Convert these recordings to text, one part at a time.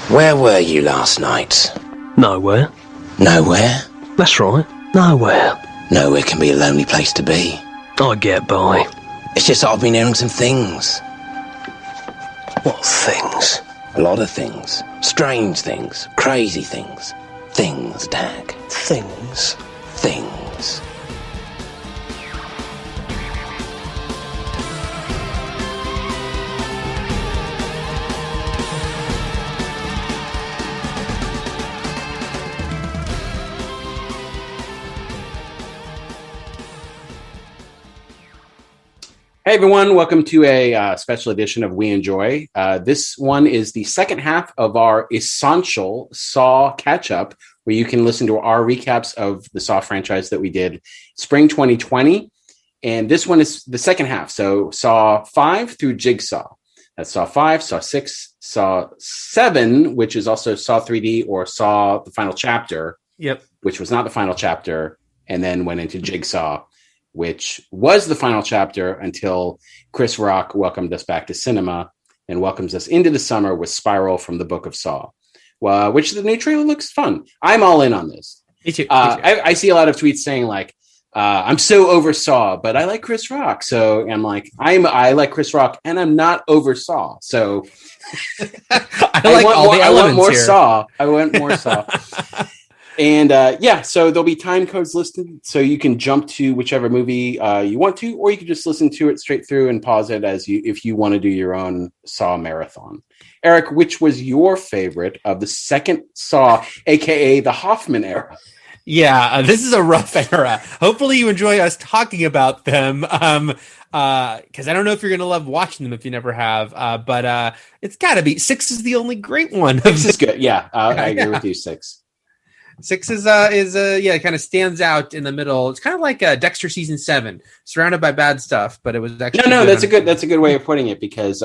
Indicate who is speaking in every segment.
Speaker 1: Where were you last night?
Speaker 2: Nowhere.
Speaker 1: Nowhere?
Speaker 2: That's right. Nowhere.
Speaker 1: Nowhere can be a lonely place to be.
Speaker 2: I get by.
Speaker 1: It's just that I've been hearing some things.
Speaker 2: What things?
Speaker 1: A lot of things. Strange things. Crazy things. Things, Dag.
Speaker 2: Things?
Speaker 1: Things.
Speaker 3: Hey everyone, welcome to a special edition of We Enjoy. This one is the second half of our essential Saw catch-up, where you can listen to our recaps of the Saw franchise that we did spring 2020. And this one is the second half, so Saw 5 through Jigsaw. That's Saw 5, Saw 6, Saw 7, which is also Saw 3D or Saw the Final Chapter.
Speaker 4: Yep.
Speaker 3: Which was not the final chapter, and then went into Jigsaw, which was the final chapter until Chris Rock welcomed us back to cinema and welcomes us into the summer with Spiral from the Book of Saw, which the new trailer looks fun. I'm all in on this.
Speaker 4: Me too.
Speaker 3: I see a lot of tweets saying like, I'm so over Saw, but I like Chris Rock. So I'm like, I like Chris Rock and I'm not over Saw. So I want more Saw. I want more Saw. And so there'll be time codes listed, so you can jump to whichever movie you want to, or you can just listen to it straight through and pause it if you want to do your own Saw marathon. Eric, which was your favorite of the second Saw, aka the Hoffman era?
Speaker 4: Yeah, this is a rough era. Hopefully you enjoy us talking about them, because I don't know if you're going to love watching them if you never have, but it's got to be. 6 is the only great one.
Speaker 3: 6 is good, yeah. I agree with you, 6.
Speaker 4: 6 it kind of stands out in the middle. It's kind of like Dexter season 7, surrounded by bad stuff, but it was actually
Speaker 3: that's a good way of putting it, because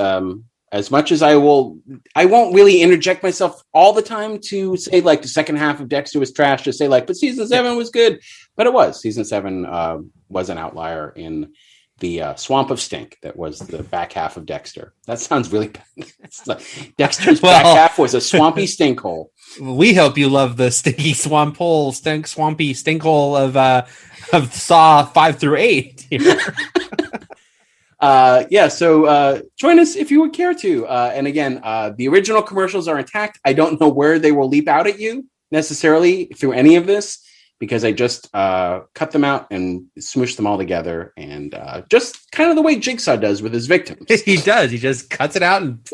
Speaker 3: as much as I won't really interject myself all the time to say like the second half of Dexter was trash, to say like, but season 7 was good, but it was. Season 7 was an outlier in the swamp of stink that was the back half of Dexter. That sounds really bad. It's like Dexter's back half was a swampy stink hole.
Speaker 4: We hope you love the stinky swampy stink hole of Saw 5 through 8 here.
Speaker 3: So join us if you would care to. And again, the original commercials are intact. I don't know where they will leap out at you necessarily through any of this, because I just cut them out and smooshed them all together, and just kind of the way Jigsaw does with his victims.
Speaker 4: He does. He just cuts it out and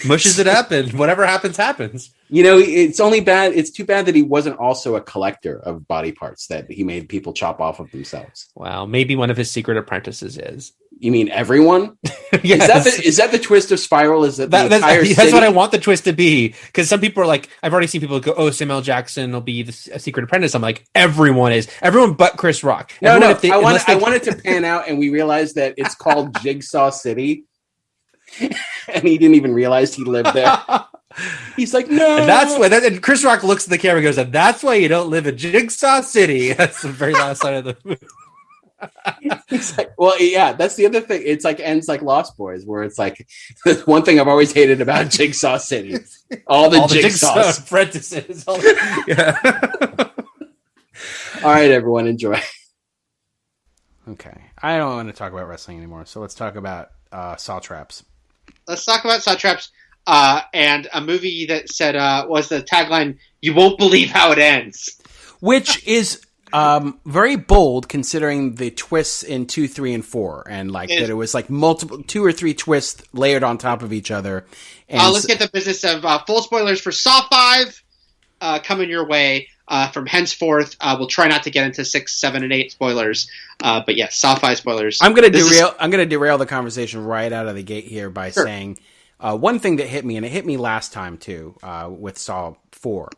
Speaker 4: mushes it up, and whatever happens, happens.
Speaker 3: You know, it's too bad that he wasn't also a collector of body parts that he made people chop off of themselves.
Speaker 4: Well, maybe one of his secret apprentices is.
Speaker 3: You mean everyone?
Speaker 4: Yes.
Speaker 3: Is that the twist of Spiral? Is that the entire city?
Speaker 4: That's what I want the twist to be. Because some people are like, I've already seen people go, "Oh, Samuel Jackson will be a secret apprentice." I'm like, everyone but Chris Rock.
Speaker 3: I wanted to pan out, and we realized that it's called Jigsaw City, and he didn't even realize he lived there. He's like, no.
Speaker 4: And that's why. And Chris Rock looks at the camera and goes, "And that's why you don't live in Jigsaw City." That's the very last line of the movie.
Speaker 3: He's like, well, yeah, that's the other thing. It's like ends like Lost Boys, where it's like one thing I've always hated about Jigsaw City. All the Jigsaw
Speaker 4: apprentices. All
Speaker 3: right, everyone, enjoy. Okay, I don't want to talk about wrestling anymore, so let's talk about Saw Traps.
Speaker 5: Let's talk about Saw Traps and a movie that said was the tagline, "You won't believe how it ends,"
Speaker 6: which is very bold considering the twists in 2, 3, and 4, and that it was like multiple 2 or 3 twists layered on top of each other. And
Speaker 5: let's get the business of full spoilers for Saw 5 coming your way from henceforth. We'll try not to get into 6, 7, and 8 spoilers, but yes, Saw 5 spoilers.
Speaker 6: I'm going to derail the conversation right out of the gate here by saying one thing that hit me, and it hit me last time too with Saw 4,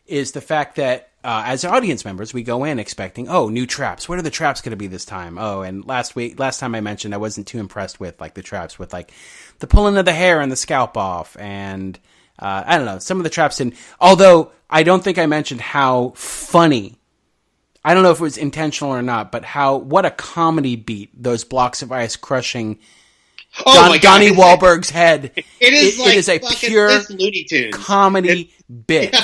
Speaker 6: is the fact that as audience members, we go in expecting, new traps. What are the traps going to be this time? And last time I mentioned I wasn't too impressed with like the traps with like the pulling of the hair and the scalp off, and I don't know, some of the traps didn't. Although I don't think I mentioned how funny. I don't know if it was intentional or not, but what a comedy beat those blocks of ice crushing
Speaker 5: Oh my God.
Speaker 6: Donnie Wahlberg's head.
Speaker 5: It is
Speaker 6: it is a
Speaker 5: fucking
Speaker 6: pure
Speaker 5: this Looney Tunes
Speaker 6: comedy bit.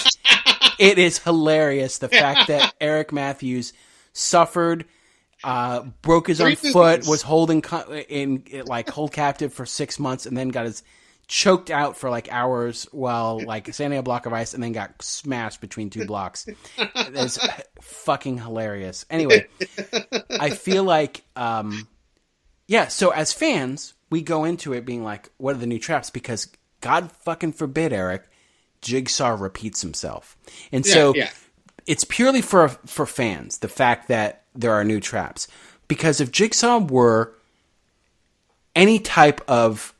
Speaker 6: It is hilarious. The fact that Eric Matthews suffered, broke his own foot, was hold captive for 6 months, and then got his choked out for like hours while like standing a block of ice, and then got smashed between 2 blocks. It's fucking hilarious. Anyway, I feel like, so as fans, we go into it being like, what are the new traps? Because God fucking forbid, Eric, Jigsaw repeats himself. And it's purely for fans, the fact that there are new traps. Because if Jigsaw were any type of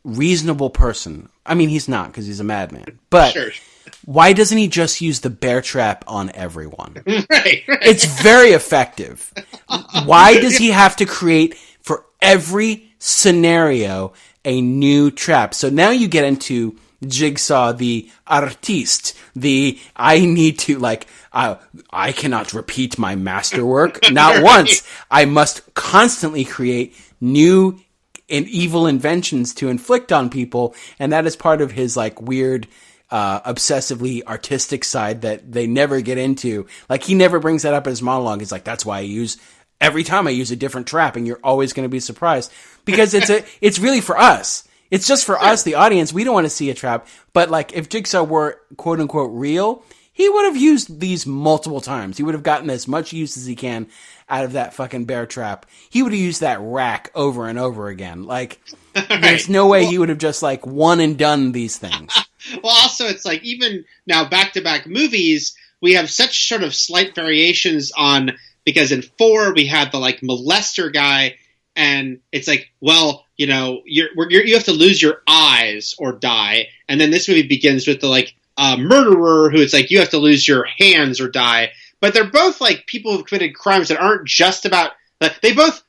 Speaker 6: reasonable person, I mean, he's not because he's a madman, but why doesn't he just use the bear trap on everyone?
Speaker 5: Right.
Speaker 6: It's very effective. Why does he have to create for every scenario a new trap? So now you get into Jigsaw, the artiste, I need to, I cannot repeat my masterwork. Not once. I must constantly create new and evil inventions to inflict on people. And that is part of his, weird, obsessively artistic side that they never get into. He never brings that up in his monologue. He's like, that's why every time I use a different trap, and you're always going to be surprised. Because it's really for us. It's just for us, the audience. We don't want to see a trap. But if Jigsaw were quote unquote real, he would have used these multiple times. He would have gotten as much use as he can out of that fucking bear trap. He would have used that rack over and over again. There's no way he would have just one and done these things.
Speaker 5: Well, also it's even now back-to-back movies, we have such sort of slight variations on, because in 4 we had the molester guy, and it's you have to lose your eyes or die. And then this movie begins with the murderer who it's you have to lose your hands or die. But they're both people who've committed crimes that aren't just about they both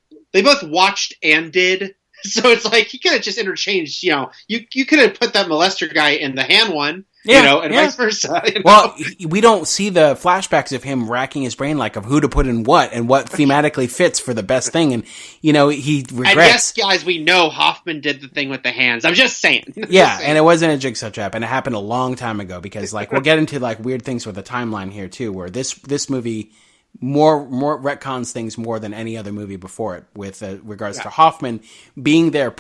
Speaker 5: watched and did. So it's you could have just interchanged. You could have put that molester guy in the hand one. And vice versa.
Speaker 6: Well, we don't see the flashbacks of him racking his brain of who to put in what and what thematically fits for the best thing. And, he regrets.
Speaker 5: And yes, guys, we know Hoffman did the thing with the hands. I'm just saying.
Speaker 6: And it wasn't a Jigsaw trap, and it happened a long time ago because, we'll get into, weird things with the timeline here, too, where this movie more retcons things more than any other movie before it with regards to Hoffman being there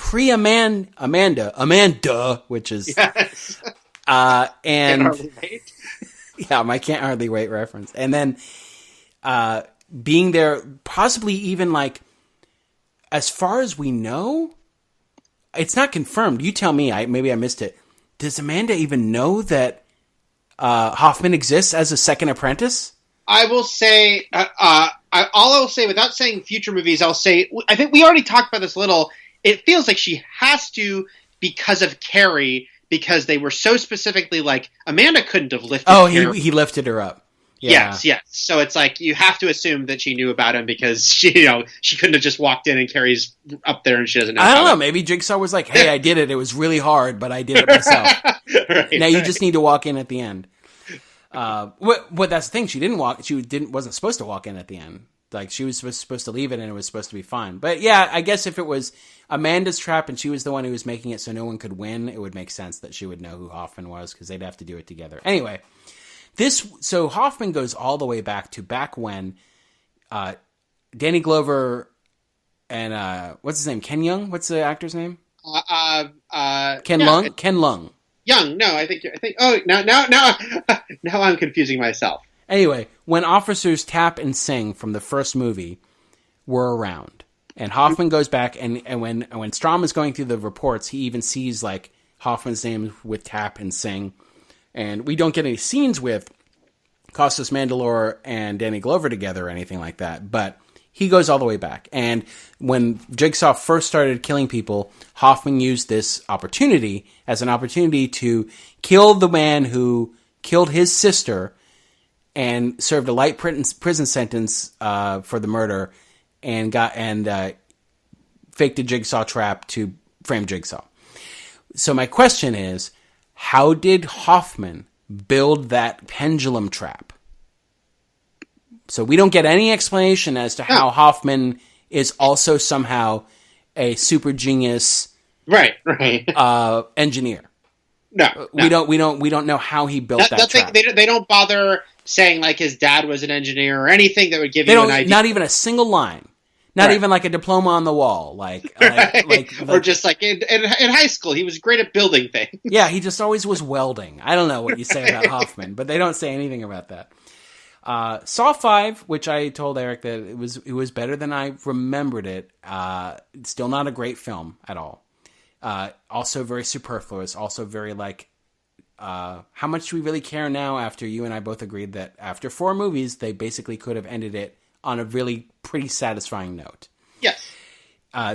Speaker 6: Amanda, which is... Yes. And yeah, my Can't Hardly Wait reference. And then, being there, possibly even as far as we know, it's not confirmed. You tell me, maybe I missed it. Does Amanda even know that, Hoffman exists as a second apprentice?
Speaker 5: I will say, all I will say without saying future movies, I'll say, I think we already talked about this a little. It feels like she has to because of Carrie, because they were so specifically Amanda couldn't have lifted her.
Speaker 6: He lifted her up. Yeah.
Speaker 5: Yes. So it's you have to assume that she knew about him because she couldn't have just walked in and Carrie's up there and she doesn't know.
Speaker 6: I don't know. Maybe Jigsaw was hey, I did it. It was really hard, but I did it myself. Now you just need to walk in at the end. But that's the thing. She didn't walk. Wasn't supposed to walk in at the end. She was supposed to leave it and it was supposed to be fine. But yeah, I guess if it was Amanda's trap and she was the one who was making it so no one could win, it would make sense that she would know who Hoffman was because they'd have to do it together. Anyway, so Hoffman goes all the way back when Danny Glover and what's his name? Ken Young? What's the actor's name? Ken Lung? Ken Lung.
Speaker 5: Young. No, I think. Oh, now I'm confusing myself.
Speaker 6: Anyway, when officers Tap and Sing from the first movie were around, and Hoffman goes back, and when Strom is going through the reports, he even sees Hoffman's name with Tap and Sing, and we don't get any scenes with Costas Mandylor and Danny Glover together or anything like that, but he goes all the way back. And when Jigsaw first started killing people, Hoffman used this opportunity as an opportunity to kill the man who killed his sister and served a light prison sentence for the murder, and faked a Jigsaw trap to frame Jigsaw. So my question is, how did Hoffman build that pendulum trap? So we don't get any explanation as to how Hoffman is also somehow a super genius
Speaker 5: right.
Speaker 6: engineer.
Speaker 5: No,
Speaker 6: We don't know how he built that trap.
Speaker 5: They don't bother saying like his dad was an engineer or anything that would give you an idea.
Speaker 6: Not even a single line. Not even like a diploma on the wall.
Speaker 5: Or just like in high school, he was great at building things.
Speaker 6: Yeah, he just always was welding. I don't know what you say about Hoffman, but they don't say anything about that. Saw 5, which I told Eric that it was better than I remembered it. Still not a great film at all. Also very superfluous. Also very how much do we really care now after you and I both agreed that after 4 movies, they basically could have ended it on a really pretty satisfying note.
Speaker 5: Yes.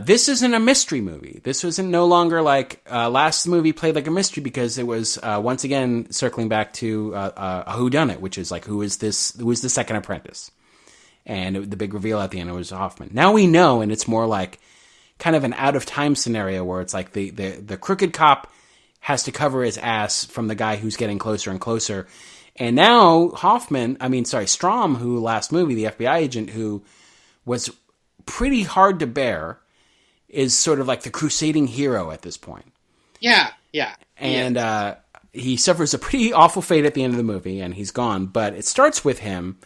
Speaker 6: This isn't a mystery movie. This wasn't no longer last movie played like a mystery because it was once again circling back to a whodunit, which is who is the second apprentice, and the big reveal at the end was Hoffman. Now we know, and it's more like kind of an out of time scenario where it's like the crooked cop has to cover his ass from the guy who's getting closer and closer. And now Strom, who last movie, the FBI agent who was pretty hard to bear, is sort of like the crusading hero at this point.
Speaker 5: Yeah.
Speaker 6: And he suffers a pretty awful fate at the end of the movie, and he's gone. But it starts with him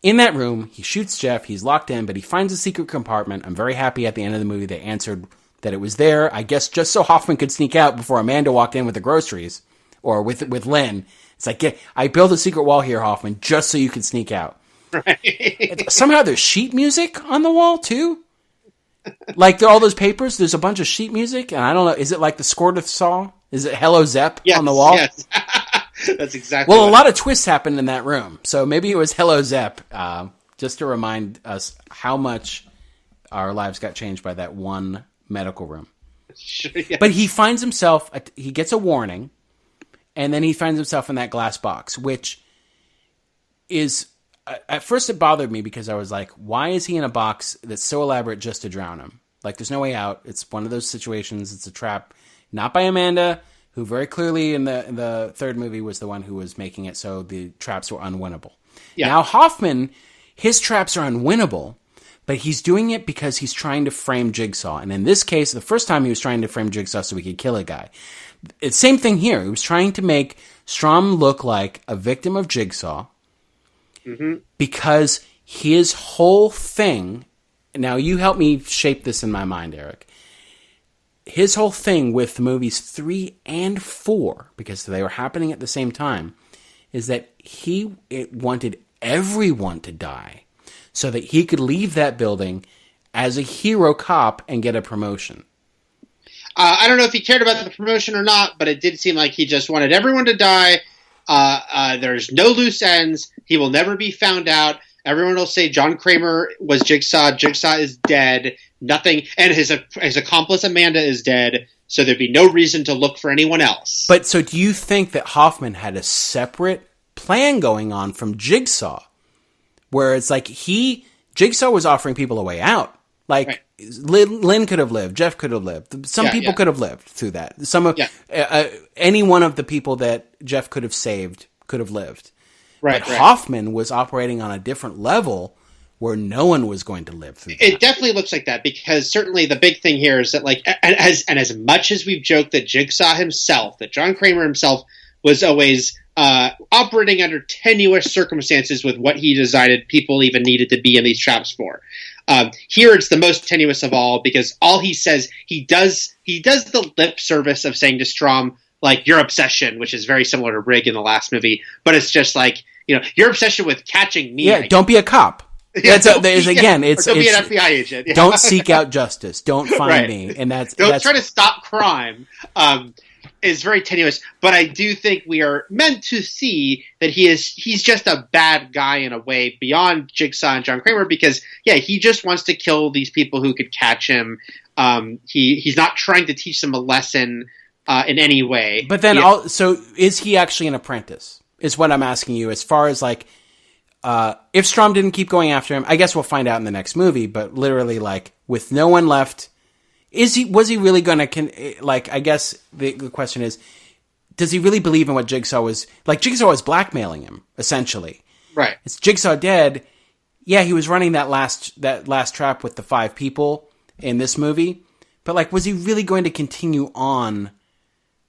Speaker 6: in that room. He shoots Jeff. He's locked in, but he finds a secret compartment. I'm very happy at the end of the movie they answered that it was there, I guess just so Hoffman could sneak out before Amanda walked in with the groceries, or with Lynn. It's like, I built a secret wall here, Hoffman, just so you could sneak out. Right. Somehow there's sheet music on the wall, too. All those papers, there's a bunch of sheet music, and I don't know, is it like the score to Saw? Is it Hello Zepp on the wall?
Speaker 5: Yes, that's exactly
Speaker 6: Well, a lot of twists happened in that room, so maybe it was Hello Zepp, just to remind us how much our lives got changed by that one medical room.
Speaker 5: Sure, yes.
Speaker 6: But he finds himself, he gets a warning, and then he finds himself in that glass box, which is, at first it bothered me because I was like, why is he in a box that's so elaborate just to drown him? There's no way out. It's one of those situations. It's a trap, not by Amanda, who very clearly in the third movie was the one who was making it so the traps were unwinnable. Yeah. Now Hoffman, his traps are unwinnable, but he's doing it because he's trying to frame Jigsaw. And in this case, the first time he was trying to frame Jigsaw so he could kill a guy. It's same thing here. He was trying to make Strom look like a victim of Jigsaw because his whole thing, now you help me shape this in my mind, Eric. His whole thing with movies 3 and 4, because they were happening at the same time, is that he wanted everyone to die so that he could leave that building as a hero cop and get a promotion.
Speaker 5: I don't know if he cared about the promotion or not, but it did seem like he just wanted everyone to die. There's no loose ends. He will never be found out. Everyone will say John Kramer was Jigsaw. Jigsaw is dead. Nothing, and his accomplice Amanda is dead. So there'd be no reason to look for anyone else.
Speaker 6: But so do you think that Hoffman had a separate plan going on from Jigsaw, where it's like Jigsaw was offering people a way out? Right. Lynn could have lived. Jeff could have lived. Some people could have lived through that. Any one of the people that Jeff could have saved could have lived. Right. But Hoffman was operating on a different level where no one was going to live through that.
Speaker 5: It definitely looks like that, because certainly the big thing here is that, as much as we've joked that Jigsaw himself, that John Kramer himself was always operating under tenuous circumstances with what he decided people even needed to be in these traps for. Here it's the most tenuous of all, because all he says, he does the lip service of saying to Strom, your obsession, which is very similar to Rig in the last movie, but it's just your obsession with catching me.
Speaker 6: Yeah, don't be a cop.
Speaker 5: Yeah,
Speaker 6: don't be an
Speaker 5: FBI agent. Yeah.
Speaker 6: Don't seek out justice. Don't find me. And
Speaker 5: don't try to stop crime. Is very tenuous, but I do think we are meant to see that he's just a bad guy in a way beyond Jigsaw and John Kramer, because he just wants to kill these people who could catch him. He's not trying to teach them a lesson in any way.
Speaker 6: But then so is he actually an apprentice? Is what I'm asking you, as far as if Strom didn't keep going after him, I guess we'll find out in the next movie, but literally with no one left, was he really going to, I guess the question is, does he really believe in what Jigsaw was, Jigsaw was blackmailing him, essentially.
Speaker 5: Right.
Speaker 6: It's Jigsaw dead. Yeah, he was running that last trap with the 5 people, in this movie. But, like, was he really going to continue on?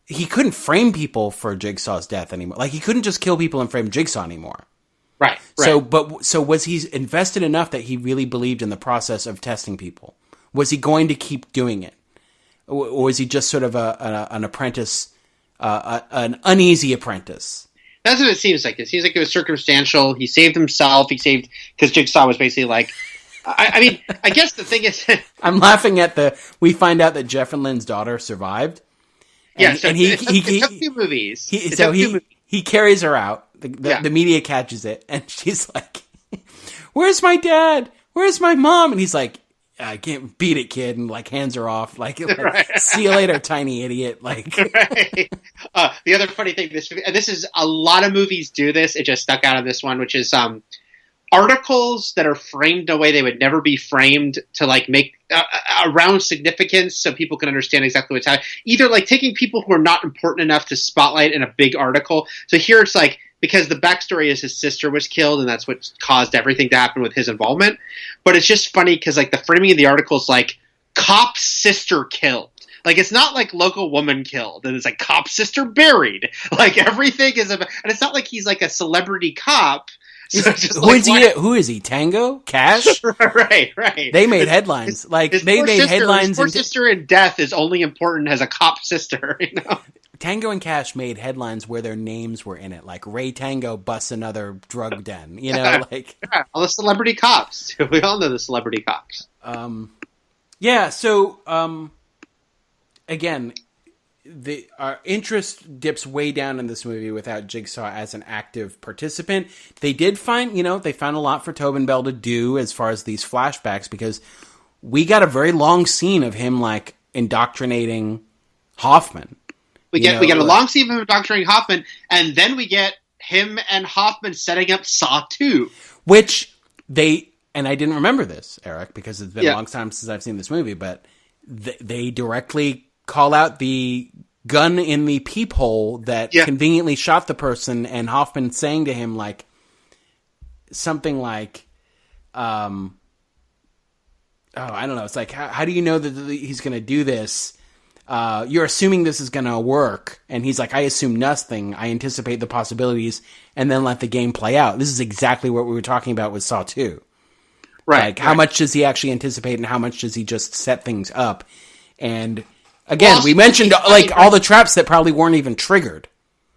Speaker 6: He couldn't frame people for Jigsaw's death anymore. Like, he couldn't just kill people and frame Jigsaw anymore.
Speaker 5: Right.
Speaker 6: So was he invested enough that he really believed in the process of testing people? Was he going to keep doing it? Or was he just sort of an apprentice, an uneasy apprentice?
Speaker 5: That's what it seems like. It seems like it was circumstantial. He saved himself. Because Jigsaw was basically like, I mean, I guess the thing is...
Speaker 6: I'm laughing at we find out that Jeff and Lynn's daughter survived.
Speaker 5: And, so he took two movies.
Speaker 6: He carries her out. The media catches it, and she's like, "Where's my dad? Where's my mom?" And he's like, "I can't beat it, kid," and like hands her off. Like
Speaker 5: right.
Speaker 6: "See you later, tiny idiot." Like,
Speaker 5: right. The other funny thing, this is a lot of movies do this. It just stuck out of this one, which is articles that are framed in a way they would never be framed to like make around significance so people can understand exactly what's happening. Either like taking people who are not important enough to spotlight in a big article. So here it's like, because the backstory is his sister was killed and that's what caused everything to happen with his involvement. But it's just funny because like the framing of the article is like cop sister killed. Like, it's not like local woman killed, and it's like cop sister buried. Like, everything is and it's not like he's like a celebrity cop. So
Speaker 6: who is he? Tango? Cash?
Speaker 5: right.
Speaker 6: They made headlines. His poor
Speaker 5: sister in death is only important as a cop sister, you know?
Speaker 6: Tango and Cash made headlines where their names were in it, like Ray Tango busts another drug den, you know, like
Speaker 5: all the celebrity cops. We all know the celebrity cops.
Speaker 6: Again, our interest dips way down in this movie without Jigsaw as an active participant. They did find a lot for Tobin Bell to do as far as these flashbacks, because we got a very long scene of him like indoctrinating Hoffman.
Speaker 5: We get a long scene of him indoctrinating Hoffman, and then we get him and Hoffman setting up Saw 2.
Speaker 6: Which and I didn't remember this, Eric, because it's been a long time since I've seen this movie, but they directly call out the gun in the peephole that conveniently shot the person, and Hoffman saying to him like something like, I don't know. It's like, how do you know that he's going to do this? You're assuming this is going to work. And he's like, I assume nothing. I anticipate the possibilities and then let the game play out. This is exactly what we were talking about with Saw 2.
Speaker 5: Right.
Speaker 6: Like, how much does he actually anticipate and how much does he just set things up? And again, we mentioned all the traps that probably weren't even triggered.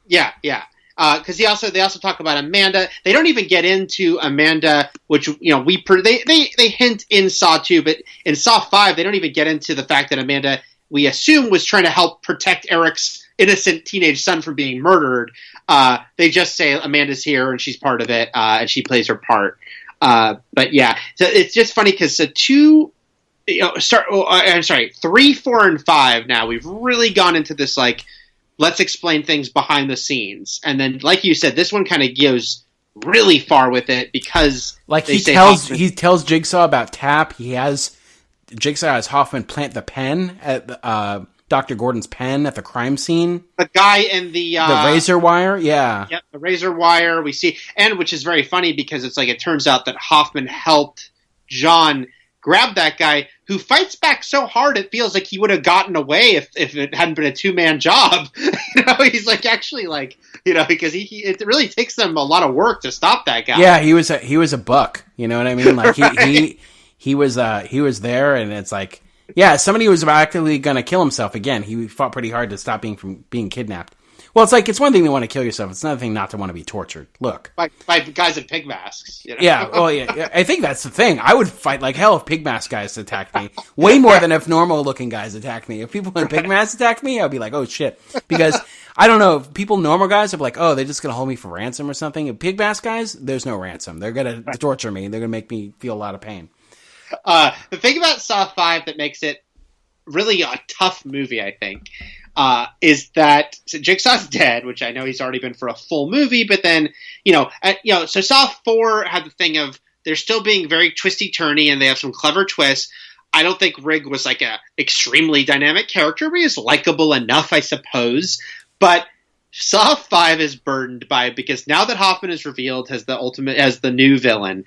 Speaker 5: Yeah. Because they also talk about Amanda. They don't even get into Amanda, which they hint in Saw 2, but in Saw 5 they don't even get into the fact that Amanda, we assume, was trying to help protect Eric's innocent teenage son from being murdered. They just say Amanda's here and she's part of it, and she plays her part. But yeah, so it's just funny because 3, 4, and 5. Now we've really gone into this like, let's explain things behind the scenes, and then like you said, this one kind of goes really far with it because
Speaker 6: like he tells Jigsaw about Tap. Jigsaw has Hoffman plant the pen at Dr. Gordon's pen at the crime scene.
Speaker 5: The guy in the
Speaker 6: razor wire, yeah.
Speaker 5: Yep, the razor wire we see, and which is very funny because it's like it turns out that Hoffman helped John grab that guy who fights back so hard it feels like he would have gotten away if it hadn't been a 2-man job. He's like actually like, because it really takes them a lot of work to stop that guy.
Speaker 6: Yeah, he was a buck. You know what I mean? Like right. he was there, and it's like, yeah, somebody who was actively going to kill himself. Again, he fought pretty hard to stop being kidnapped. Well, it's like, it's one thing to want to kill yourself. It's another thing not to want to be tortured. Look.
Speaker 5: By guys in pig masks.
Speaker 6: Yeah, well, yeah. I think that's the thing. I would fight like hell if pig mask guys attacked me. Way more than if normal-looking guys attacked me. If people in pig masks attacked me, I'd be like, oh, shit. Because, I don't know, normal guys are like, oh, they're just going to hold me for ransom or something. If pig mask guys, there's no ransom. They're going to torture me. They're going to make me feel a lot of pain.
Speaker 5: The thing about Saw 5 that makes it really a tough movie, I think, is that Jigsaw's dead, which I know he's already been for a full movie, but then, so Saw 4 had the thing of they're still being very twisty-turny and they have some clever twists. I don't think Rigg was like a extremely dynamic character, but he was likable enough, I suppose. But Saw 5 is burdened because now that Hoffman is revealed as the new villain,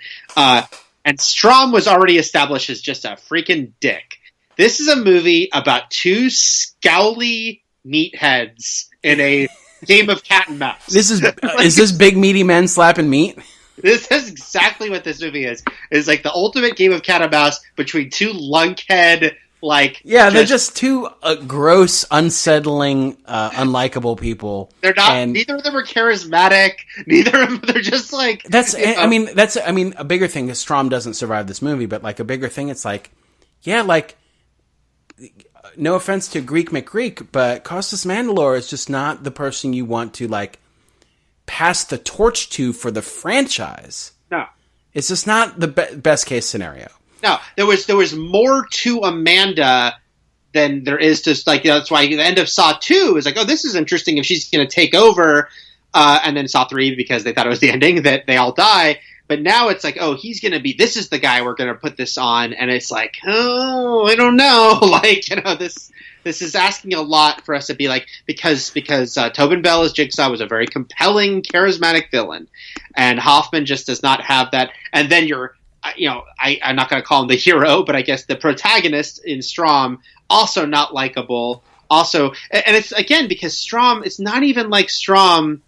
Speaker 5: and Strom was already established as just a freaking dick. This is a movie about two scowly meatheads in a game of cat and mouse.
Speaker 6: Is this big meaty men slapping meat?
Speaker 5: This is exactly what this movie is. It's like the ultimate game of cat and mouse between two lunkhead, like...
Speaker 6: Yeah, they're just two gross, unsettling, unlikable people.
Speaker 5: They're not... Neither of them are charismatic. Neither of them... They're just like...
Speaker 6: I mean, a bigger thing is Strom doesn't survive this movie, but like a bigger thing, it's like... Yeah, like... No offense to Greek McGreek, but Costas Mandalore is just not the person you want to, like... pass the torch to for the franchise. No. It's just not the best case scenario.
Speaker 5: No, there was more to Amanda than there is to, like, that's why the end of Saw 2 is like, oh, this is interesting if she's going to take over, and then Saw 3, because they thought it was the ending, that they all die. But now it's like, oh, he's going to be, this is the guy we're going to put this on, and it's like, oh, I don't know. Like, this is asking a lot for us to be like, because Tobin Bell as Jigsaw was a very compelling, charismatic villain, and Hoffman just does not have that. And then I'm not going to call him the hero, but I guess the protagonist in Strom, also not likable. Also, and it's again because Strom, it's not even like Strom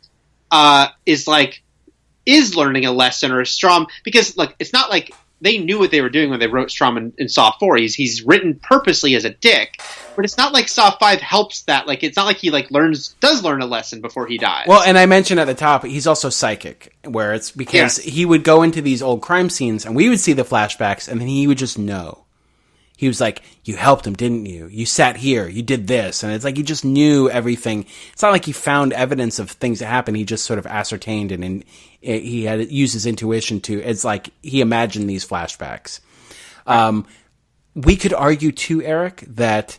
Speaker 5: is learning a lesson, or Strom, because like it's not like they knew what they were doing when they wrote Strom in Saw 4. He's written purposely as a dick, but it's not like Saw 5 helps that. Like, it's not like he does learn a lesson before he dies.
Speaker 6: Well, and I mentioned at the top, he's also psychic, where it's because he would go into these old crime scenes and we would see the flashbacks and then he would just know. He was like, you helped him, didn't you? You sat here, you did this. And it's like he just knew everything. It's not like he found evidence of things that happened. He just sort of ascertained and he had used his intuition it's like he imagined these flashbacks. We could argue too, Eric, that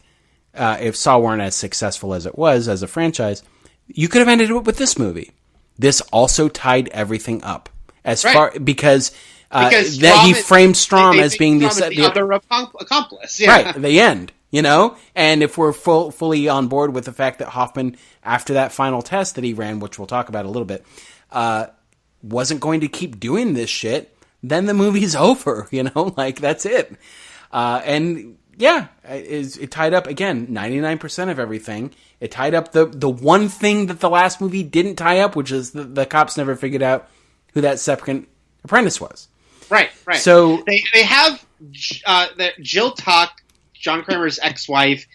Speaker 6: if Saw weren't as successful as it was as a franchise, you could have ended it with this movie. This also tied everything up because he framed Strom as being
Speaker 5: the other accomplice. Yeah.
Speaker 6: Right, the end, And if we're fully on board with the fact that Hoffman, after that final test that he ran, which we'll talk about a little bit, wasn't going to keep doing this shit, then the movie's over, Like, that's it. And, yeah, it tied up, again, 99% of everything. It tied up the one thing that the last movie didn't tie up, which is the cops never figured out who that second apprentice was.
Speaker 5: Right.
Speaker 6: So
Speaker 5: they have Jill Tuck, John Kramer's ex-wife.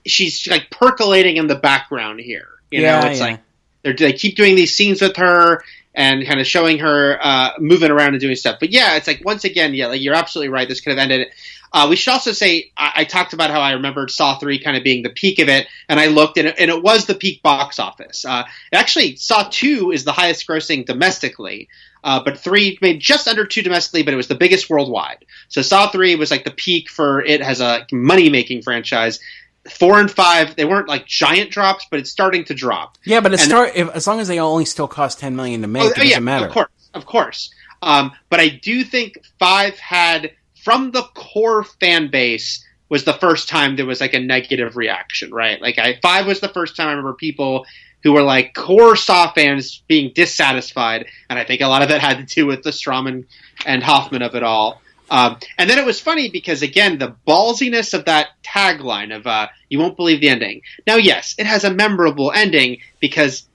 Speaker 5: She's like percolating in the background here. Like they keep doing these scenes with her and kind of showing her moving around and doing stuff. But yeah, it's like once again, like you're absolutely right. This could have ended. We should also say I talked about how I remembered Saw 3 kind of being the peak of it, and I looked and it was the peak box office. Actually, Saw 2 is the highest grossing domestically. But 3 made just under 2 domestically, but it was the biggest worldwide. So Saw 3 was like the peak for it as a money-making franchise. 4 and 5, they weren't like giant drops, but it's starting to drop.
Speaker 6: Yeah, but as long as they only still cost $10 million to make, it doesn't matter.
Speaker 5: Of course. But I do think 5 had, from the core fan base, was the first time there was like a negative reaction, right? Like 5 was the first time I remember people who were like core Saw fans being dissatisfied, and I think a lot of that had to do with the Strom and Hoffman of it all. And then it was funny because, again, the ballsiness of that tagline of you won't believe the ending. Now, yes, it has a memorable ending because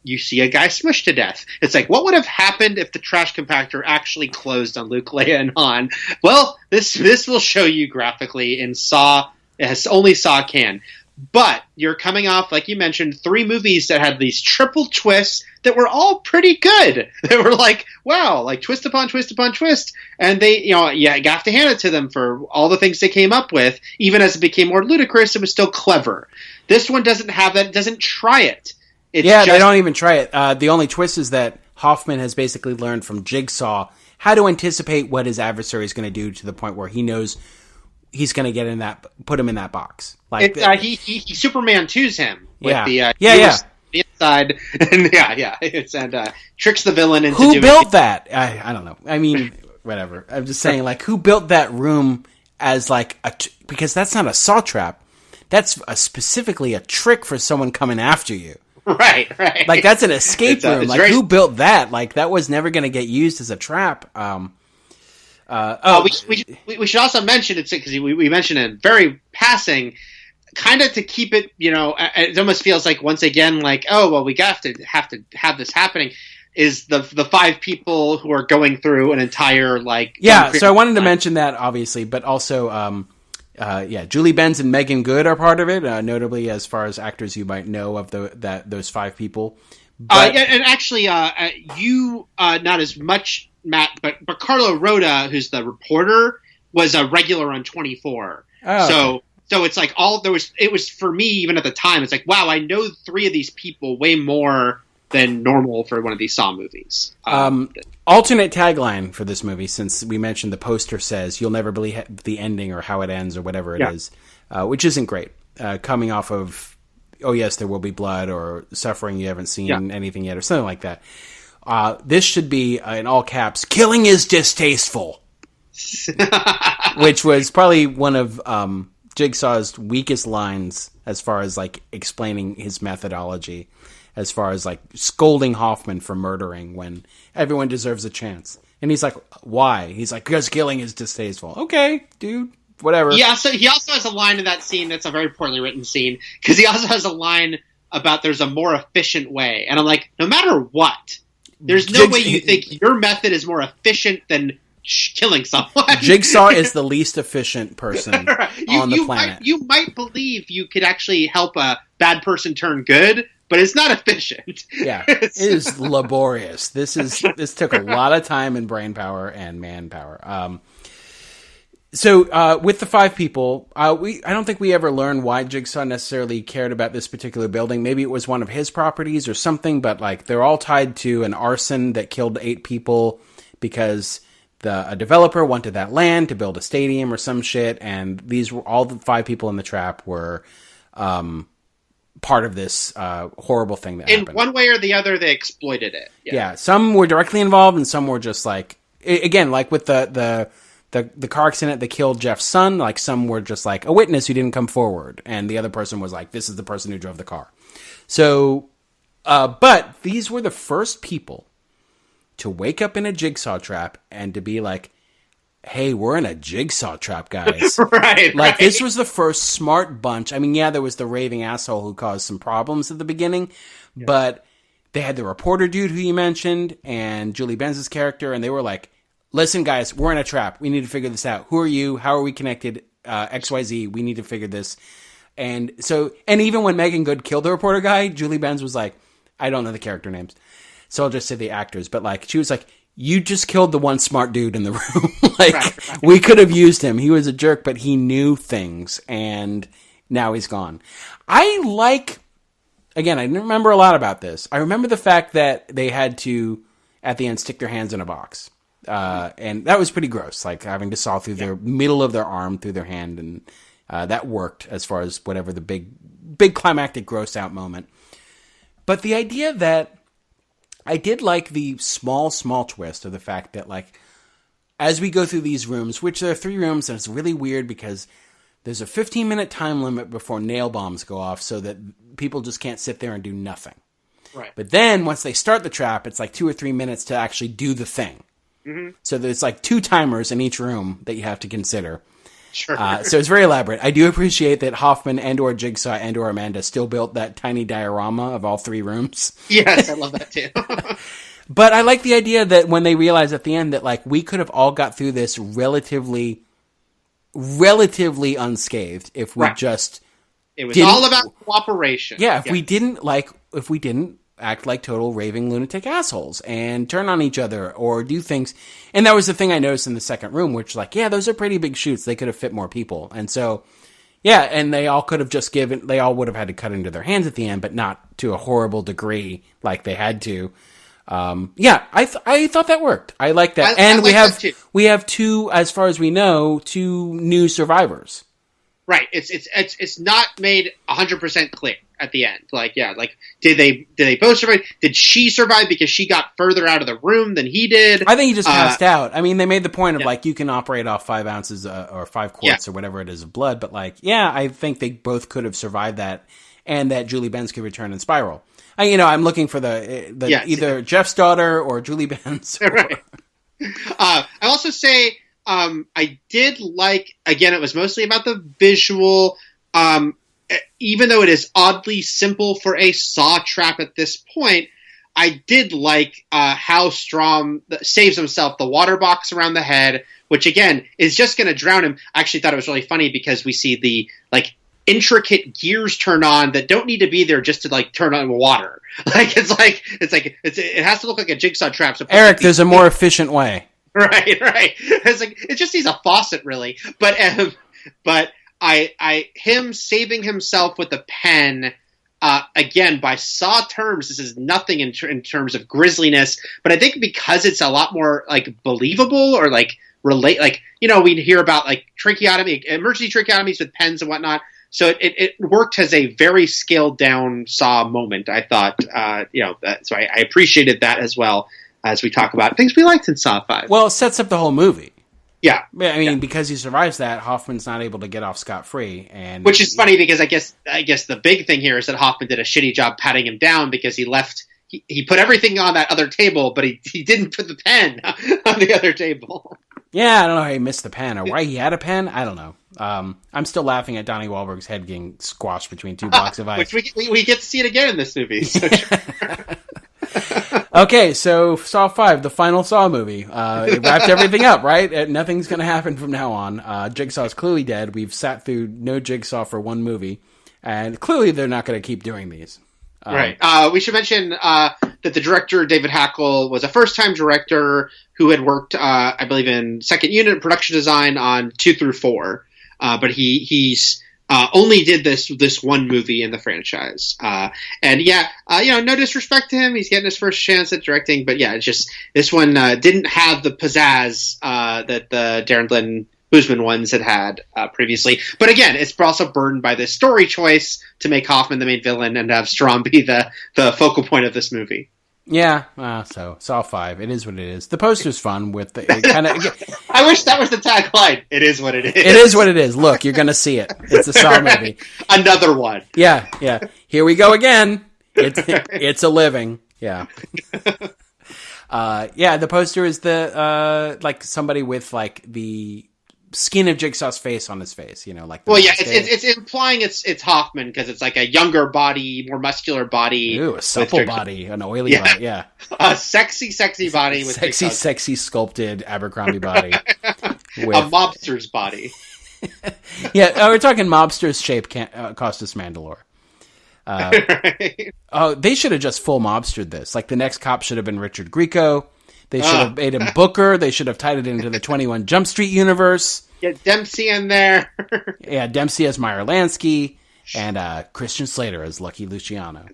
Speaker 5: you see a guy smushed to death. It's like, what would have happened if the trash compactor actually closed on Luke, Leia, and Han? Well, this will show you graphically in Saw, as only Saw can. But you're coming off, like you mentioned, 3 movies that had these triple twists that were all pretty good. They were like, wow, like twist upon twist upon twist. And they, you have to hand it to them for all the things they came up with. Even as it became more ludicrous, it was still clever. This one doesn't have that. It doesn't try it.
Speaker 6: They don't even try it. The only twist is that Hoffman has basically learned from Jigsaw how to anticipate what his adversary is going to do to the point where he knows he's going to put him in that box. Like
Speaker 5: he Superman 2's him with the inside, and tricks the villain into
Speaker 6: who built that. I don't know. I mean, whatever. I'm just saying, like, who built that room as like because that's not a saw trap. That's specifically a trick for someone coming after you.
Speaker 5: Right.
Speaker 6: Like that's an escape room. Like who built that? Like that was never going to get used as a trap.
Speaker 5: We should also mention it because we mentioned it very passing, kind of to keep it. It almost feels like once again, like, oh well, we have to have this happening. Is the 5 people who are going through an entire
Speaker 6: So I wanted to mention that obviously, but also Julie Benz and Megan Good are part of it, notably as far as actors you might know of those 5 people. But,
Speaker 5: and actually, you not as much, Matt, but Carlo Rota, who's the reporter, was a regular on 24. So it's like it was for me even at the time. It's like, wow, I know 3 of these people way more than normal for one of these Saw movies.
Speaker 6: Alternate tagline for this movie, since we mentioned the poster says "You'll never believe the ending" or how it ends or whatever it is, which isn't great. Coming off of "Oh yes, there will be blood" or "Suffering you haven't seen anything yet" or something like that. This should be in all caps: "Killing is distasteful," which was probably one of Jigsaw's weakest lines as far as explaining his methodology. As far as scolding Hoffman for murdering when everyone deserves a chance. And he's like, why? He's like, because killing is distasteful. Okay, dude, whatever.
Speaker 5: Yeah, so he also has a line in that scene that's a very poorly written scene, because he also has a line about there's a more efficient way. And I'm like, no matter what, there's no way you think your method is more efficient than killing someone.
Speaker 6: Jigsaw is the least efficient person on the planet.
Speaker 5: You might believe you could actually help a bad person turn good, but it's not efficient.
Speaker 6: Yeah, it is laborious. This took a lot of time and brain power and manpower. So with the 5 people, I don't think we ever learned why Jigsaw necessarily cared about this particular building. Maybe it was one of his properties or something, but they're all tied to an arson that killed 8 people because a developer wanted that land to build a stadium or some shit, and these were all the 5 people in the trap were part of this horrible thing that happened.
Speaker 5: In one way or the other, they exploited it.
Speaker 6: Yeah, some were directly involved, and some were just again, with the car accident that killed Jeff's son. Some were just a witness who didn't come forward, and the other person was this is the person who drove the car. So, but these were the first people to wake up in a Jigsaw trap and to be like, hey, we're in a Jigsaw trap, guys.
Speaker 5: Right.
Speaker 6: This was the first smart bunch. I mean, yeah, there was the raving asshole who caused some problems at the beginning, but they had the reporter dude who you mentioned and Julie Benz's character, and they were like, listen, guys, we're in a trap. We need to figure this out. Who are you? How are we connected? XYZ, we need to figure this. And even when Megan Good killed the reporter guy, Julie Benz was like, I don't know the character names, so I'll just say the actors, but she was like, you just killed the one smart dude in the room.
Speaker 5: Right.
Speaker 6: We could have used him. He was a jerk, but he knew things, and now he's gone. Again, I didn't remember a lot about this. I remember the fact that they had to, at the end, stick their hands in a box. And that was pretty gross, having to saw through the middle of their arm, through their hand, and that worked as far as whatever the big climactic gross out moment. But the idea that I did like the small twist of the fact that, as we go through these rooms, which there are 3 rooms, and it's really weird because there's a 15-minute time limit before nail bombs go off so that people just can't sit there and do nothing.
Speaker 5: Right.
Speaker 6: But then, once they start the trap, it's 2 or 3 minutes to actually do the thing.
Speaker 5: Mm-hmm.
Speaker 6: So there's 2 timers in each room that you have to consider.
Speaker 5: Sure.
Speaker 6: So it's very elaborate. I do appreciate that Hoffman and/or Jigsaw and/or Amanda still built that tiny diorama of all 3 rooms.
Speaker 5: Yes, I love that too.
Speaker 6: But I like the idea that when they realize at the end that we could have all got through this relatively unscathed if we just
Speaker 5: it was all about cooperation.
Speaker 6: Yeah, if we didn't act like total raving lunatic assholes and turn on each other or do things. And that was the thing I noticed in the second room, which those are pretty big shoots. They could have fit more people. And so, yeah, and they all could have they all would have had to cut into their hands at the end, but not to a horrible degree like they had to. I thought that worked. I like that. And we have 2, as far as we know, 2 new survivors.
Speaker 5: Right. It's not made 100% clear at the end. Did they both survive? Did she survive because she got further out of the room than he did?
Speaker 6: I think he just passed out. I mean, they made the point of you can operate off 5 ounces or 5 quarts or whatever it is of blood, but I think they both could have survived that, and that Julie Benz could return in Spiral. I'm looking for either Jeff's daughter or Julie Benz.
Speaker 5: Right. I also say I did like, again, it was mostly about the visual. Even though it is oddly simple for a saw trap at this point, I did like how Strom saves himself the water box around the head, which again is just going to drown him. I actually thought it was really funny because we see the intricate gears turn on that don't need to be there just to turn on water. It has to look like a jigsaw trap. So
Speaker 6: Eric, there's a more efficient way.
Speaker 5: Right. It just needs a faucet, really. But him saving himself with a pen, again, by Saw terms, this is nothing in terms of grisliness. But I think because it's a lot more believable or relate, we hear about tracheotomy, emergency tracheotomies with pens and whatnot. So it worked as a very scaled down Saw moment. I thought, so I appreciated that as well as we talk about things we liked in Saw 5.
Speaker 6: Well, it sets up the whole movie.
Speaker 5: Yeah.
Speaker 6: I mean, because he survives that, Hoffman's not able to get off scot-free.
Speaker 5: Which is funny because I guess the big thing here is that Hoffman did a shitty job patting him down because he left. He put everything on that other table, but he didn't put the pen on the other table.
Speaker 6: Yeah, I don't know how he missed the pen or why he had a pen. I don't know. I'm still laughing at Donnie Wahlberg's head getting squashed between two blocks of ice.
Speaker 5: Which we get to see it again in this movie. So
Speaker 6: Okay, so Saw 5, the final Saw movie. It wrapped everything up, right? Nothing's going to happen from now on. Jigsaw's clearly dead. We've sat through no Jigsaw for one movie. And clearly they're not going to keep doing these.
Speaker 5: Right. We should mention that the director, David Hackle, was a first-time director who had worked, I believe, in second unit production design on 2 through 4. But he's only did this one movie in the franchise. No disrespect to him. He's getting his first chance at directing. But yeah, it's just this one didn't have the pizzazz that the Darren Lynn Bousman ones had previously. But again, it's also burdened by this story choice to make Hoffman the main villain and have Strom be the focal point of this movie.
Speaker 6: Yeah, so Saw 5, it is what it is. The poster's fun with the kind of.
Speaker 5: I wish that was the tagline. It is what it is.
Speaker 6: It is what it is. Look, you're gonna see it. It's a Saw movie.
Speaker 5: Another one.
Speaker 6: Yeah. Here we go again. It's a living. Yeah. The poster is the somebody with the skin of Jigsaw's face on his face,
Speaker 5: it's implying it's Hoffman because it's a younger body, more muscular body.
Speaker 6: Ooh, a supple body, an oily body, yeah.
Speaker 5: A sexy body with
Speaker 6: sexy sculpted Abercrombie body. With...
Speaker 5: A mobster's body.
Speaker 6: Yeah, we're talking mobster's shape Costas Mandalore.
Speaker 5: Right.
Speaker 6: Oh, they should have just full mobstered this. The next cop should have been Richard Grieco. They should have made him Booker. They should have tied it into the 21 Jump Street universe.
Speaker 5: Get Dempsey in there.
Speaker 6: Yeah, Dempsey as Meyer Lansky, and Christian Slater as Lucky Luciano.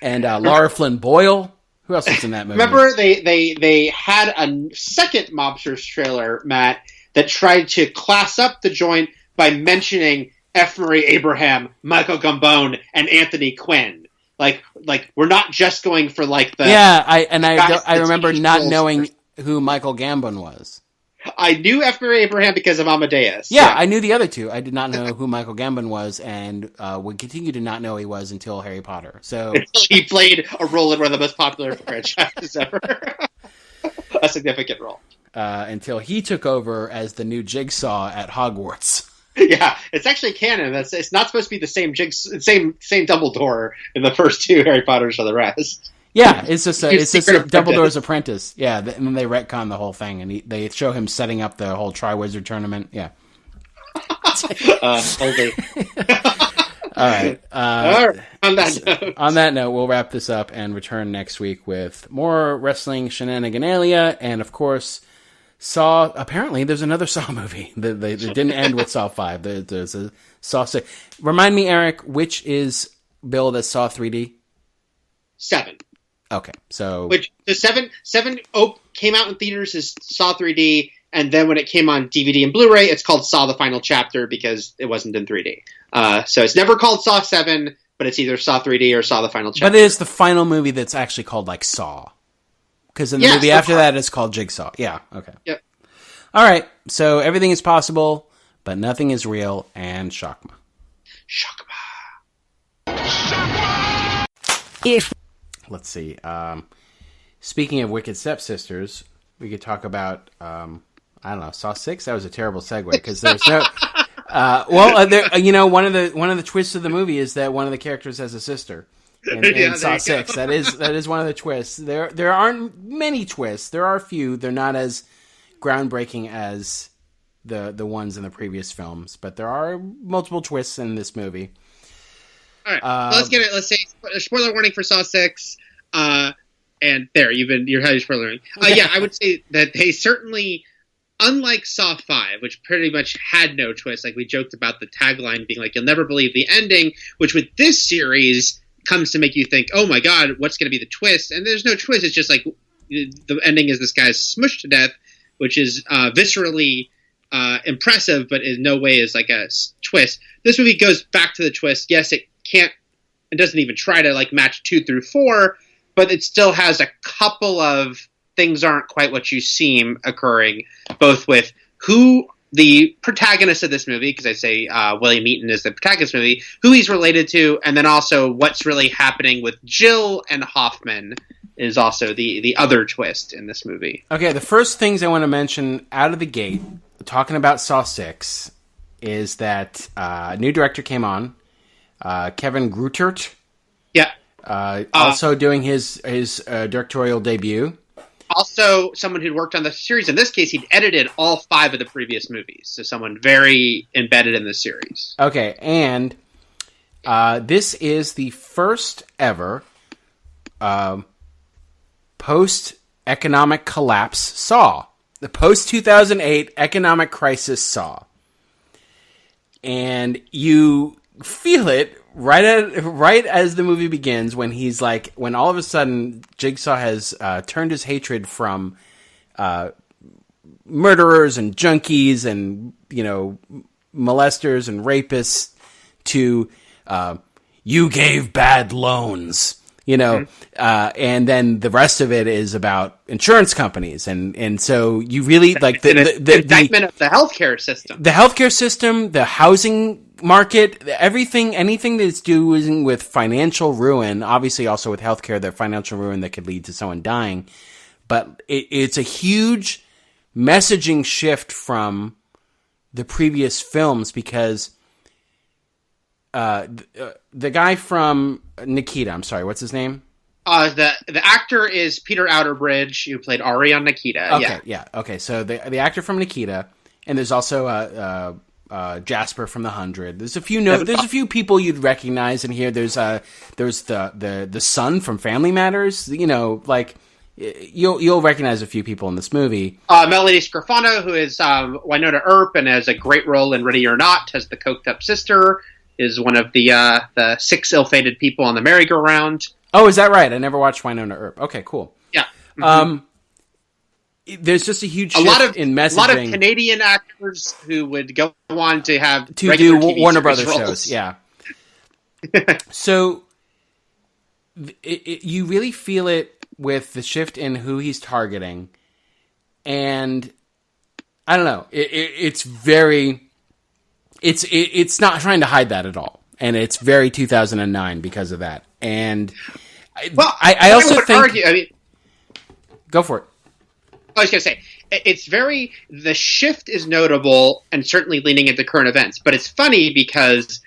Speaker 6: And Laura Flynn Boyle. Who else was in that movie?
Speaker 5: Remember, they had a second Mobsters trailer, Matt, that tried to class up the joint by mentioning F. Murray Abraham, Michael Gambon, and Anthony Quinn. We're not just going for the
Speaker 6: I remember not knowing who Michael Gambon was.
Speaker 5: I knew F. Murray Abraham because of Amadeus.
Speaker 6: Yeah, I knew the other two. I did not know who Michael Gambon was, and would continue to not know he was until Harry Potter. So
Speaker 5: he played a role in one of the most popular franchises ever. A significant role.
Speaker 6: Until he took over as the new Jigsaw at Hogwarts.
Speaker 5: Yeah, it's actually canon. It's not supposed to be the same same Dumbledore in the first two Harry Potters for the rest.
Speaker 6: Yeah, it's just Dumbledore's apprentice. Yeah, and then they retcon the whole thing, and they show him setting up the whole Triwizard tournament. Yeah.
Speaker 5: Okay.
Speaker 6: All right.
Speaker 5: On
Speaker 6: that note, we'll wrap this up and return next week with more wrestling shenaniganalia, and of course, Saw. Apparently, there's another Saw movie. They didn't end with Saw 5. There's a Saw 6. Remind me, Eric, which is billed as Saw 3D?
Speaker 5: 7.
Speaker 6: Okay, so
Speaker 5: which the 7 came out in theaters as Saw 3D, and then when it came on DVD and Blu-ray, it's called Saw: The Final Chapter because it wasn't in 3D. So it's never called Saw 7, but it's either Saw 3D or Saw: The Final Chapter.
Speaker 6: But it is the final movie that's actually called Saw. Because in the movie after that, it's called Jigsaw. Yeah, okay.
Speaker 5: Yep.
Speaker 6: All right, so everything is possible, but nothing is real, and Shakma. Let's see. Speaking of Wicked Stepsisters, we could talk about I don't know, Saw 6. That was a terrible segue because there's no. One of the twists of the movie is that one of the characters has a sister. In Saw 6, that is one of the twists. There aren't many twists. There are a few. They're not as groundbreaking as the ones in the previous films, but there are multiple twists in this movie.
Speaker 5: All right, let's get it. Let's say spoiler warning for Saw 6. And there, you're having spoiler warning. Yeah, I would say that they certainly, unlike Saw 5, which pretty much had no twist, like we joked about the tagline being like, you'll never believe the ending, which with this series comes to make you think, oh my god, what's going to be the twist? And there's no twist. It's just like the ending is this guy's smushed to death, which is viscerally impressive, but in no way is like a twist. This movie goes back to the twist. Yes, it doesn't even try to like match 2 through 4, but it still has a couple of things aren't quite what you seem occurring, both with who the protagonist of this movie, because I say William Eaton is the protagonist of the movie, who he's related to, and then also what's really happening with Jill and Hoffman is also the other twist in this movie.
Speaker 6: Okay, the first things I want to mention out of the gate, talking about Saw 6, is that a new director came on, Kevin Greutert.
Speaker 5: Yeah.
Speaker 6: Also doing his directorial debut.
Speaker 5: Also, someone who'd worked on the series. In this case, he'd edited all 5 of the previous movies. So someone very embedded in the series.
Speaker 6: Okay, and this is the first ever post-economic collapse Saw. The post-2008 economic crisis Saw. And you feel it right as the movie begins, when all of a sudden Jigsaw has turned his hatred from murderers and junkies and molesters and rapists to you gave bad loans, and then the rest of it is about insurance companies, and so you really like the
Speaker 5: indictment of the healthcare system, the housing market, anything that's doing with financial ruin, obviously also with healthcare, the financial ruin that could lead to someone dying. But it's a huge messaging shift from the previous films because the guy from Nikita, I'm sorry, what's his name? The actor is Peter Outerbridge, who played Ari on Nikita.
Speaker 6: Okay, yeah. Okay, so the actor from Nikita, and there's also Jasper from The 100. There's a few people you'd recognize in here. There's the son from Family Matters. You'll recognize a few people in this movie.
Speaker 5: Melody Scrofano, who is Winona Earp and has a great role in Ready or Not, as the coked up sister, is one of the 6 ill-fated people on the merry-go-round.
Speaker 6: Oh, is that right? I never watched Winona Earp. Okay, cool.
Speaker 5: Yeah.
Speaker 6: Mm-hmm. There's just a huge shift in messaging. A lot of
Speaker 5: Canadian actors who would go on to have
Speaker 6: to do Warner Brothers shows. Yeah. So you really feel it with the shift in who he's targeting, and I don't know. It's not trying to hide that at all, and it's very 2009 because of that. And I also think. Go for it.
Speaker 5: I was going to say, the shift is notable and certainly leaning into current events. But it's funny because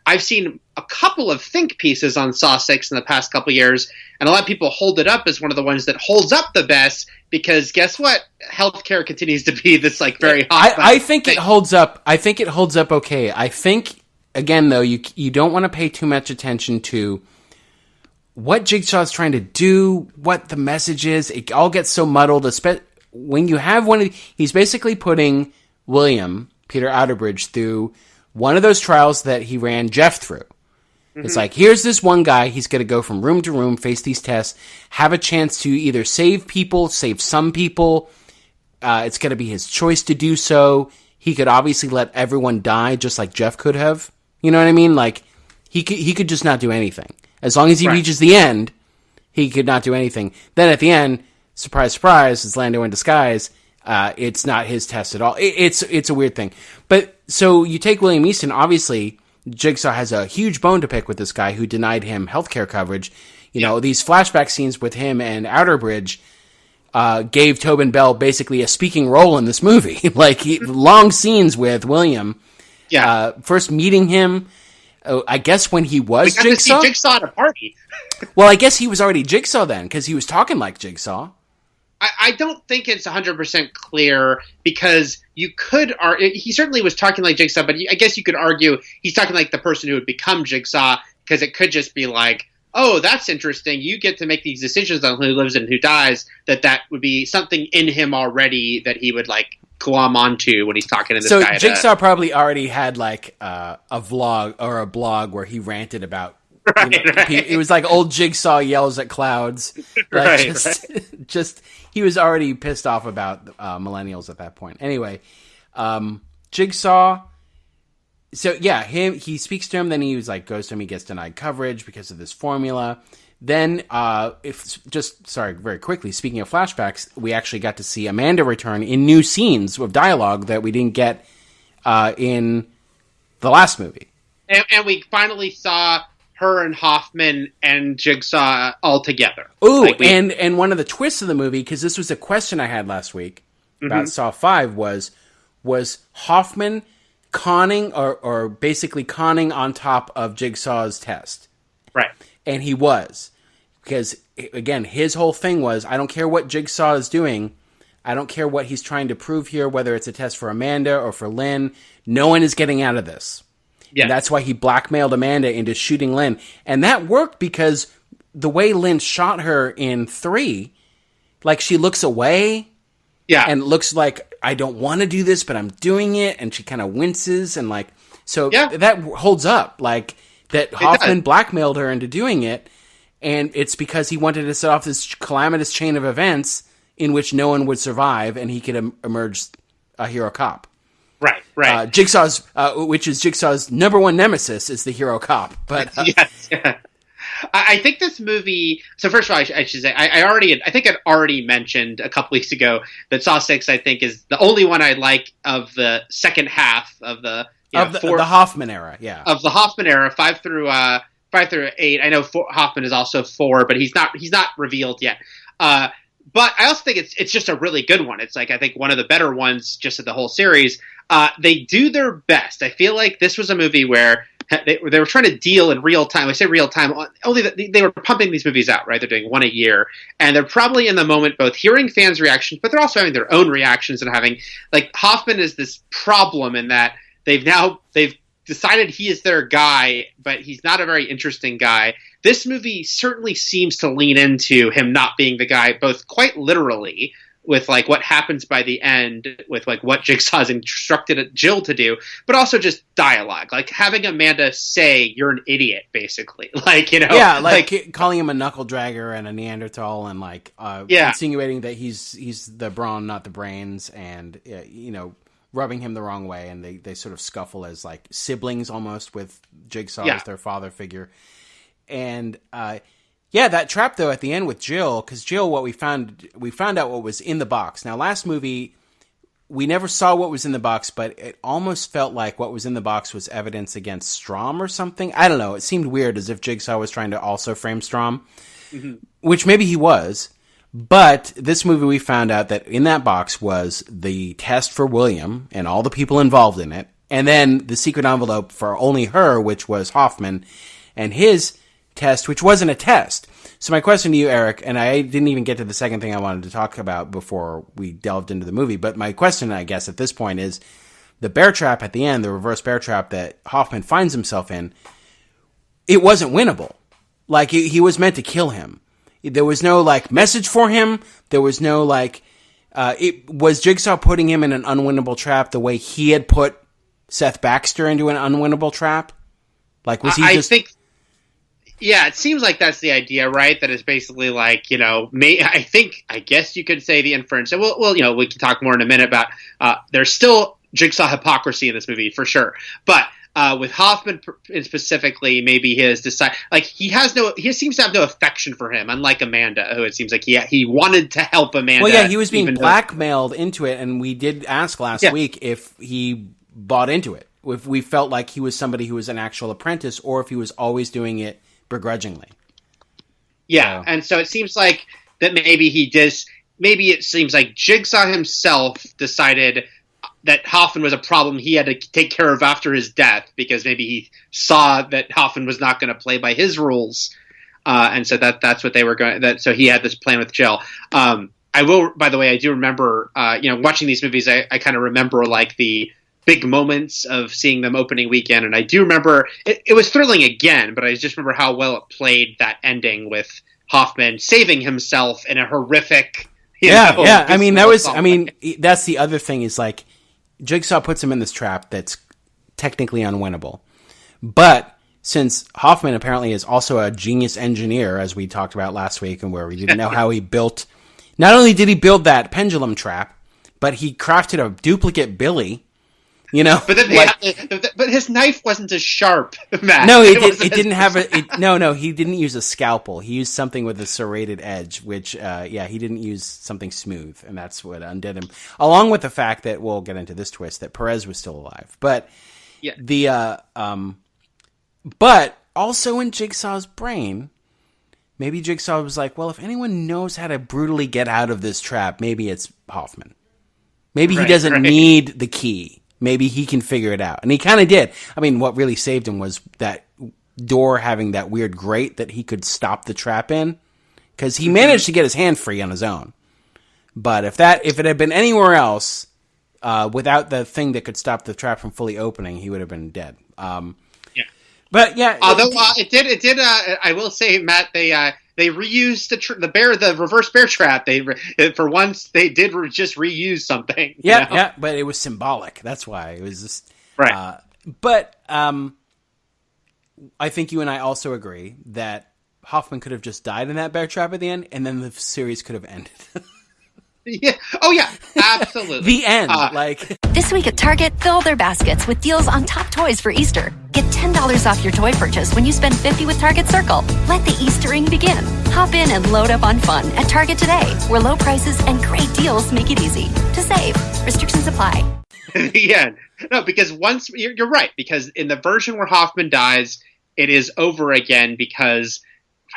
Speaker 5: I've seen a couple of think pieces on Saw 6 in the past couple of years, and a lot of people hold it up as one of the ones that holds up the best because guess what? Healthcare continues to be this very hot.
Speaker 6: I think it holds up. I think it holds up okay. I think, again, though, you don't want to pay too much attention to what Jigsaw's trying to do, what the message is. It all gets so muddled. When you have he's basically putting William, Peter Outerbridge, through one of those trials that he ran Jeff through. Mm-hmm. It's like, here's this one guy, he's going to go from room to room, face these tests, have a chance to either save people, save some people. It's going to be his choice to do so. He could obviously let everyone die just like Jeff could have. You know what I mean? He could just not do anything. As long as he reaches the end, he could not do anything. Then at the end, surprise, surprise, it's Lando in disguise. It's not his test at all. It's a weird thing. But so you take William Easton, obviously Jigsaw has a huge bone to pick with this guy who denied him healthcare coverage. These flashback scenes with him and Outerbridge, gave Tobin Bell basically a speaking role in this movie. Like, long scenes with William.
Speaker 5: Yeah.
Speaker 6: First meeting him, I guess when he was
Speaker 5: We got
Speaker 6: Jigsaw.
Speaker 5: to see Jigsaw at a party.
Speaker 6: Well, I guess he was already Jigsaw then, because he was talking like Jigsaw.
Speaker 5: I don't think it's 100% clear, because you could he certainly was talking like Jigsaw, but I guess you could argue he's talking like the person who would become Jigsaw, because it could just be like, oh, that's interesting. You get to make these decisions on who lives and who dies. That would be something in him already that he would like glom onto when he's talking to this guy.
Speaker 6: So Jigsaw probably already had like a vlog or a blog where he ranted about.
Speaker 5: Right.
Speaker 6: It was like old Jigsaw yells at clouds. Like just he was already pissed off about millennials at that point. Anyway, Jigsaw. So yeah, he speaks to him. Then he was like goes to him. He gets denied coverage because of this formula. Then, very quickly, speaking of flashbacks, we actually got to see Amanda return in new scenes of dialogue that we didn't get in the last movie.
Speaker 5: And we finally saw her and Hoffman and Jigsaw all together.
Speaker 6: Ooh, and one of the twists of the movie, because this was a question I had last week about Saw 5, was Hoffman conning or basically conning on top of Jigsaw's test?
Speaker 5: Right.
Speaker 6: And he was. Because, again, his whole thing was, I don't care what Jigsaw is doing. I don't care what he's trying to prove here, whether it's a test for Amanda or for Lynn. No one is getting out of this. Yeah. And that's why he blackmailed Amanda into shooting Lynn. And that worked because the way Lynn shot her in 3, like, she looks away. Yeah. And looks like, I don't want to do this, but I'm doing it. And she kind of winces. And, like, so that holds up. Like, that Hoffman blackmailed her into doing it. And it's because he wanted to set off this calamitous chain of events in which no one would survive, and he could emerge a hero cop.
Speaker 5: Right.
Speaker 6: Jigsaw's, which is Jigsaw's number one nemesis, is the hero cop. But
Speaker 5: yes, yeah. I think this movie. So first of all, I should say I think I'd already mentioned a couple weeks ago that Saw 6, I think, is the only one I like of the second half of the
Speaker 6: the Hoffman era. Yeah,
Speaker 5: of the Hoffman era, 5 through 8. I know Hoffman is also 4, but he's not revealed yet. But I also think it's just a really good one. It's like, I think one of the better ones just of the whole series. They do their best. I feel like this was a movie where they were trying to deal in real time. I say real time, only that they were pumping these movies out, right? They're doing one a year, and they're probably in the moment both hearing fans' reactions, but they're also having their own reactions and having, like, Hoffman is this problem in that they've decided he is their guy, but he's not a very interesting guy. This movie certainly seems to lean into him not being the guy, both quite literally with, like, what happens by the end with, like, what Jigsaw's instructed Jill to do, but also just dialogue, like having Amanda say, "You're an idiot," basically, like, you know,
Speaker 6: like calling him a knuckle dragger and a Neanderthal, and like insinuating that he's the brawn, not the brains, and rubbing him the wrong way, and they sort of scuffle as like siblings almost, with Jigsaw as their father figure. And that trap though at the end with Jill, because Jill, we found out what was in the box. Now, last movie we never saw what was in the box, but it almost felt like what was in the box was evidence against Strom or something. I don't know. It seemed weird, as if Jigsaw was trying to also frame Strom, which maybe he was. But this movie, we found out that in that box was the test for William and all the people involved in it, and then the secret envelope for only her, which was Hoffman, and his test, which wasn't a test. So my question to you, Eric, and I didn't even get to the second thing I wanted to talk about before we delved into the movie, but my question, I guess, at this point is the bear trap at the end, the reverse bear trap that Hoffman finds himself in, it wasn't winnable. Like, he was meant to kill him. There was no, like, message for him. There was no, like, it was Jigsaw putting him in an unwinnable trap the way he had put Seth Baxter into an unwinnable trap? Like, was he
Speaker 5: Yeah, it seems like that's the idea, right? That is basically like, I guess you could say the inference, and we'll we can talk more in a minute about, there's still Jigsaw hypocrisy in this movie, for sure. But with Hoffman specifically, maybe his he seems to have no affection for him, unlike Amanda, who it seems like he wanted to help Amanda.
Speaker 6: Well, yeah, he was being blackmailed into it, and we did ask last week if he bought into it, if we felt like he was somebody who was an actual apprentice, or if he was always doing it begrudgingly.
Speaker 5: Yeah, and so it seems like that maybe he maybe it seems like Jigsaw himself decided that Hoffman was a problem he had to take care of after his death, because maybe he saw that Hoffman was not going to play by his rules, and so that's what they were going. So he had this plan with Jill. I will, by the way, I do remember, watching these movies. I kind of remember like the big moments of seeing them opening weekend, and I do remember it was thrilling again. But I just remember how well it played, that ending with Hoffman saving himself in a horrific.
Speaker 6: I mean, that's the other thing is like, Jigsaw puts him in this trap that's technically unwinnable. But since Hoffman apparently is also a genius engineer, as we talked about last week, and where we didn't know how he built, not only did he build that pendulum trap, but he crafted a duplicate Billy.
Speaker 5: But then but his knife wasn't as sharp, Matt.
Speaker 6: No, it didn't have no, he didn't use a scalpel. He used something with a serrated edge, which, he didn't use something smooth, and that's what undid him. Along with the fact that, we'll get into this twist, that Perez was still alive. But, but also in Jigsaw's brain, maybe Jigsaw was like, well, if anyone knows how to brutally get out of this trap, maybe it's Hoffman. Maybe he doesn't need the key. Maybe he can figure it out. And he kind of did. I mean, what really saved him was that door having that weird grate that he could stop the trap in. Because he managed to get his hand free on his own. But if it had been anywhere else, without the thing that could stop the trap from fully opening, he would have been dead. But yeah.
Speaker 5: Although it did. I will say, Matt, they reused the reverse bear trap. For once they did just reuse something.
Speaker 6: Yeah, but it was symbolic. That's why it was just
Speaker 5: right.
Speaker 6: But I think you and I also agree that Hoffman could have just died in that bear trap at the end, and then the series could have ended.
Speaker 5: Yeah. Oh yeah. Absolutely.
Speaker 6: The end.
Speaker 7: This week at Target, fill their baskets with deals on top toys for Easter. Get $10 off your toy purchase when you spend $50 with Target Circle. Let the Eastering begin. Hop in and load up on fun at Target today, where low prices and great deals make it easy to save. Restrictions apply.
Speaker 5: Yeah. No, because once you're right. Because in the version where Hoffman dies, it is over again. Because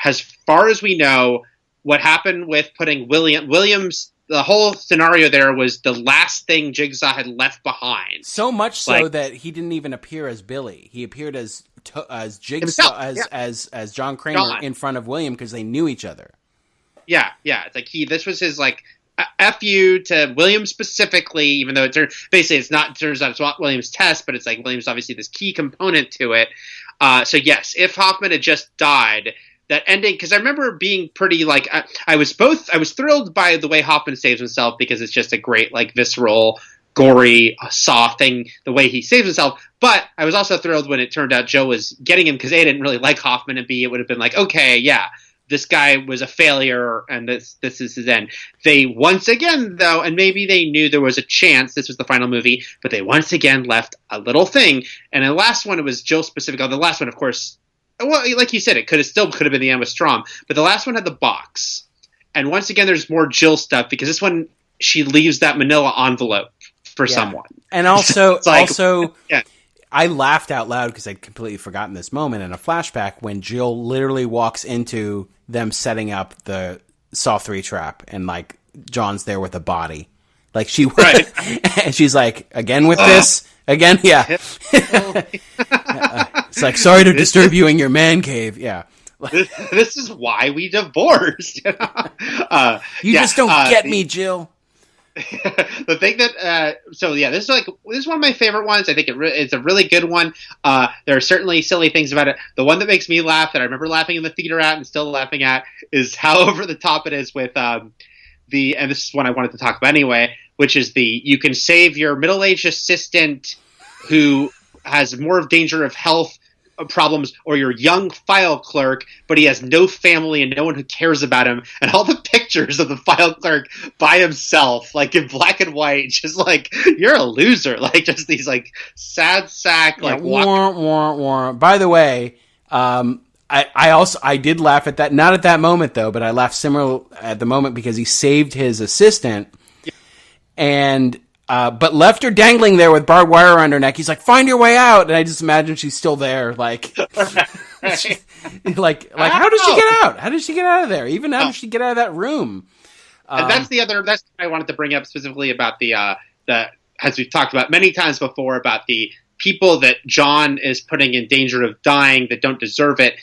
Speaker 5: as far as we know, what happened with putting Williams. The whole scenario there was the last thing Jigsaw had left behind.
Speaker 6: So much so that he didn't even appear as Billy. He appeared as Jigsaw, as John Kramer in front of William, because they knew each other.
Speaker 5: Yeah. It's like this was his F you to William specifically, even though it turns out it's not William's test, but it's like William's obviously this key component to it. So yes, if Hoffman had just died, that ending, because I remember being pretty I was thrilled by the way Hoffman saves himself, because it's just a great visceral, gory Saw thing, the way he saves himself. But I was also thrilled when it turned out Joe was getting him, because A, didn't really like Hoffman, and B, it would have been okay, yeah, this guy was a failure, and this is his end. They once again, though, and maybe they knew there was a chance this was the final movie, but they once again left a little thing. And in the last one, it was Jill specific. The last one, of course. Well, like you said, it could have been the end with Strom, but the last one had the box. And once again, there's more Jill stuff, because this one, she leaves that manila envelope for someone.
Speaker 6: And also, I laughed out loud because I'd completely forgotten this moment in a flashback when Jill literally walks into them setting up the Saw 3 trap, and John's there with a body. Right. And she's like, again with this? Again? Yeah. It's sorry to disturb you in your man cave. Yeah.
Speaker 5: This is why we divorced.
Speaker 6: You just don't get me, Jill.
Speaker 5: The thing that, this is one of my favorite ones. I think it's a really good one. There are certainly silly things about it. The one that makes me laugh, that I remember laughing in the theater at and still laughing at, is how over the top it is with, and this is one I wanted to talk about anyway, which is you can save your middle-aged assistant who has more of danger of health problems, or your young file clerk, but he has no family and no one who cares about him, and all the pictures of the file clerk by himself, in black and white, just you're a loser, just these sad sack
Speaker 6: By the way, I did laugh at that, not at that moment though, but I laughed similar at the moment because he saved his assistant, and but left her dangling there with barbed wire around her neck. He's like, "Find your way out," and I just imagine she's still there, how does she get out? How does she get out of there? Even how does she get out of that room?
Speaker 5: And that's what I wanted to bring up specifically about the as we've talked about many times before, about the people that John is putting in danger of dying that don't deserve it.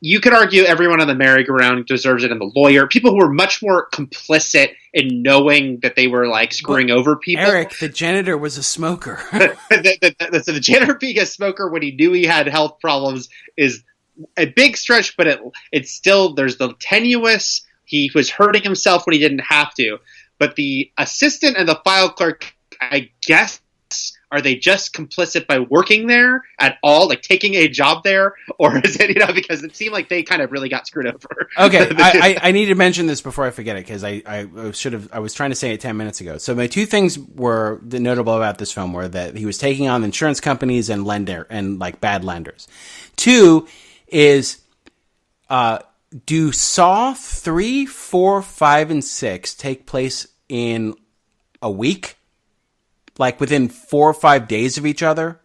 Speaker 5: You could argue everyone on the merry-go-round deserves it, and the lawyer. People who were much more complicit in knowing that they were like screwing over people.
Speaker 6: Eric, the janitor was a smoker.
Speaker 5: So the janitor being a smoker when he knew he had health problems is a big stretch, but it's still, there's the tenuous, he was hurting himself when he didn't have to. But the assistant and the file clerk, I guess, are they just complicit by working there at all, like taking a job there? Or is it, because it seemed like they kind of really got screwed over.
Speaker 6: Okay, I need to mention this before I forget it, because I was trying to say it 10 minutes ago. So my two things were notable about this film were that he was taking on insurance companies and bad lenders. Two is, do Saw 3, 4, 5, and 6 take place in a week? Like within 4 or 5 days of each other?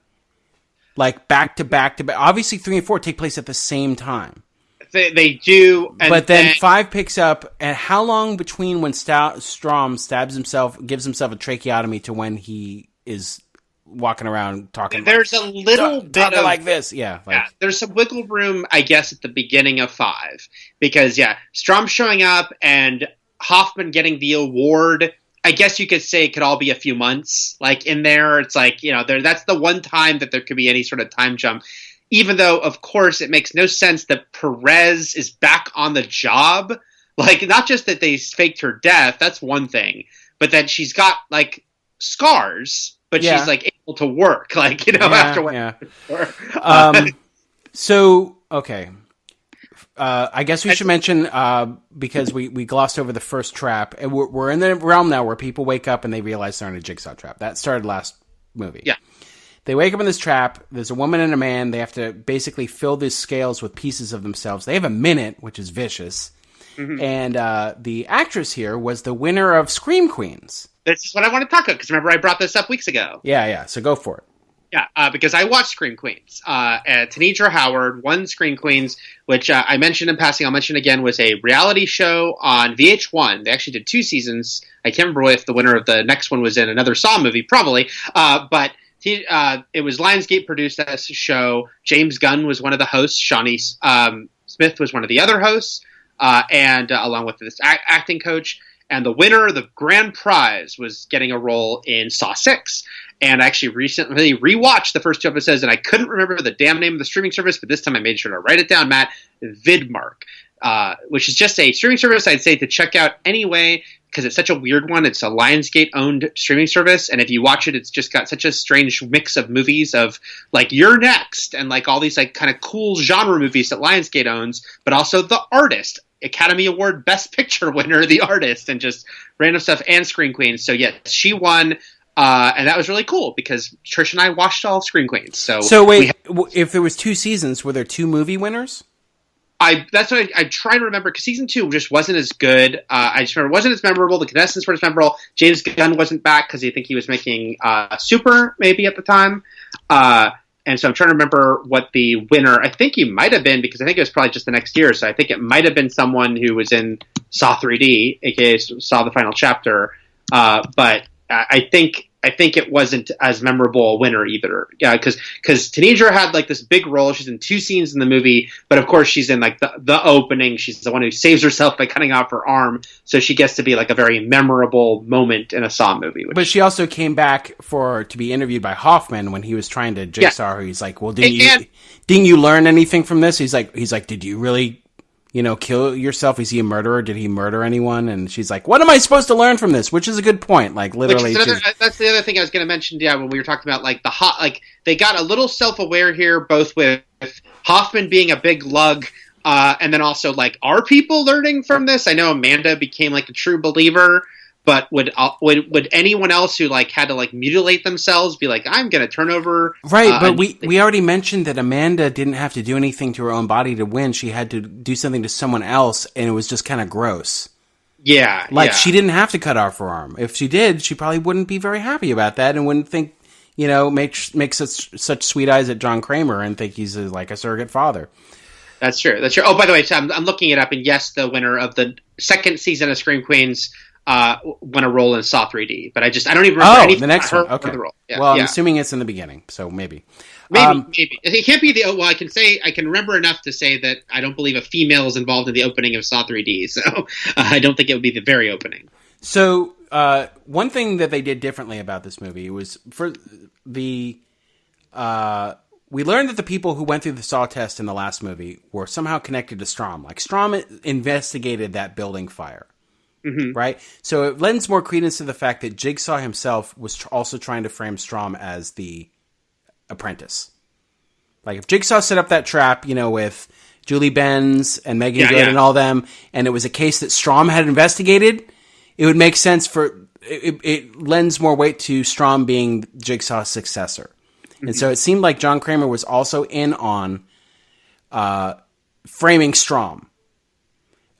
Speaker 6: Like back to back to back. Obviously 3 and 4 take place at the same time.
Speaker 5: They do.
Speaker 6: But then 5 picks up, and how long between when Strom stabs himself, gives himself a tracheotomy, to when he is walking around talking?
Speaker 5: There's a little bit of
Speaker 6: like this. Yeah.
Speaker 5: There's some wiggle room, I guess, at the beginning of 5. Because, Strom showing up and Hoffman getting the award, I guess you could say it could all be a few months, like in there. It's like, that's the one time that there could be any sort of time jump, even though, of course, it makes no sense that Perez is back on the job. Like, not just that they faked her death, that's one thing, but that she's got like scars, but she's like able to work, after what.
Speaker 6: Yeah. So, okay. I guess we should mention, because we glossed over the first trap, and we're in the realm now where people wake up and they realize they're in a jigsaw trap. That started last movie.
Speaker 5: Yeah.
Speaker 6: They wake up in this trap. There's a woman and a man. They have to basically fill these scales with pieces of themselves. They have a minute, which is vicious. Mm-hmm. And the actress here was the winner of Scream Queens.
Speaker 5: This is what I want to talk about, because remember I brought this up weeks ago.
Speaker 6: Yeah. So go for it.
Speaker 5: Yeah, because I watched Scream Queens. Tanitra Howard won Scream Queens, which I mentioned in passing, I'll mention again, was a reality show on VIII. They actually did 2 seasons. I can't remember if the winner of the next one was in another Saw movie, probably. But it was Lionsgate produced as a show. James Gunn was one of the hosts. Shawnee Smith was one of the other hosts, and along with this acting coach. And the winner, the grand prize, was getting a role in Saw 6. And I actually recently rewatched the first 2 episodes, and I couldn't remember the damn name of the streaming service, but this time I made sure to write it down, Matt. Vidmark, which is just a streaming service I'd say to check out anyway, because it's such a weird one. It's a Lionsgate-owned streaming service, and if you watch it, it's just got such a strange mix of movies of, like, You're Next, and, like, all these, like, kind of cool genre movies that Lionsgate owns, but also The Artist, Academy Award Best Picture winner, The Artist, and just random stuff, and Scream Queens. So, yes, she won, and that was really cool, because Trish and I watched all of Scream Queens. So
Speaker 6: wait, if there was 2 seasons, were there 2 movie winners?
Speaker 5: That's what I try to remember, because season 2 just wasn't as good. I just remember it wasn't as memorable. The contestants weren't as memorable. James Gunn wasn't back because I think he was making Super maybe at the time. And so I'm trying to remember what the winner, I think he might have been, because I think it was probably just the next year. So I think it might have been someone who was in Saw 3D, aka Saw the Final Chapter. But I think it wasn't as memorable a winner either. Yeah, because Tanitra had like this big role. She's in 2 scenes in the movie, but of course she's in like the opening. She's the one who saves herself by cutting off her arm, so she gets to be like a very memorable moment in a Saw movie.
Speaker 6: But she also came back to be interviewed by Hoffman when he was trying to jigsaw her. He's like, "Well, didn't you learn anything from this?" He's like, "Did you really?" kill yourself? Is he a murderer? Did he murder anyone? And she's like, what am I supposed to learn from this? Which is a good point. Like, literally.
Speaker 5: That's the other thing I was going to mention, when we were talking about, like, they got a little self-aware here, both with Hoffman being a big lug, and then also, like, are people learning from this? I know Amanda became, like, a true believer, but would anyone else who, like, had to, like, mutilate themselves be like, I'm going to turn over...
Speaker 6: Right, but we already mentioned that Amanda didn't have to do anything to her own body to win. She had to do something to someone else, and it was just kind of gross.
Speaker 5: Yeah.
Speaker 6: She didn't have to cut off her arm. If she did, she probably wouldn't be very happy about that and wouldn't think, make such sweet eyes at John Kramer and think he's like a surrogate father.
Speaker 5: That's true. Oh, by the way, so I'm looking it up, and yes, the winner of the second season of Scream Queens won a role in Saw 3D, but I don't even remember anything.
Speaker 6: The next
Speaker 5: about
Speaker 6: one.
Speaker 5: her
Speaker 6: Okay.
Speaker 5: or the role. Yeah,
Speaker 6: Well, I'm
Speaker 5: yeah.
Speaker 6: assuming it's in the beginning, so maybe.
Speaker 5: Maybe it can't be the. Well, I can remember enough to say that I don't believe a female is involved in the opening of Saw 3D, so I don't think it would be the very opening.
Speaker 6: So one thing that they did differently about this movie was for the. We learned that the people who went through the Saw test in the last movie were somehow connected to Strom. Like, Strom investigated that building fire. Mm-hmm. Right? So it lends more credence to the fact that Jigsaw himself was also trying to frame Strom as the apprentice. Like, if Jigsaw set up that trap, with Julie Benz and Megan Good and all them, and it was a case that Strom had investigated, it would make sense for... It lends more weight to Strom being Jigsaw's successor. And so it seemed like John Kramer was also in on framing Strom.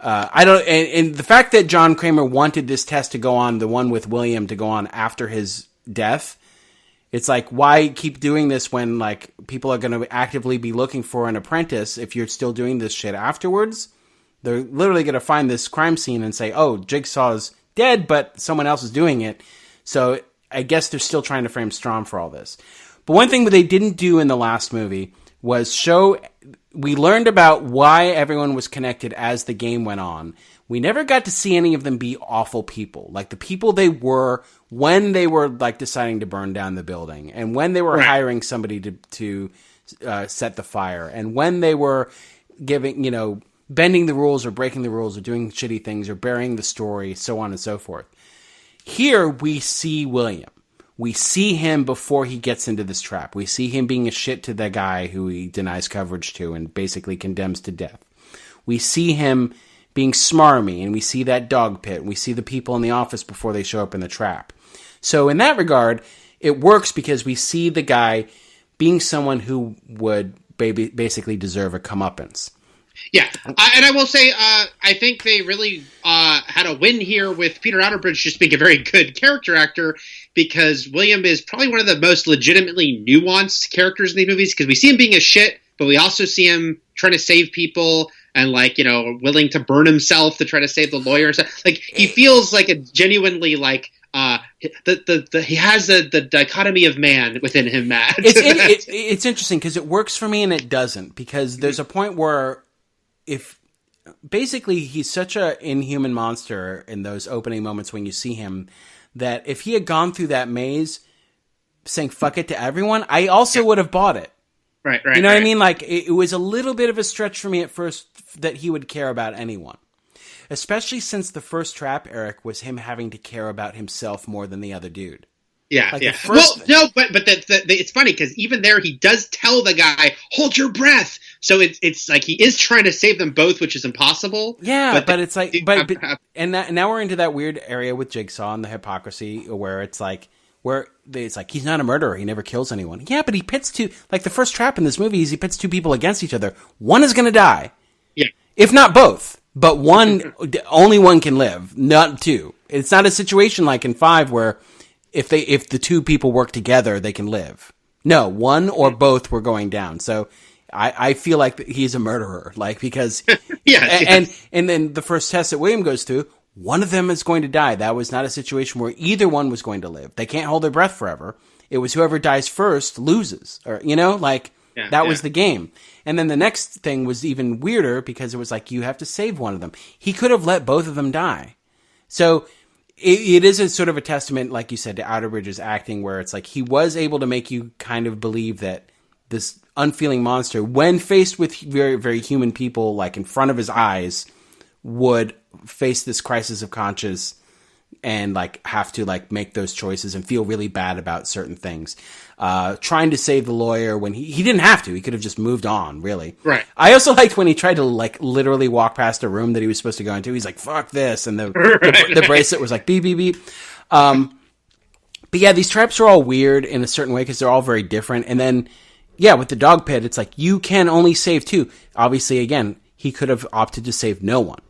Speaker 6: And the fact that John Kramer wanted this test to go on, the one with William to go on after his death, it's like, why keep doing this when like people are going to actively be looking for an apprentice if you're still doing this shit afterwards? They're literally going to find this crime scene and say, oh, Jigsaw's dead, but someone else is doing it. So I guess they're still trying to frame Strom for all this. But one thing that they didn't do in the last movie was show... We learned about why everyone was connected as the game went on. We never got to see any of them be awful people. Like, the people they were when they were, like, deciding to burn down the building. And when they were hiring somebody to set the fire. And when they were giving, bending the rules or breaking the rules or doing shitty things or burying the story, so on and so forth. Here, we see William. We see him before he gets into this trap. We see him being a shit to the guy who he denies coverage to and basically condemns to death. We see him being smarmy, and we see that dog pit. And we see the people in the office before they show up in the trap. So in that regard, it works because we see the guy being someone who would basically deserve a comeuppance.
Speaker 5: Yeah, and I will say, I think they really had a win here with Peter Outerbridge just being a very good character actor, because William is probably one of the most legitimately nuanced characters in these movies, because we see him being a shit, but we also see him trying to save people and, willing to burn himself to try to save the lawyer and stuff. Like, he feels like a genuinely, he has the dichotomy of man within him, Matt.
Speaker 6: It's interesting, because it works for me and it doesn't, because there's a point where if basically he's such a inhuman monster in those opening moments when you see him, that if he had gone through that maze saying fuck it to everyone, I also would have bought it.
Speaker 5: Right.
Speaker 6: You know what I mean? Like, it was a little bit of a stretch for me at first that he would care about anyone. Especially since the first trap, Eric, was him having to care about himself more than the other dude.
Speaker 5: Yeah,
Speaker 6: like
Speaker 5: yeah.
Speaker 6: First...
Speaker 5: Well, no, but it's funny because even there, he does tell the guy, "Hold your breath." So it's like he is trying to save them both, which is impossible.
Speaker 6: Yeah, but it's like, now we're into that weird area with Jigsaw and the hypocrisy, where it's like he's not a murderer, he never kills anyone. Yeah, but he pits two, like the first trap in this movie is he pits two people against each other. One is going to die.
Speaker 5: Yeah,
Speaker 6: if not both, but one, only one can live, not two. It's not a situation like in 5 where if the two people work together, they can live. No, one or both were going down. So I feel like he's a murderer, because and then the first test that William goes through, one of them is going to die. That was not a situation where either one was going to live. They can't hold their breath forever. It was whoever dies first loses, or that was the game. And then the next thing was even weirder because it was like you have to save one of them. He could have let both of them die. So it is a sort of a testament, like you said, to Outerbridge's acting, where it's like he was able to make you kind of believe that this unfeeling monster, when faced with very, very human people, like in front of his eyes, would face this crisis of conscience and have to make those choices and feel really bad about certain things. Trying to save the lawyer when he didn't have to. He could have just moved on, really.
Speaker 5: Right.
Speaker 6: I also liked when he tried to literally walk past a room that he was supposed to go into. He's like, fuck this. And the bracelet was like, beep, beep, beep. But yeah, these traps are all weird in a certain way because they're all very different. And then, yeah, with the dog pit, it's like, you can only save 2. Obviously, again, he could have opted to save no one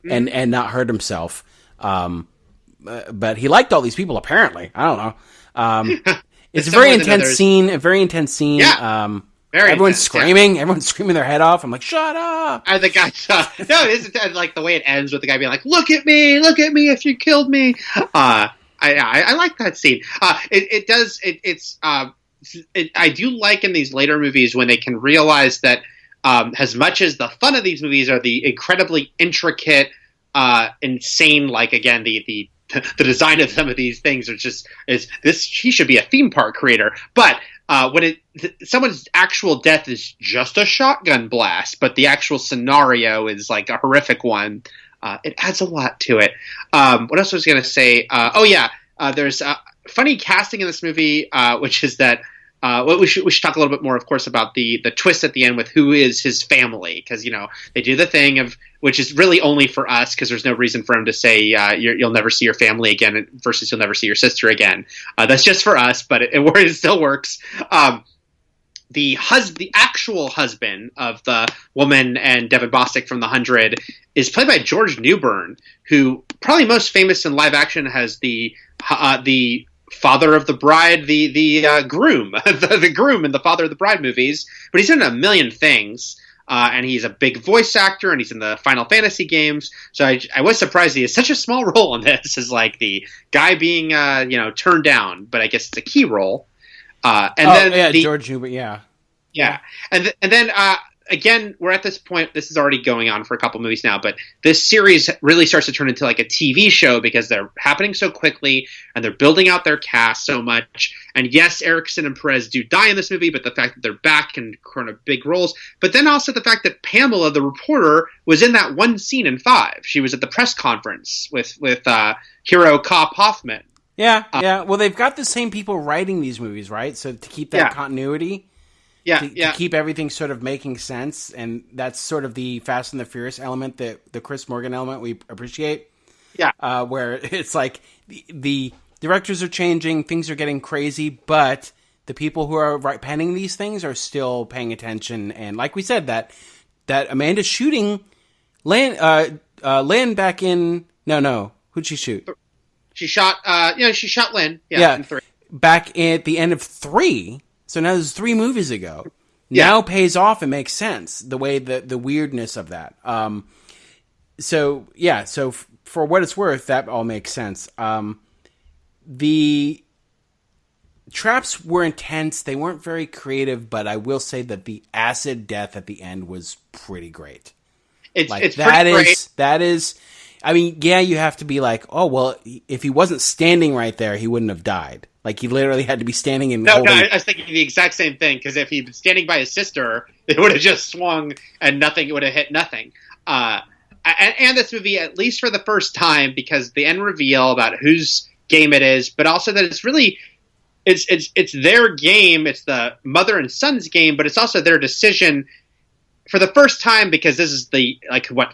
Speaker 6: and not hurt himself. But he liked all these people, apparently. I don't know. It's a very intense scene.
Speaker 5: Yeah.
Speaker 6: everyone's screaming. Yeah. Everyone's screaming their head off. I'm like, shut up.
Speaker 5: And the guy, no, it isn't like the way it ends with the guy being like, look at me if you killed me. I like that scene. I do like in these later movies when they can realize that as much as the fun of these movies are the incredibly intricate, insane, like again, the design of some of these things is this. He should be a theme park creator, but when someone's actual death is just a shotgun blast, but the actual scenario is like a horrific one. It adds a lot to it. What else was I going to say? There's funny casting in this movie, which is that we should talk a little bit more, of course, about the twist at the end with who is his family, because they do the thing of which is really only for us because there's no reason for him to say you'll never see your family again versus you'll never see your sister again. That's just for us, but it still works. The actual husband of the woman and Devin Bostic from The 100 is played by George Newbern, who probably most famous in live action has the father of the bride, the groom, the groom in the Father of the Bride movies, but he's in a million things. And he's a big voice actor, and he's in the Final Fantasy games. So I was surprised he has such a small role in this, as like the guy being turned down, but I guess it's a key role.
Speaker 6: George Newbern, yeah.
Speaker 5: And then again, we're at this point. This is already going on for a couple movies now, but this series really starts to turn into like a TV show because they're happening so quickly and they're building out their cast so much. And yes, Erickson and Perez do die in this movie, but the fact that they're back in kind of big roles, but then also the fact that Pamela, the reporter, was in that one scene in 5. She was at the press conference with hero cop Hoffman.
Speaker 6: Yeah. Well, they've got the same people writing these movies, right? So to keep that continuity. To keep everything sort of making sense, and that's sort of the Fast and the Furious element, the Chris Morgan element we appreciate. Yeah. Where it's like the directors are changing, things are getting crazy, but the people who are penning these things are still paying attention. And like we said, that Amanda shooting Lynn back in... No. Who'd she shoot?
Speaker 5: She shot Lynn. In 3.
Speaker 6: Back at the end of 3... So now this is 3 movies ago. Now pays off and makes sense, the way the weirdness of that. So for what it's worth, that all makes sense. The traps were intense. They weren't very creative, but I will say that the acid death at the end was pretty great.
Speaker 5: It's pretty great.
Speaker 6: That is, I mean, you have to be like, oh, well, if he wasn't standing right there, he wouldn't have died. Like, he literally had to be standing and holding...
Speaker 5: No, I was thinking the exact same thing, because if he'd been standing by his sister, it would have just swung and nothing, it would have hit nothing. And this movie, at least for the first time, because the end reveal about whose game it is, but also that it's really... It's their game, it's the mother and son's game, but it's also their decision for the first time, because this is the,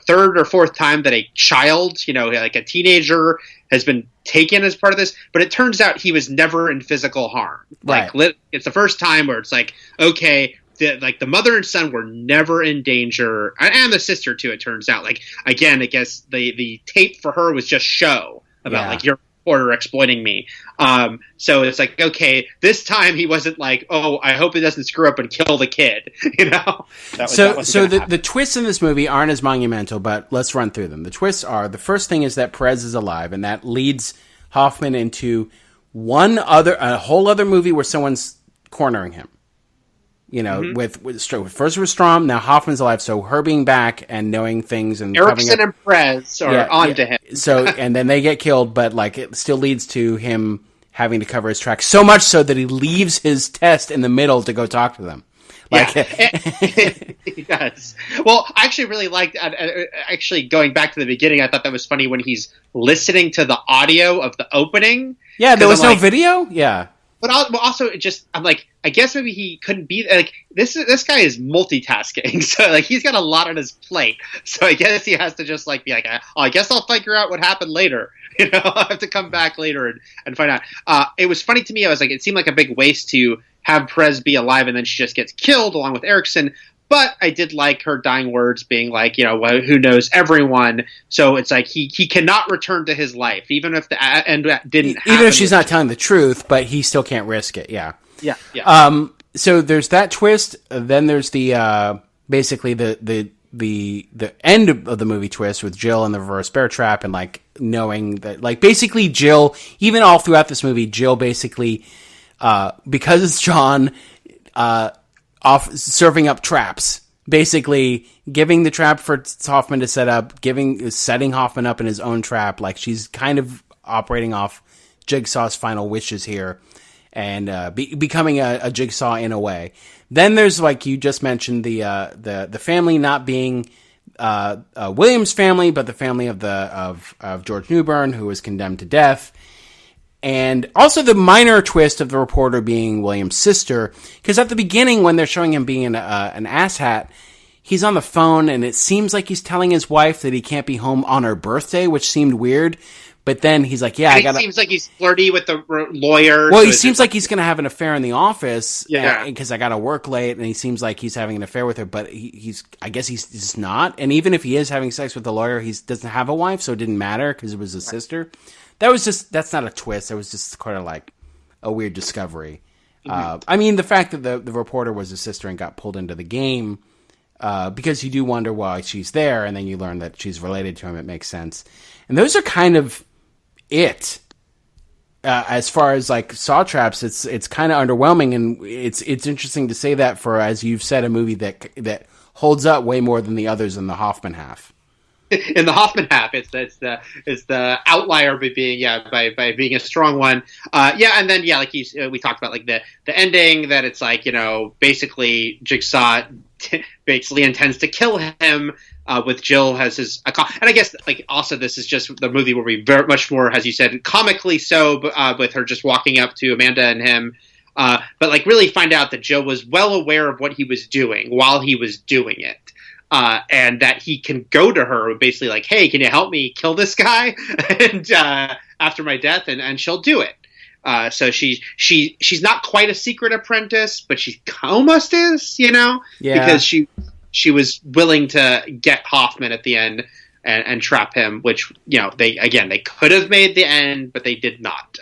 Speaker 5: third or fourth time that a child, like a teenager, has been taken as part of this, but it turns out he was never in physical harm.
Speaker 6: Right.
Speaker 5: It's the first time where it's like, okay, the mother and son were never in danger, and the sister too, it turns out. Like, again, I guess the tape for her was just show about your reporter exploiting me. So it's like, okay, this time he wasn't like, oh, I hope he doesn't screw up and kill the kid, the
Speaker 6: twists in this movie aren't as monumental, but let's run through them. The twists are, the first thing is that Perez is alive, and that leads Hoffman into a whole other movie where someone's cornering him. First it was Strom, now Hoffman's alive, so her being back and knowing things and
Speaker 5: Erickson and Perez are onto him.
Speaker 6: So, and then they get killed, but it still leads to him having to cover his tracks, so much so that he leaves his test in the middle to go talk to them.
Speaker 5: He does. Well, I actually really liked, going back to the beginning, I thought that was funny when he's listening to the audio of the opening.
Speaker 6: Yeah, there was no video? Yeah.
Speaker 5: But also, I'm like, I guess maybe he couldn't be like this guy is multitasking, so he's got a lot on his plate. So I guess he has to just be like, I guess I'll figure out what happened later. I'll have to come back later and find out. It was funny to me. I was like, it seemed like a big waste to have Perez be alive and then she just gets killed along with Erickson. But I did like her dying words being like, who knows everyone. So it's like he cannot return to his life, even if the end didn't happen.
Speaker 6: Even if she's not telling the truth, but he still can't risk it. Yeah.
Speaker 5: Yeah.
Speaker 6: so there's that twist. Then there's the basically the end of the movie twist with Jill and the reverse bear trap, and like knowing that like basically Jill, even all throughout this movie, Jill basically because it's John off serving up traps, basically giving the trap for Hoffman to set up, setting Hoffman up in his own trap. Like she's kind of operating off Jigsaw's final wishes here, and becoming a Jigsaw in a way. Then there's, like you just mentioned, the family not being William's family, but the family of George Newbern, who was condemned to death. And also the minor twist of the reporter being William's sister, because at the beginning when they're showing him being an asshat, he's on the phone and it seems like he's telling his wife that he can't be home on her birthday, which seemed weird. But then he's like, yeah,
Speaker 5: it seems like he's flirty with the lawyer.
Speaker 6: Well, he seems like he's going to have an affair in the office.
Speaker 5: Yeah.
Speaker 6: Because I got to work late, and he seems like he's having an affair with her, but I guess he's just not. And even if he is having sex with the lawyer, he doesn't have a wife, so it didn't matter because it was his sister. That's not a twist. That was just kind of like a weird discovery. Mm-hmm. I mean, the fact that the reporter was his sister and got pulled into the game, because you do wonder why she's there, and then you learn that she's related to him, it makes sense. And those are kind of it. As far as like saw traps, it's kind of underwhelming, and it's interesting to say that for, as you've said, a movie that holds up way more than the others in the Hoffman half.
Speaker 5: In the Hoffman half, it's the outlier by being a strong one. And then like we talked about like the ending, that it's like, basically Jigsaw basically intends to kill him. With Jill as his, and I guess like also this is just the movie where we very much more, as you said, comically so, with her just walking up to Amanda and him, but like really find out that Jill was well aware of what he was doing while he was doing it, and that he can go to her basically like, hey, can you help me kill this guy and after my death, and she'll do it. So she's not quite a secret apprentice, but she almost is, because she was willing to get Hoffman at the end and trap him, which, they could have made the end, but they did not.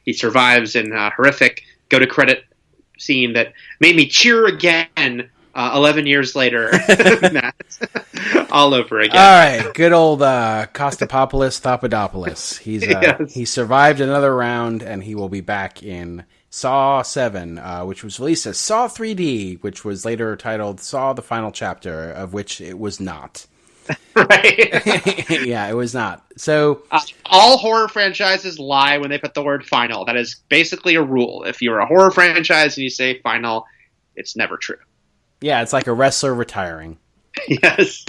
Speaker 5: He survives in a horrific go-to-credit scene that made me cheer again 11 years later. All over again.
Speaker 6: All right, good old Costopopoulos Thopadopoulos. He survived another round, and he will be back in Saw 7, which was released as Saw 3D, which was later titled Saw the Final Chapter, of which it was not.
Speaker 5: Right.
Speaker 6: Yeah, it was not. So
Speaker 5: all horror franchises lie when they put the word final. That is basically a rule. If you're a horror franchise and you say final, it's never true.
Speaker 6: Yeah, it's like a wrestler retiring.
Speaker 5: Yes.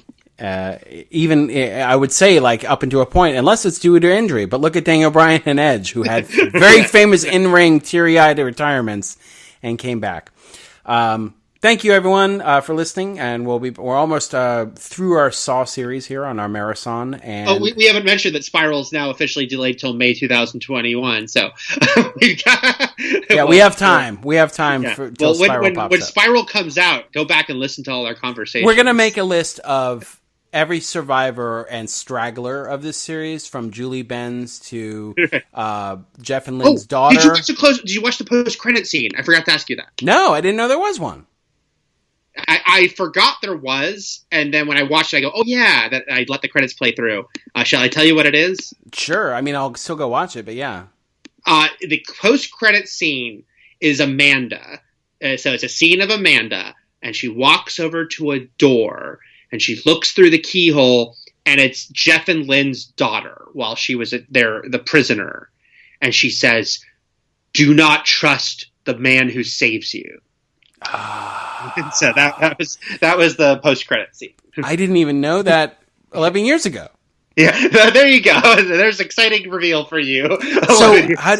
Speaker 6: Even I would say like up until a point, unless it's due to injury. But look at Daniel Bryan and Edge, who had very famous in-ring teary-eyed retirements and came back. Thank you everyone for listening, and we're almost through our Saw series here on our maraSAWon. And
Speaker 5: we haven't mentioned that Spiral is now officially delayed till May 2021. So we
Speaker 6: have time. We have time till Spiral pops up.
Speaker 5: When Spiral comes out, go back and listen to all our conversations.
Speaker 6: We're gonna make a list of every survivor and straggler of this series, from Julie Benz to Jeff and Lynn's daughter.
Speaker 5: Did you watch the post-credit scene? I forgot to ask you that.
Speaker 6: No, I didn't know there was one.
Speaker 5: I forgot there was, and then when I watched it, I go, oh yeah, that I let the credits play through. Shall I tell you what it is?
Speaker 6: Sure. I mean, I'll still go watch it, but yeah.
Speaker 5: The post-credit scene is Amanda. So it's a scene of Amanda, and she walks over to a door, and she looks through the keyhole, and it's Jeff and Lynn's daughter while she was there, the prisoner. And she says, "Do not trust the man who saves you." And so that was the post-credit scene.
Speaker 6: I didn't even know that 11 years ago.
Speaker 5: Yeah, there you go. There's an exciting reveal for you.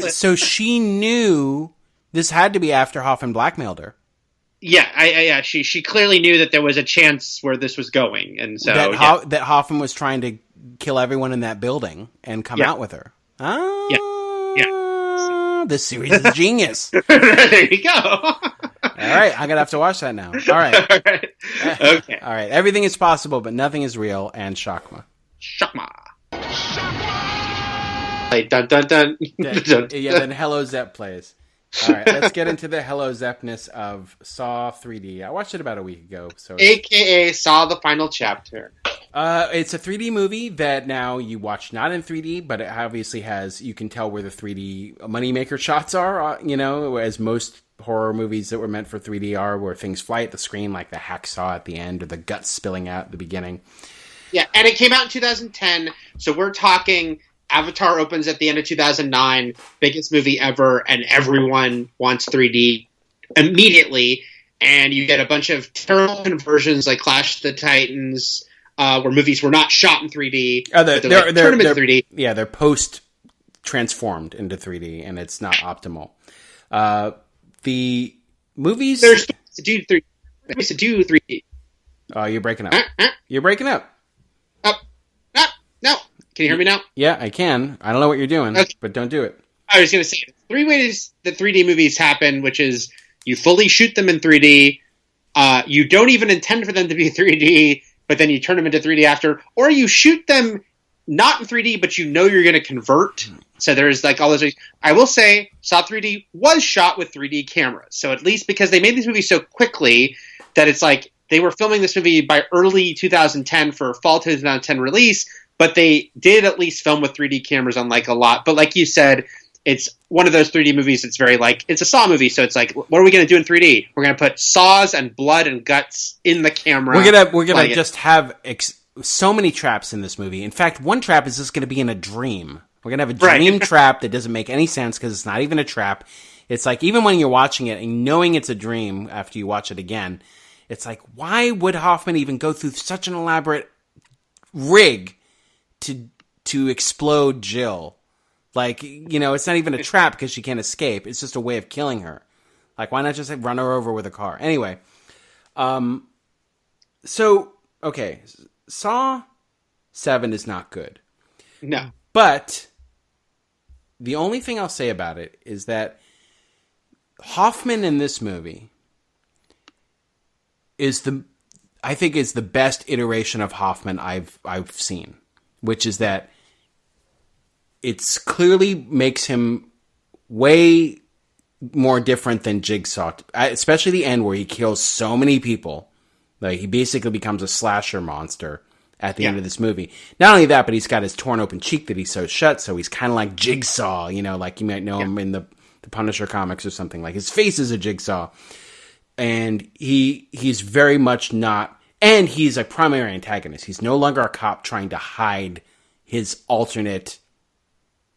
Speaker 6: So she knew this had to be after Hoffman blackmailed her.
Speaker 5: Yeah, she clearly knew that there was a chance where this was going, and so
Speaker 6: that Hoffman was trying to kill everyone in that building and come out with her. This series is genius.
Speaker 5: There you go.
Speaker 6: All right, I'm gonna have to watch that now. All right.
Speaker 5: All right. Okay.
Speaker 6: All right. Everything is possible, but nothing is real. And Shakma.
Speaker 5: Dun dun dun.
Speaker 6: Then Hello Zep plays. All right, let's get into the Hello Zepness of Saw 3D. I watched it about a week ago. So
Speaker 5: AKA Saw the Final Chapter.
Speaker 6: It's a 3D movie that now you watch not in 3D, but it obviously has, you can tell where the 3D moneymaker shots are, as most horror movies that were meant for 3D are, where things fly at the screen, like the hacksaw at the end or the guts spilling out at the beginning.
Speaker 5: Yeah, and it came out in 2010, so we're talking Avatar opens at the end of 2009, biggest movie ever, and everyone wants 3D immediately, and you get a bunch of terrible conversions like Clash of the Titans, where movies were not shot in 3D.
Speaker 6: They're
Speaker 5: turned into 3D.
Speaker 6: Yeah, they're post-transformed into 3D, and it's not optimal. The movies...
Speaker 5: They're supposed to do 3D. They're supposed to do 3D.
Speaker 6: Oh, you're breaking up. You're breaking up.
Speaker 5: No. Can you hear me now?
Speaker 6: Yeah, I can. I don't know what you're doing, but don't do it.
Speaker 5: I was going to say, 3 ways that 3D movies happen, which is you fully shoot them in 3D, you don't even intend for them to be 3D, but then you turn them into 3D after, or you shoot them not in 3D, but you know you're going to convert. So there's like all those ways. I will say, Saw 3D was shot with 3D cameras. So at least because they made this movie so quickly that it's like they were filming this movie by early 2010 for fall 2010 release, but they did at least film with 3D cameras on like a lot. But like you said, it's one of those 3D movies. It's very like, it's a Saw movie. So it's like, what are we going to do in 3D? We're going to put saws and blood and guts in the camera.
Speaker 6: We're gonna just have so many traps in this movie. In fact, one trap is just going to be in a dream. We're going to have a dream trap that doesn't make any sense because it's not even a trap. It's like, even when you're watching it and knowing it's a dream after you watch it again, it's like, why would Hoffman even go through such an elaborate rig to explode Jill? Like, it's not even a trap because she can't escape. It's just a way of killing her. Like, why not just run her over with a car? Anyway, okay, Saw 7 is not good.
Speaker 5: No.
Speaker 6: But the only thing I'll say about it is that Hoffman in this movie is the best iteration of Hoffman I've seen, which is that it's clearly makes him way more different than Jigsaw, especially the end where he kills so many people. Like, he basically becomes a slasher monster at the end of this movie. Not only that, but he's got his torn open cheek that he sews shut, so he's kind of like Jigsaw, like you might know him in the Punisher comics or something. Like, his face is a jigsaw. And he's very much not... And he's a primary antagonist. He's no longer a cop trying to hide his alternate,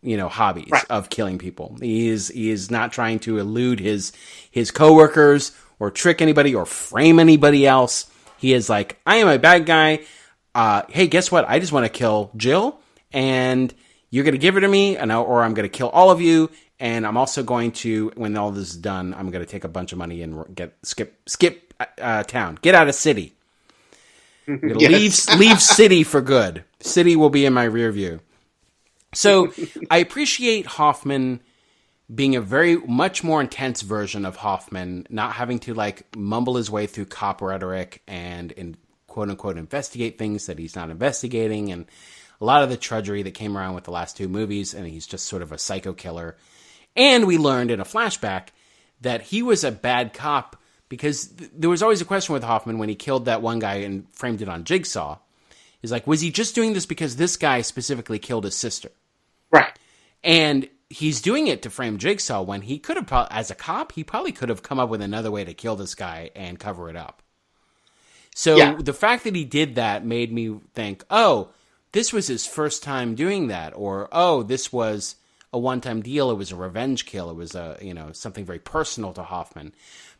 Speaker 6: hobbies of killing people. He is not trying to elude his coworkers or trick anybody or frame anybody else. He is like, I am a bad guy. Hey, guess what? I just want to kill Jill, and you're going to give her to me, or I'm going to kill all of you, and I'm also going to, when all this is done, I'm going to take a bunch of money and skip town. Get out of city. I'm going to leave city for good. City will be in my rear view. So I appreciate Hoffman being a very much more intense version of Hoffman, not having to mumble his way through cop rhetoric and quote unquote investigate things that he's not investigating, and a lot of the trudgery that came around with the last 2 movies, and he's just sort of a psycho killer. And we learned in a flashback that he was a bad cop because there was always a question with Hoffman when he killed that one guy and framed it on Jigsaw. Is like, was he just doing this because this guy specifically killed his sister?
Speaker 5: Right.
Speaker 6: And he's doing it to frame Jigsaw when he could have, as a cop, he probably could have come up with another way to kill this guy and cover it up. So the fact that he did that made me think, oh, this was his first time doing that, or oh, this was a one-time deal. It was a revenge kill. It was something very personal to Hoffman.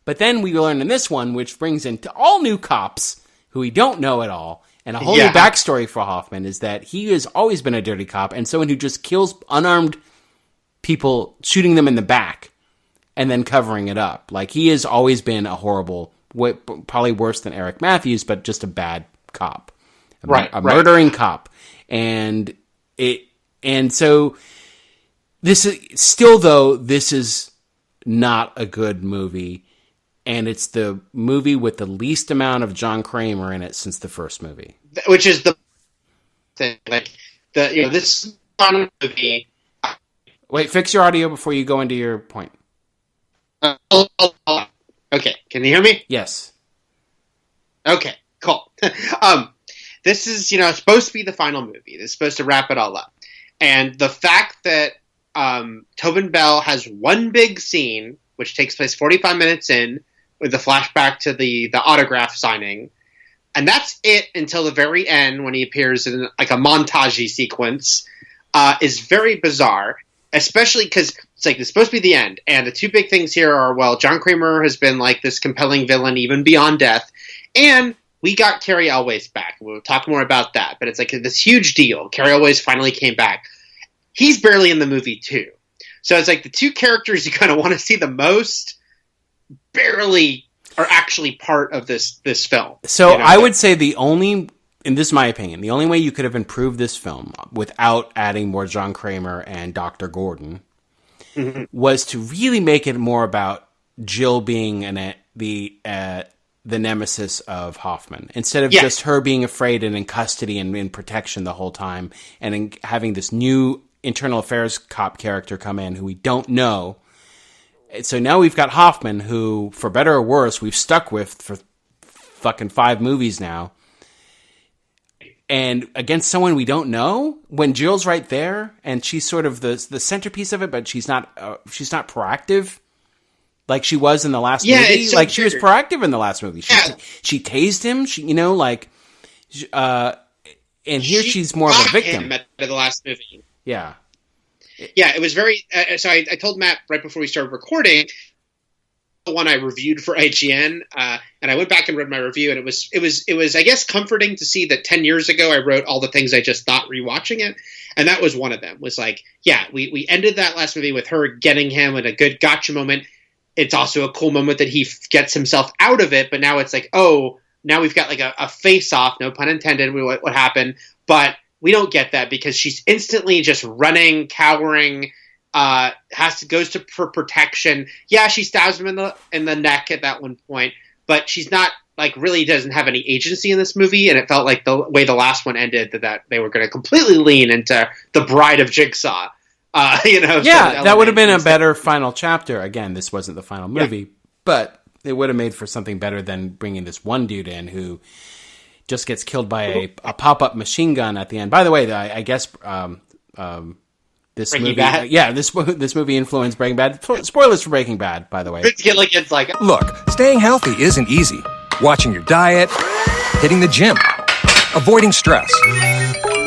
Speaker 6: But then we learn in this one, which brings into all new cops who we don't know at all, and a whole new backstory for Hoffman is that he has always been a dirty cop and someone who just kills unarmed people, shooting them in the back and then covering it up. Like, he has always been a horrible, probably worse than Eric Matthews, but just a bad cop, a murdering cop. And so this is still, though, this is not a good movie. And it's the movie with the least amount of John Kramer in it since the first movie.
Speaker 5: Which is the thing. This movie.
Speaker 6: Wait, fix your audio before you go into your point.
Speaker 5: Okay, can you hear me?
Speaker 6: Yes.
Speaker 5: Okay, cool. This is, supposed to be the final movie. This is supposed to wrap it all up. And the fact that Tobin Bell has one big scene, which takes place 45 minutes in, with the flashback to the autograph signing, and that's it until the very end when he appears in like a montage sequence, is very bizarre, especially because it's like it's supposed to be the end. And the two big things here are, well, John Kramer has been like this compelling villain even beyond death, and we got Carrie Elwes back. We'll talk more about that, but it's like this huge deal. Carrie Elwes finally came back. He's barely in the movie too. So it's like the two characters you kind of want to see the most barely are actually part of this film.
Speaker 6: So I would say the only, and this is my opinion, the only way you could have improved this film without adding more John Kramer and Dr. Gordon was to really make it more about Jill being the nemesis of Hoffman, instead of just her being afraid and in custody and in protection the whole time, and having this new internal affairs cop character come in who we don't know. So now we've got Hoffman, who, for better or worse, we've stuck with for fucking 5 movies now, and against someone we don't know, when Jill's right there and she's sort of the centerpiece of it, but she's not proactive like she was in the last movie.
Speaker 5: It's so
Speaker 6: like she was proactive in the last movie. She tased him. And here she's more of a victim.
Speaker 5: Him at the last movie.
Speaker 6: Yeah.
Speaker 5: Yeah, it was very. So I told Matt right before we started recording, the one I reviewed for IGN, and I went back and read my review, and it was I guess comforting to see that 10 years ago I wrote all the things I just thought rewatching it, and that was one of them. Was like, yeah, we ended that last movie with her getting him in a good gotcha moment. It's also a cool moment that he gets himself out of it, but now it's like, oh, now we've got like a face-off, no pun intended, what happened, but we don't get that because she's instantly just running, cowering, goes to for protection. Yeah, she stabs him in the neck at that one point, but she's not like really doesn't have any agency in this movie, and it felt like the way the last one ended that they were going to completely lean into the Bride of Jigsaw.
Speaker 6: Yeah, that would have been a better final chapter. Again, this wasn't the final movie, but it would have made for something better than bringing this one dude in who just gets killed by a pop-up machine gun at the end. By the way, I guess this movie, this movie influenced Breaking Bad. Spoilers for Breaking Bad, by the way.
Speaker 5: It's like,
Speaker 8: look, staying healthy isn't easy. Watching your diet, hitting the gym, avoiding stress.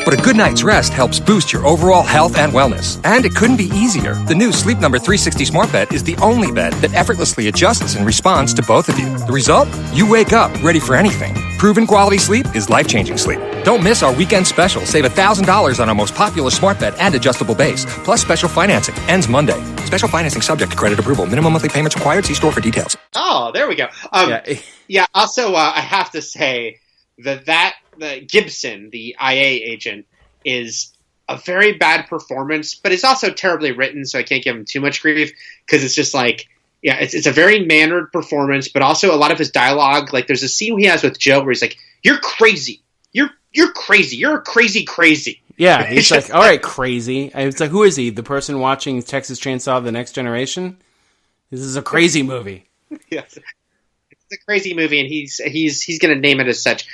Speaker 8: But a good night's rest helps boost your overall health and wellness. And it couldn't be easier. The new Sleep Number 360 Smart Bed is the only bed that effortlessly adjusts and responds to both of you. The result? You wake up ready for anything. Proven quality sleep is life-changing sleep. Don't miss our weekend special. Save $1,000 on our most popular smart bed and adjustable base. Plus special financing. Ends Monday. Special financing subject to credit approval. Minimum monthly payments required. See store for details.
Speaker 5: Oh, there we go. Also, I have to say that the Gibson, the IA agent, is a very bad performance, but it's also terribly written, so I can't give him too much grief, because it's just like, yeah, it's a very mannered performance, but also a lot of his dialogue. Like, there's a scene he has with Joe where he's like, "You're crazy. You're crazy. You're crazy."
Speaker 6: Yeah, he's like, "All right, crazy." And it's like, who is he? The person watching Texas Chainsaw: The Next Generation? This is a crazy movie.
Speaker 5: Yes, it's a crazy movie, and he's going to name it as such.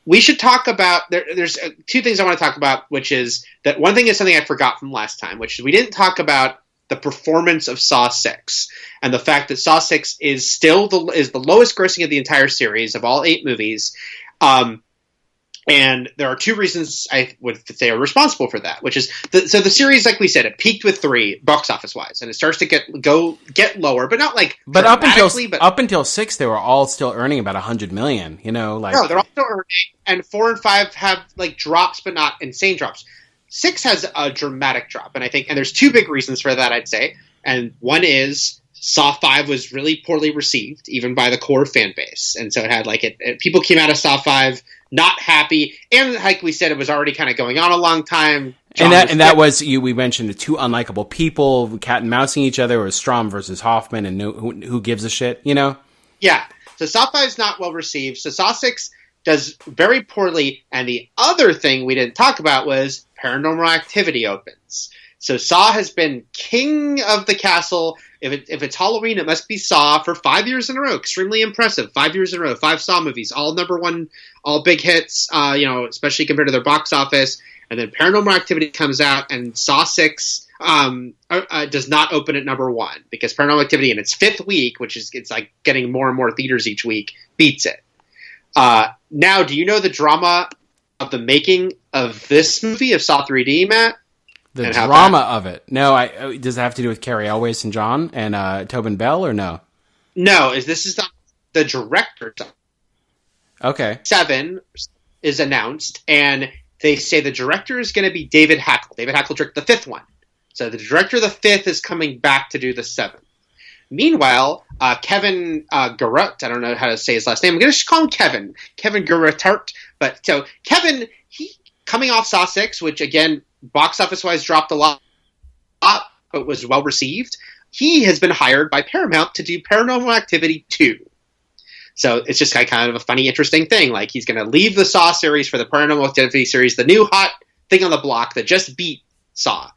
Speaker 5: We should talk about, there's two things I want to talk about, which is that one thing is something I forgot from last time, which is we didn't talk about the performance of Saw 6 and the fact that Saw 6 is still the lowest grossing of the entire series of all 8 movies. And there are two reasons I would say are responsible for that, which is the series, like we said, it peaked with 3 box office wise, and it starts to get lower, but not like
Speaker 6: but up until 6, they were all still earning about $100 million. No, they're
Speaker 5: all still earning, and 4 and 5 have like drops, but not insane drops. 6 has a dramatic drop, and there's 2 big reasons for that, I'd say, and one is Saw 5 was really poorly received, even by the core fan base, and so it had people came out of Saw 5 not happy, and like we said, it was already kind of going on a long time. We mentioned the 2 unlikable people, cat and mousing each other. It was Strom versus Hoffman, and who gives a shit, Yeah, so Saw 5 is not well received, so Saw 6 does very poorly, and the other thing we didn't talk about was Paranormal Activity opens. So Saw has been king of the castle. If it's Halloween, it must be Saw for 5 years in a row. Extremely impressive. 5 years in a row. 5 Saw movies, all #1, all big hits, especially compared to their box office. And then Paranormal Activity comes out, and Saw 6 does not open at #1 because Paranormal Activity in its 5th week, which is it's like getting more and more theaters each week, beats it. Now, do you know the drama of the making of this movie, of Saw 3D, Matt?
Speaker 6: The drama of it. No, does it have to do with Cary Elwes and John and Tobin Bell, or no?
Speaker 5: No, this is the director.
Speaker 6: Okay.
Speaker 5: 7 is announced, and they say the director is going to be David Hackle. David Hackle directed the 5th one. So the director of the 5th is coming back to do the 7th. Meanwhile, Kevin Garrett, I don't know how to say his last name. I'm going to call him Kevin. Kevin Garrett. But so Kevin, he coming off Saw 6, which again, box office wise dropped a lot, but was well received. He has been hired by Paramount to do Paranormal Activity 2. So it's just kind of a funny, interesting thing. Like, he's going to leave the Saw series for the Paranormal Activity series, the new hot thing on the block that just beat Saw.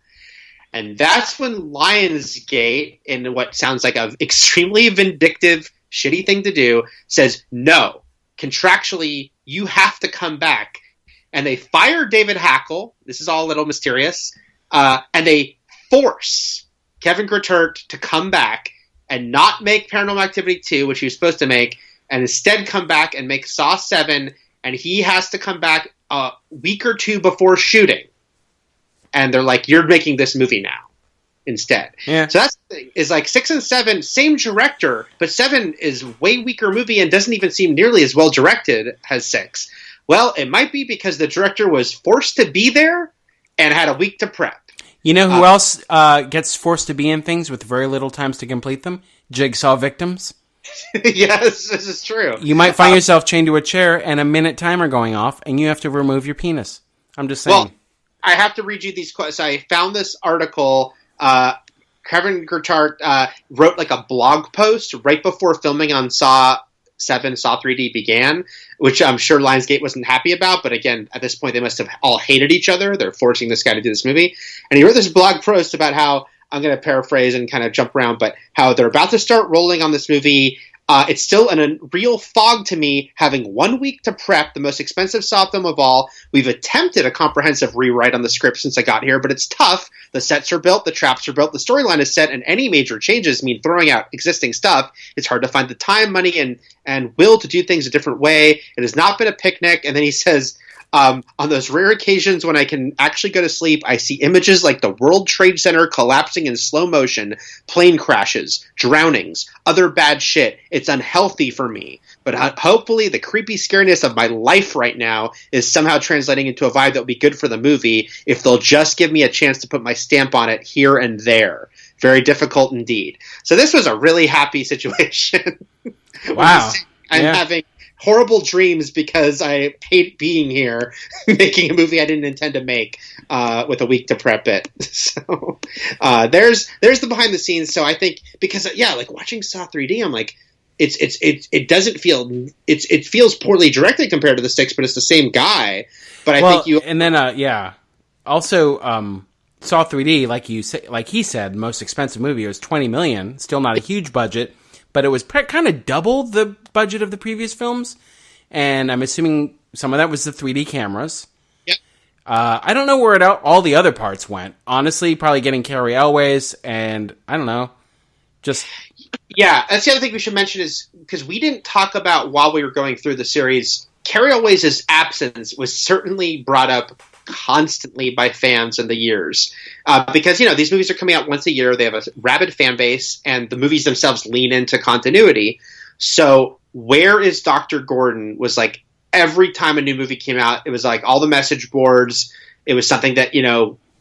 Speaker 5: And that's when Lionsgate, in what sounds like an extremely vindictive, shitty thing to do, says, no, contractually, you have to come back. And they fire David Hackle. This is all a little mysterious. And they force Kevin Greutert to come back and not make Paranormal Activity 2, which he was supposed to make, and instead come back and make Saw 7, and he has to come back a week or two before shooting. And they're like, you're making this movie now instead.
Speaker 6: Yeah.
Speaker 5: So that's the thing, is like 6 and 7, same director, but 7 is way weaker movie and doesn't even seem nearly as well directed as 6. Well, it might be because the director was forced to be there and had a week to prep.
Speaker 6: You know who else gets forced to be in things with very little times to complete them? Jigsaw victims.
Speaker 5: Yes, this is true.
Speaker 6: You might find yourself chained to a chair and a minute timer going off, and you have to remove your penis. I'm just saying.
Speaker 5: Well, I have to read you these quotes. I found this article. Kevin Greutert wrote like a blog post right before filming on Saw 7, Saw 3D began, which I'm sure Lionsgate wasn't happy about. But again, at this point, they must have all hated each other. They're forcing this guy to do this movie. And he wrote this blog post about how, I'm going to paraphrase and kind of jump around, but how they're about to start rolling on this movie. It's still a real fog to me, having 1 week to prep, the most expensive Saw film of all. We've attempted a comprehensive rewrite on the script since I got here, but it's tough. The sets are built, the traps are built, the storyline is set, and any major changes mean throwing out existing stuff. It's hard to find the time, money, and will to do things a different way. It has not been a picnic. And then he says, on those rare occasions when I can actually go to sleep, I see images like the World Trade Center collapsing in slow motion, plane crashes, drownings, other bad shit. It's unhealthy for me. But hopefully the creepy scariness of my life right now is somehow translating into a vibe that will be good for the movie if they'll just give me a chance to put my stamp on it here and there. Very difficult indeed. So this was a really happy situation.
Speaker 6: Wow.
Speaker 5: I'm having horrible dreams because I hate being here, making a movie I didn't intend to make with a week to prep it. So there's the behind the scenes. So I think because like watching Saw 3D, I'm like, it doesn't feel it feels poorly directed compared to the 6, but it's the same guy. But I think you
Speaker 6: and then also Saw 3D, like he said, most expensive movie. It was $20 million, still not a huge budget. But it was kind of double the budget of the previous films, and I'm assuming some of that was the 3D cameras.
Speaker 5: Yep.
Speaker 6: I don't know where all the other parts went. Honestly, probably getting Cary Elwes, and I don't know, just...
Speaker 5: Yeah, that's the other thing we should mention is, because we didn't talk about while we were going through the series, Cary Elwes' absence was certainly brought up constantly by fans in the years. Because, these movies are coming out once a year, they have a rabid fan base, and the movies themselves lean into continuity. So where is Dr. Gordon was like every time a new movie came out, it was like all the message boards. It was something that,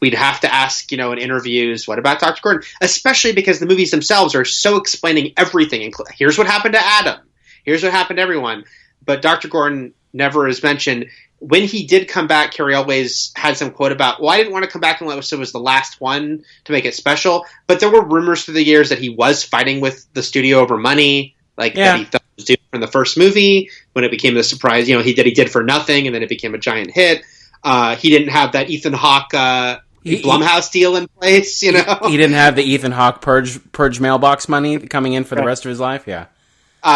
Speaker 5: we'd have to ask, in interviews, what about Dr. Gordon? Especially because the movies themselves are so explaining everything. Here's what happened to Adam. Here's what happened to everyone. But Dr. Gordon never is mentioned. When he did come back, Cary Elwes had some quote about, I didn't want to come back unless it was the last one to make it special. But there were rumors through the years that he was fighting with the studio over money, that he thought was due from the first movie when it became the surprise. He did For Nothing, and then it became a giant hit. He didn't have that Ethan Hawke Blumhouse deal in place, you know?
Speaker 6: He didn't have the Ethan Hawke purge mailbox money coming in for the rest of his life, yeah.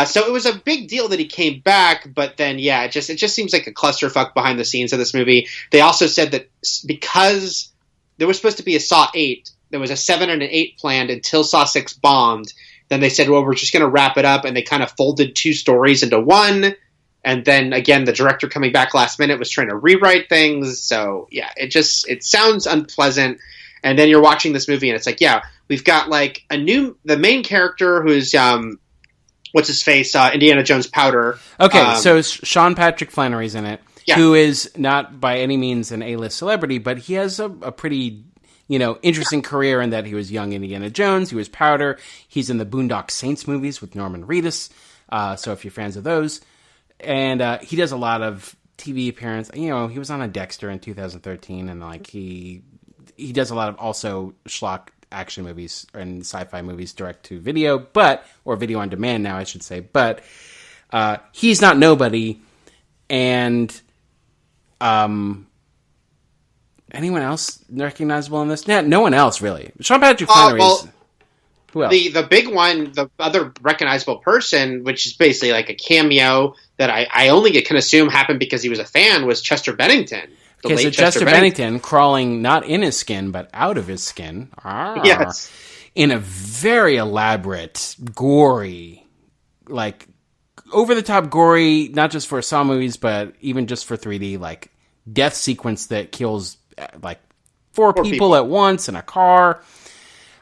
Speaker 5: So it was a big deal that he came back, but then, yeah, it just seems like a clusterfuck behind the scenes of this movie. They also said that because there was supposed to be a Saw 8, there was a 7 and an 8 planned until Saw 6 bombed. Then they said, well, we're just going to wrap it up, and they kind of folded two stories into one. And then, again, the director coming back last minute was trying to rewrite things. So, yeah, it sounds unpleasant. And then you're watching this movie, and it's like, yeah, we've got, like, the main character who's, what's his face, Indiana Jones Powder.
Speaker 6: Okay, so Sean Patrick Flannery's in it,
Speaker 5: yeah.
Speaker 6: Who is not by any means an A-list celebrity, but he has a pretty, interesting career in that he was young Indiana Jones, he was Powder, he's in the Boondock Saints movies with Norman Reedus, so if you're fans of those. And he does a lot of TV appearances. He was on a Dexter in 2013, and like he does a lot of also schlock action movies and sci-fi movies direct to video, or video on demand now, I should say. But he's not nobody. And anyone else recognizable in this? Yeah, no one else really. Sean Patrick Flannery. Who else?
Speaker 5: The big one, the other recognizable person, which is basically like a cameo that I only can assume happened because he was a fan, was Chester Bennington.
Speaker 6: Okay, so Chester Bennington crawling not in his skin, but out of his skin.
Speaker 5: Yes.
Speaker 6: In a very elaborate, gory, like over-the-top gory, not just for Saw movies, but even just for 3D, like death sequence that kills like four people at once in a car.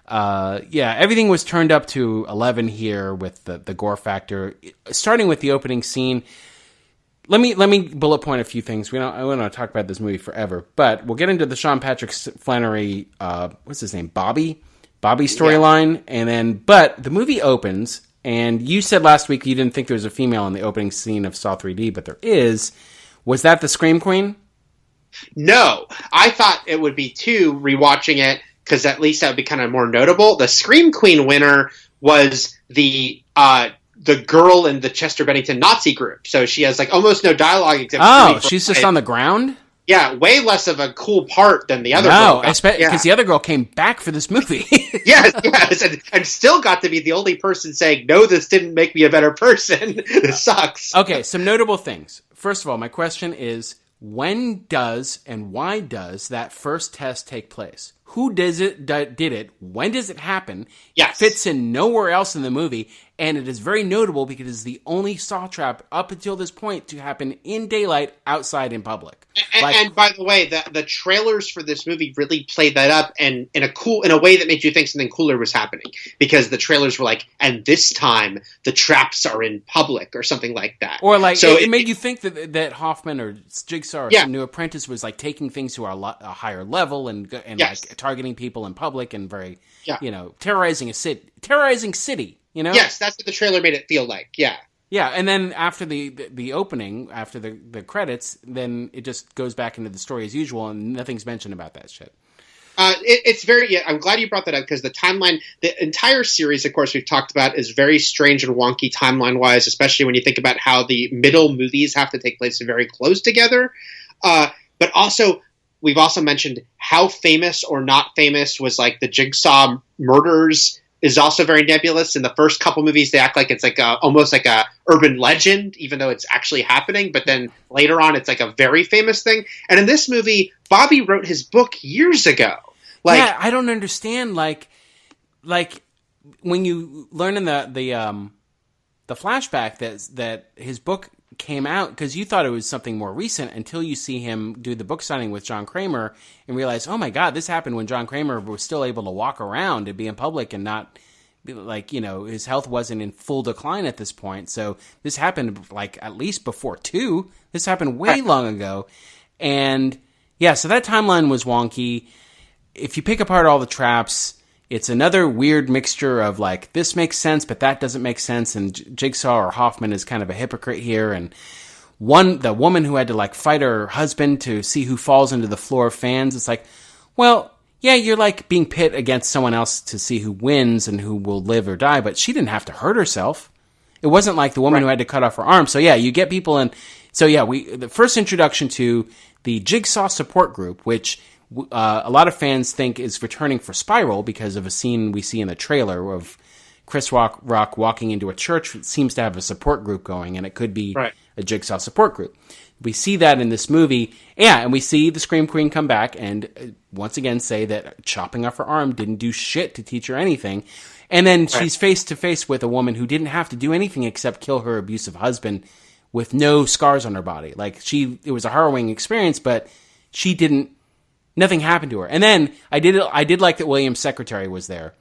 Speaker 6: Everything was turned up to 11 here with the gore factor. Starting with the opening scene, let me bullet point a few things. I want to talk about this movie forever, but we'll get into the Sean Patrick Flannery, what's his name, Bobby storyline, but the movie opens, and you said last week you didn't think there was a female in the opening scene of Saw 3D, but there is. Was that the Scream Queen?
Speaker 5: No, I thought it would be two rewatching it, because at least that would be kind of more notable. The Scream Queen winner was the girl in the Chester Bennington Nazi group. So she has like almost no dialogue. Except
Speaker 6: she's just on the ground?
Speaker 5: Yeah, way less of a cool part than the other girl.
Speaker 6: No, because the other girl came back for this movie.
Speaker 5: yes, and still got to be the only person saying, no, this didn't make me a better person. This sucks.
Speaker 6: Okay, some notable things. First of all, my question is, when does and why does that first test take place? Who did it? When does it happen?
Speaker 5: Yes.
Speaker 6: It fits in nowhere else in the movie, and it is very notable because it is the only Saw trap up until this point to happen in daylight outside in public.
Speaker 5: And by the way, the trailers for this movie really played that up, and in a way that made you think something cooler was happening, because the trailers were like, and this time the traps are in public or something like that.
Speaker 6: Or like, so it made you think that Hoffman or Jigsaw or some new apprentice was like taking things to a higher level and
Speaker 5: yes.
Speaker 6: like targeting people in public and very terrorizing city.
Speaker 5: Yes, that's what the trailer made it feel like.
Speaker 6: Yeah, and then after the opening, after the credits, then it just goes back into the story as usual, and nothing's mentioned about that shit.
Speaker 5: It's very. I'm glad you brought that up, because the timeline, the entire series, of course, we've talked about, is very strange and wonky timeline wise, especially when you think about how the middle movies have to take place very close together. But also, we've also mentioned how famous or not famous was like the Jigsaw murders. Is also very nebulous. In the first couple movies, they act like it's like almost like a urban legend, even though it's actually happening. But then later on, it's like a very famous thing. And in this movie, Bobby wrote his book years ago.
Speaker 6: I don't understand. Like when you learn in the flashback that his book came out, because you thought it was something more recent until you see him do the book signing with John Kramer and realize, oh my God, this happened when John Kramer was still able to walk around and be in public and not like, his health wasn't in full decline at this point. So this happened like at least before 2. This happened way long ago. And yeah, so that timeline was wonky. If you pick apart all the traps, it's another weird mixture of like, this makes sense, but that doesn't make sense. And Jigsaw or Hoffman is kind of a hypocrite here. And the woman who had to like fight her husband to see who falls into the floor of fans. It's like, well, yeah, you're like being pit against someone else to see who wins and who will live or die. But she didn't have to hurt herself. It wasn't like the woman who had to cut off her arm. So yeah, you get people in. So yeah, the first introduction to the Jigsaw support group, which a lot of fans think is returning for Spiral because of a scene we see in the trailer of Chris Rock walking into a church that seems to have a support group going, and it could be a Jigsaw support group. We see that in this movie, and we see the Scream Queen come back and once again say that chopping off her arm didn't do shit to teach her anything. And then she's face to face with a woman who didn't have to do anything except kill her abusive husband with no scars on her body. Like, it was a harrowing experience, but nothing happened to her. And then I did like that William's secretary was there.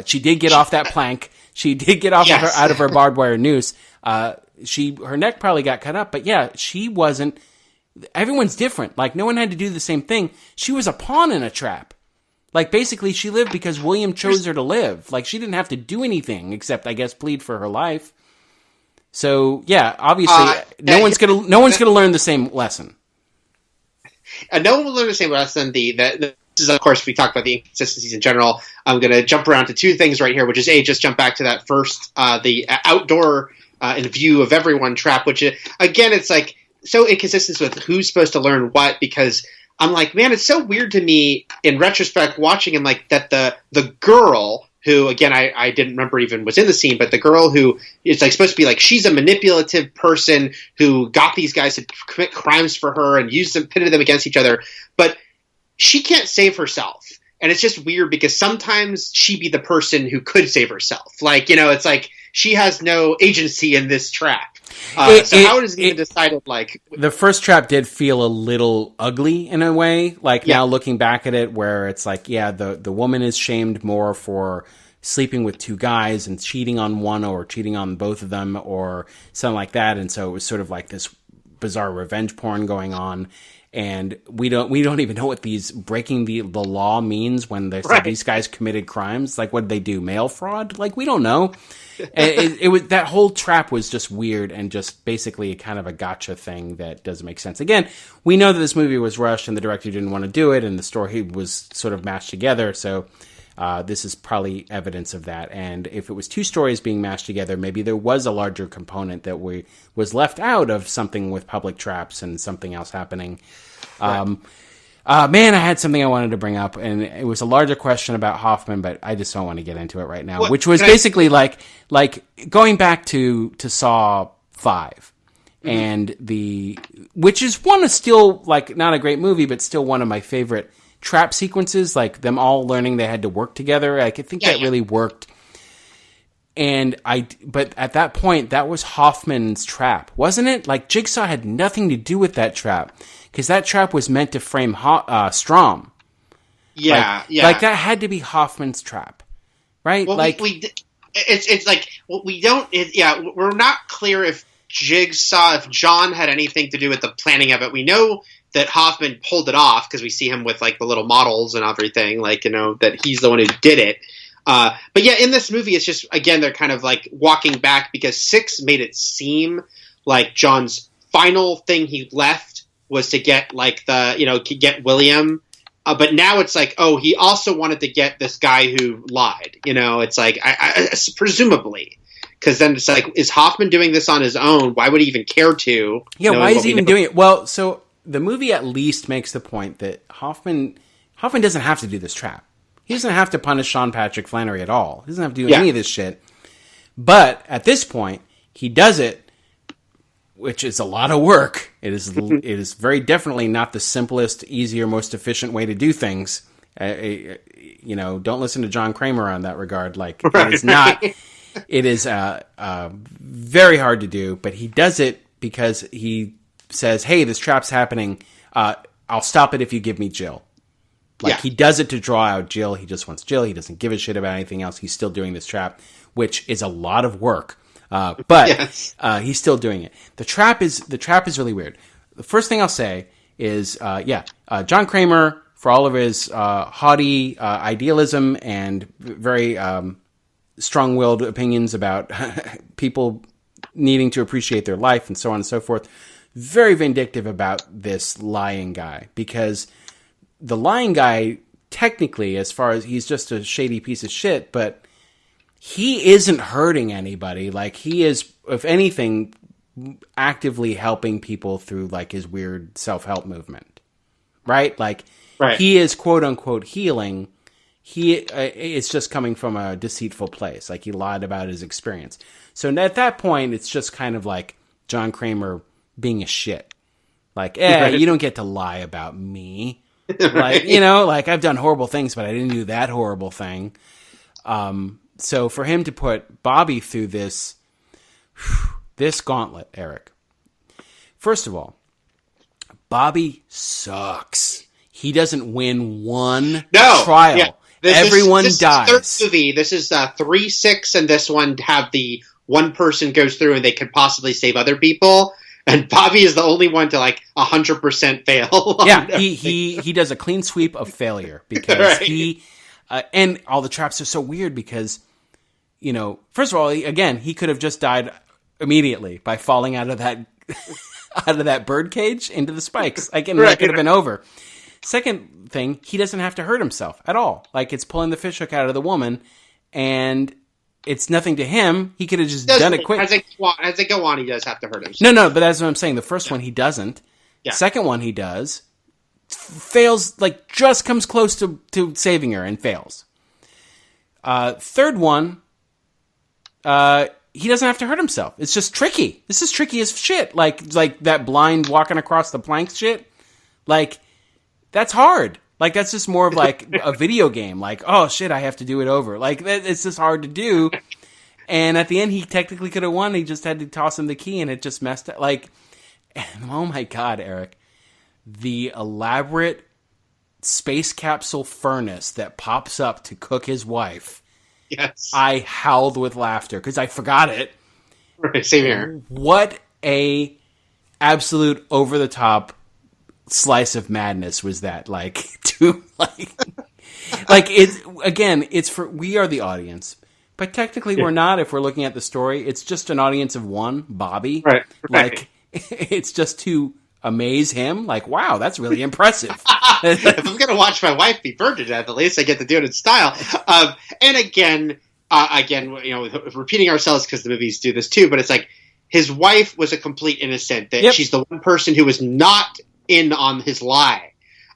Speaker 6: She did get off that plank. She did get off out of her barbed wire noose. Her neck probably got cut up, but yeah, she wasn't. Everyone's different. Like, no one had to do the same thing. She was a pawn in a trap. Like, basically, she lived because William chose her to live. Like, she didn't have to do anything except, I guess, plead for her life. So yeah, obviously, no one's gonna learn the same lesson.
Speaker 5: No one will learn the same lesson. This is, of course, we talked about the inconsistencies in general. I'm going to jump around to two things right here, which is just jump back to that first, the outdoor in view of everyone trap, which again, it's like so inconsistent with who's supposed to learn what, because I'm like, man, it's so weird to me in retrospect watching him, like that the girl who, again, I didn't remember even was in the scene, but the girl who is like supposed to be like, she's a manipulative person who got these guys to commit crimes for her and pitted them against each other, but she can't save herself. And it's just weird because sometimes she be the person who could save herself. Like, it's like she has no agency in this trap. How is it even decided? Like,
Speaker 6: the first trap did feel a little ugly in a way. Like, now looking back at it, where it's like, the woman is shamed more for sleeping with two guys and cheating on one or cheating on both of them or something like that. And so it was sort of like this bizarre revenge porn going on. And we don't even know what these breaking the law means when they say these guys committed crimes. Like, what did they do? Mail fraud? Like, we don't know. It was, that whole trap was just weird and just basically kind of a gotcha thing that doesn't make sense. Again, we know that this movie was rushed and the director didn't want to do it and the story was sort of mashed together. So this is probably evidence of that. And if it was two stories being mashed together, maybe there was a larger component that was left out of something with public traps and something else happening. Man, I had something I wanted to bring up, and it was a larger question about Hoffman, but I just don't want to get into it right now. Which was basically like going back to Saw 5, and which is one is still like not a great movie, but still one of my favorite trap sequences. Like them all learning they had to work together. I think that really worked. But at that point, that was Hoffman's trap, wasn't it? Like, Jigsaw had nothing to do with that trap, because that trap was meant to frame Strom. Like, that had to be Hoffman's trap, right?
Speaker 5: Well,
Speaker 6: like,
Speaker 5: it's like, well, we don't, we're not clear if John had anything to do with the planning of it. We know that Hoffman pulled it off, because we see him with, like, the little models and everything, like, that he's the one who did it. But yeah, in this movie, it's just, again, they're kind of like walking back because 6 made it seem like John's final thing he left was to get like to get William. But now it's like, oh, he also wanted to get this guy who lied. It's like, I presumably, because then it's like, is Hoffman doing this on his own? Why would he even care to?
Speaker 6: Yeah, why is he even doing it? Well, so the movie at least makes the point that Hoffman doesn't have to do this trap. He doesn't have to punish Sean Patrick Flannery at all. He doesn't have to do any of this shit. But at this point, he does it, which is a lot of work. It is very definitely not the simplest, easier, most efficient way to do things. Don't listen to John Kramer on that regard. Like, it is not. It is very hard to do, but he does it because he says, "Hey, this trap's happening. I'll stop it if you give me Jill." He does it to draw out Jill. He just wants Jill. He doesn't give a shit about anything else. He's still doing this trap, which is a lot of work. But he's still doing it. The trap is really weird. The first thing I'll say is, John Kramer, for all of his haughty idealism and very strong-willed opinions about people needing to appreciate their life and so on and so forth, very vindictive about this lying guy, because the lying guy, technically, as far as he's just a shady piece of shit, but he isn't hurting anybody. Like, he is, if anything, actively helping people through, like, his weird self-help movement. Right? Like,
Speaker 5: Right.
Speaker 6: He is quote unquote healing. It's just coming from a deceitful place. Like he lied about his experience. So at that point, it's just kind of like John Kramer being a shit. Like, you don't get to lie about me. Like, like I've done horrible things, but I didn't do that horrible thing. So for him to put Bobby through this gauntlet, Eric. First of all, Bobby sucks. He doesn't win one trial. Yeah. Everyone dies.
Speaker 5: This third movie. This is 3, 6, and this one have the one person goes through and they could possibly save other people. And Bobby is the only one to 100% fail.
Speaker 6: Yeah, he does a clean sweep of failure because he and all the traps are so weird because first of all, again, he could have just died immediately by falling out of that bird cage into the spikes. Again, that could have been over. Second thing, he doesn't have to hurt himself at all. Like it's pulling the fishhook out of the woman, and it's nothing to him. He could have just done it quick.
Speaker 5: As they go on, he does have to hurt himself.
Speaker 6: No, but that's what I'm saying. The first one he doesn't. Yeah. Second one he does. Fails, just comes close to saving her and fails. Third one, he doesn't have to hurt himself. It's just tricky. This is tricky as shit. Like that blind walking across the planks shit. That's hard. That's just more of a video game. Oh shit, I have to do it over. It's just hard to do. And at the end, he technically could have won. He just had to toss him the key, and it just messed up. Oh my god, Eric, the elaborate space capsule furnace that pops up to cook his wife.
Speaker 5: Yes,
Speaker 6: I howled with laughter because I forgot it.
Speaker 5: Right, same here.
Speaker 6: What a absolute over the top slice of madness was that? It's for we are the audience, but technically we're not. If we're looking at the story, it's just an audience of one, Bobby.
Speaker 5: Right.
Speaker 6: It's just to amaze him. Wow, that's really impressive.
Speaker 5: If I'm gonna watch my wife be burned to death, at least I get to do it in style. And again, repeating ourselves because the movies do this too. But it's his wife was a complete innocent. That she's the one person who was not in on his lie.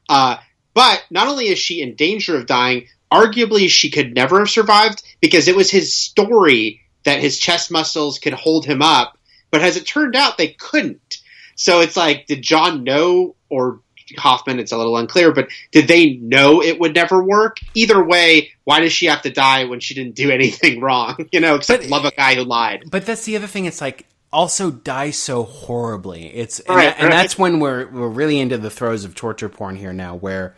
Speaker 5: But not only is she in danger of dying, arguably she could never have survived because it was his story that his chest muscles could hold him up. But as it turned out, they couldn't. So it's did John know, or Hoffman, it's a little unclear, but did they know it would never work? Either way, why does she have to die when she didn't do anything wrong? Except love a guy who lied.
Speaker 6: But that's the other thing. It's also die so horribly. That's when we're really into the throes of torture porn here now, where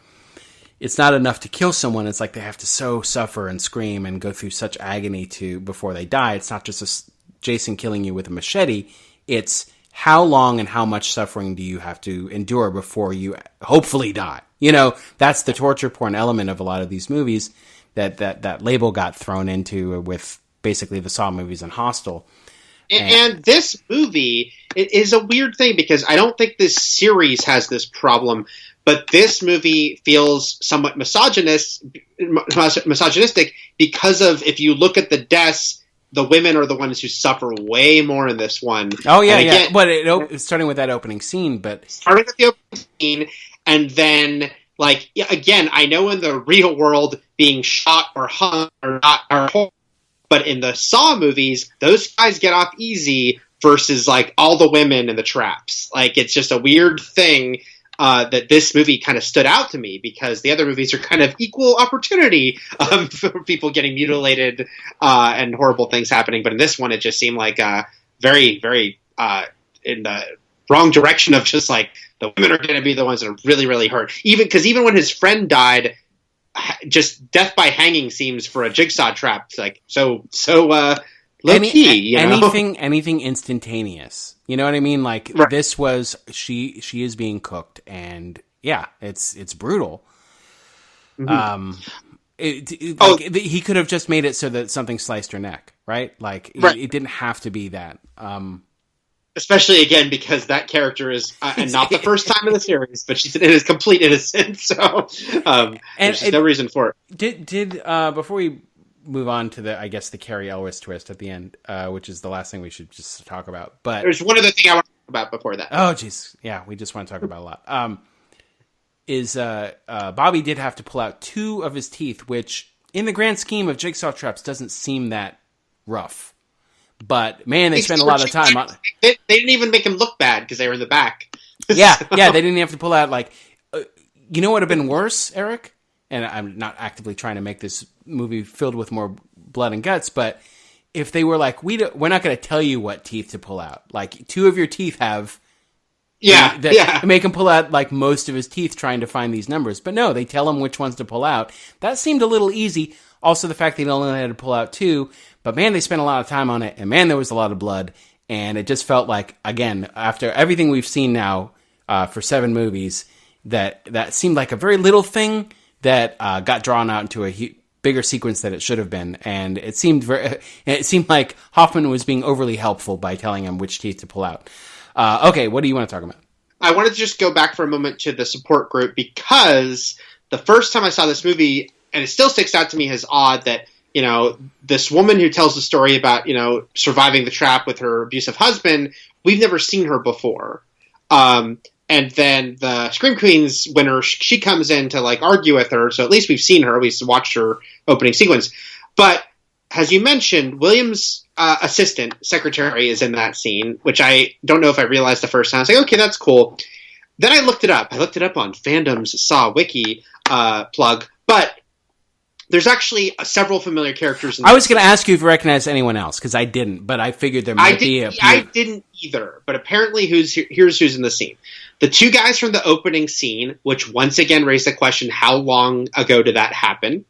Speaker 6: it's not enough to kill someone. It's they have to so suffer and scream and go through such agony before they die. It's not just Jason killing you with a machete. It's how long and how much suffering do you have to endure before you hopefully die? That's the torture porn element of a lot of these movies that label got thrown into with basically the Saw movies and Hostel.
Speaker 5: And this movie is a weird thing because I don't think this series has this problem, but this movie feels somewhat misogynistic because of, if you look at the deaths, the women are the ones who suffer way more in this one.
Speaker 6: Oh, yeah, yeah. But starting with that opening scene,
Speaker 5: Starting with the opening scene, and then, again, I know in the real world being shot or hung are horrible. But in the Saw movies, those guys get off easy versus all the women in the traps. It's just a weird thing that this movie kind of stood out to me because the other movies are kind of equal opportunity for people getting mutilated and horrible things happening. But in this one, it just seemed very, very in the wrong direction of just the women are going to be the ones that are really, really hurt. Even when his friend died, just death by hanging seems for a Jigsaw trap so low key.
Speaker 6: Anything instantaneous. You know what I mean? Right. This was she is being cooked, and yeah, it's brutal. Mm-hmm. He could have just made it so that something sliced her neck, right? It didn't have to be that.
Speaker 5: Especially, again, because that character is and not the first time in the series, but she's complete innocent, so there's no reason for it.
Speaker 6: Did before we move on to the Carrie Elwes twist at the end, which is the last thing we should just talk about. But
Speaker 5: there's one other thing I want to talk about before that.
Speaker 6: Oh, jeez, yeah, we just want to talk about a lot. is Bobby did have to pull out 2 of his teeth, which in the grand scheme of Jigsaw traps doesn't seem that rough. But man, they spent a lot of time on.
Speaker 5: They didn't even make him look bad because they were in the back.
Speaker 6: Yeah, they didn't have to pull out you know what would have been worse, Eric? And I'm not actively trying to make this movie filled with more blood and guts, but if they were like, we're not going to tell you what teeth to pull out. Like 2 of your teeth have. Make him pull out like most of his teeth trying to find these numbers. But no, they tell him which ones to pull out. That seemed a little easy. Also, the fact that he only had to pull out 2. But man, they spent a lot of time on it. And man, there was a lot of blood. And it just felt like, again, after everything we've seen now for 7 movies, that seemed like a very little thing that got drawn out into a bigger sequence that it should have been. And it seemed like Hoffman was being overly helpful by telling him which teeth to pull out. Okay, what do you want to talk about?
Speaker 5: I wanted to just go back for a moment to the support group because the first time I saw this movie, and it still sticks out to me as odd that, this woman who tells the story about, surviving the trap with her abusive husband, we've never seen her before. And then the Scream Queens winner, she comes in to argue with her. So at least we've seen her. We watched her opening sequence. But as you mentioned, William's assistant, secretary, is in that scene, which I don't know if I realized the first time. I was like, okay, that's cool. Then I looked it up. I looked it up on Fandom's Saw Wiki plug. But there's actually several familiar characters.
Speaker 6: I was going to ask you if you recognize anyone else, because I didn't, but I figured there might be a few.
Speaker 5: I didn't either, but apparently here's who's in the scene. The 2 guys from the opening scene, which once again raised the question, how long ago did that happen?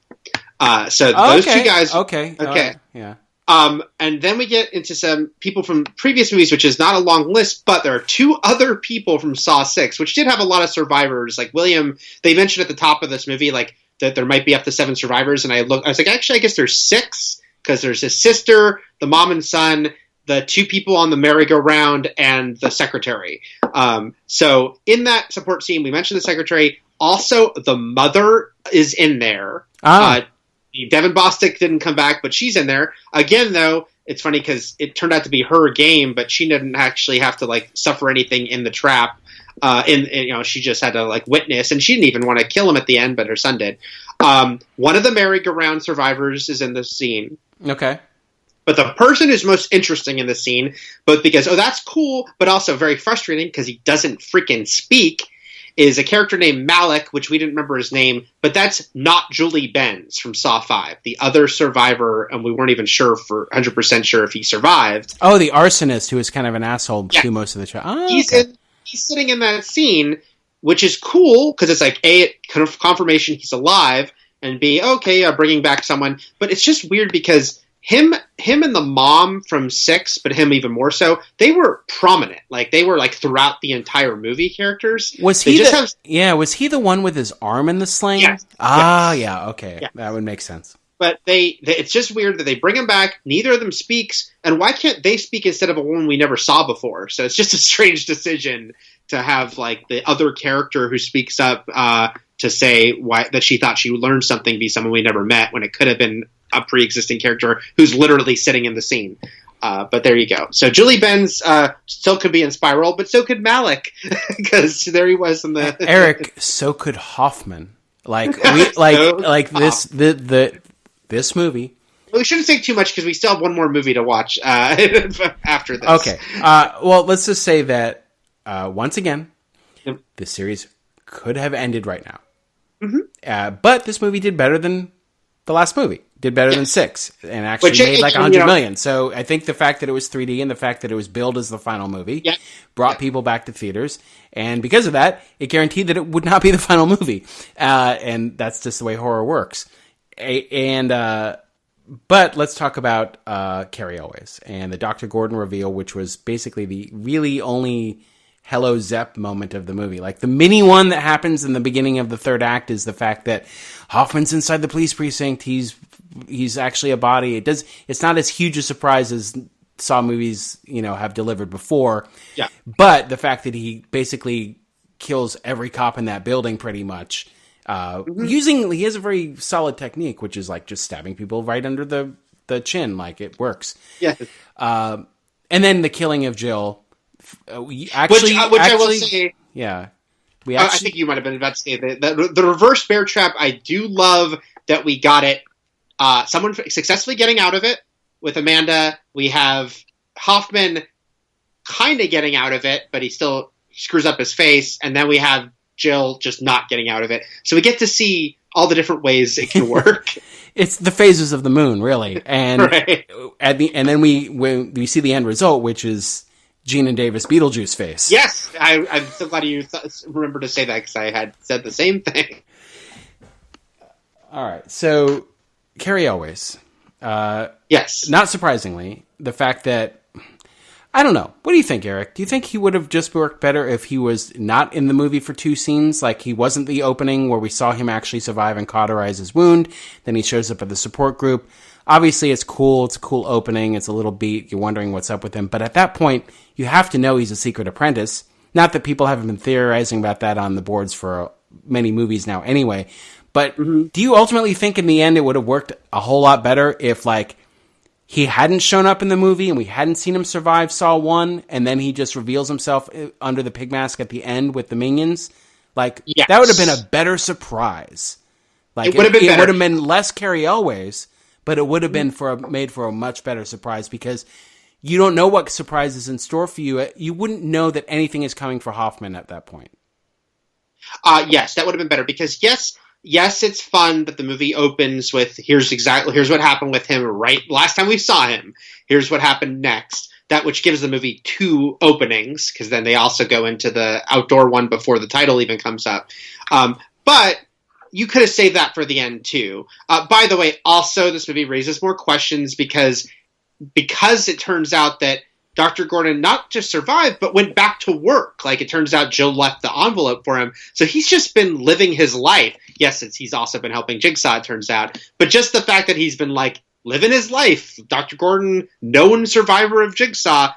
Speaker 5: So those 2 guys... Okay.
Speaker 6: Right. Yeah.
Speaker 5: And then we get into some people from previous movies, which is not a long list, but there are 2 other people from Saw 6, which did have a lot of survivors. Like William, they mentioned at the top of this movie, that there might be up to 7 survivors. And I was like, actually, I guess there's 6, because there's his sister, the mom and son, the 2 people on the merry-go-round, and the secretary. So in that support scene, we mentioned the secretary. Also, the mother is in there. Devin Bostick didn't come back, but she's in there. Again, though, it's funny because it turned out to be her game, but she didn't actually have to suffer anything in the trap. She just had to witness, and she didn't even want to kill him at the end, but her son did. One of the merry-go-round survivors is in this scene.
Speaker 6: Okay.
Speaker 5: But the person who's most interesting in the scene, both because, that's cool, but also very frustrating because he doesn't freaking speak, is a character named Malik, which we didn't remember his name, but that's not Julie Benz from Saw 5, the other survivor, and we weren't even 100% sure if he survived.
Speaker 6: Oh, the arsonist who was kind of an asshole to most of the show. Oh,
Speaker 5: he's sitting in that scene, which is cool, because it's A, confirmation he's alive, and B, bringing back someone, but it's just weird because him and the mom from 6, but him even more so, they were prominent. They were throughout the entire movie characters.
Speaker 6: Was he was he the one with his arm in the sling?
Speaker 5: Yes.
Speaker 6: Yeah, okay. Yeah. That would make sense.
Speaker 5: But it's just weird that they bring him back, neither of them speaks, and why can't they speak instead of a woman we never saw before? So it's just a strange decision to have the other character who speaks up to say that she thought she learned something be someone we never met, when it could have been a pre-existing character who's literally sitting in the scene. But there you go. So Julie Benz still could be in Spiral, but so could Malik, because there he was in the
Speaker 6: Eric. So could Hoffman. This movie.
Speaker 5: Well, we shouldn't say too much because we still have one more movie to watch after this.
Speaker 6: Okay. Well, let's just say that once again, the series could have ended right now. Mm-hmm. But this movie did better than the last movie. Did better than 6, and actually made $100 million. So I think the fact that it was 3D and the fact that it was billed as the final movie brought people back to theaters. And because of that, it guaranteed that it would not be the final movie. And that's just the way horror works. But let's talk about Carrie Elwes and the Dr. Gordon reveal, which was basically the really only Hello Zepp moment of the movie. The mini one that happens in the beginning of the 3rd act is the fact that Hoffman's inside the police precinct. He's actually a body. It's not as huge a surprise as Saw movies, have delivered before. Yeah. But the fact that he basically kills every cop in that building pretty much, he has a very solid technique, which is just stabbing people right under the chin. It works. Yeah. And then the killing of Jill.
Speaker 5: Which I will say.
Speaker 6: Yeah.
Speaker 5: I think you might have been about to say the reverse bear trap. I do love that we got it. Someone successfully getting out of it with Amanda. We have Hoffman kind of getting out of it, but he still screws up his face. And then we have Jill just not getting out of it. So we get to see all the different ways it can work.
Speaker 6: It's the phases of the moon, really. And
Speaker 5: right.
Speaker 6: and then we see the end result, which is Gene and Davis Beetlejuice face.
Speaker 5: Yes, I'm so glad you remember to say that, because I had said the same thing.
Speaker 6: All right, so Carrie Elways.
Speaker 5: Yes.
Speaker 6: Not surprisingly, the fact that, I don't know. What do you think, Eric? Do you think he would have just worked better if he was not in the movie for 2 scenes? Like, he wasn't the opening where we saw him actually survive and cauterize his wound. Then he shows up at the support group. Obviously, it's cool. It's a cool opening. It's a little beat. You're wondering what's up with him. But at that point, you have to know he's a secret apprentice. Not that people haven't been theorizing about that on the boards for many movies now anyway. But do you ultimately think in the end it would have worked a whole lot better if, like, he hadn't shown up in the movie and we hadn't seen him survive Saw 1, and then he just reveals himself under the pig mask at the end with the minions? Like,
Speaker 5: yes.
Speaker 6: That would have been a better surprise. Like,
Speaker 5: it would have been better.
Speaker 6: It would have been less Carrie Elways, but it would have been made for a much better surprise, because you don't know what surprise is in store for you. You wouldn't know that anything is coming for Hoffman at that point.
Speaker 5: Yes, that would have been better, because yes, it's fun that the movie opens with here's what happened with him right last time we saw him. Here's what happened next. That which gives the movie 2 openings, because then they also go into the outdoor one before the title even comes up. But you could have saved that for the end too. By the way, also this movie raises more questions because it turns out that Dr. Gordon not just survived, but went back to work. Like, it turns out Jill left the envelope for him. So he's just been living his life. Yes, he's also been helping Jigsaw, it turns out. But just the fact that he's been, like, living his life. Dr. Gordon, known survivor of Jigsaw,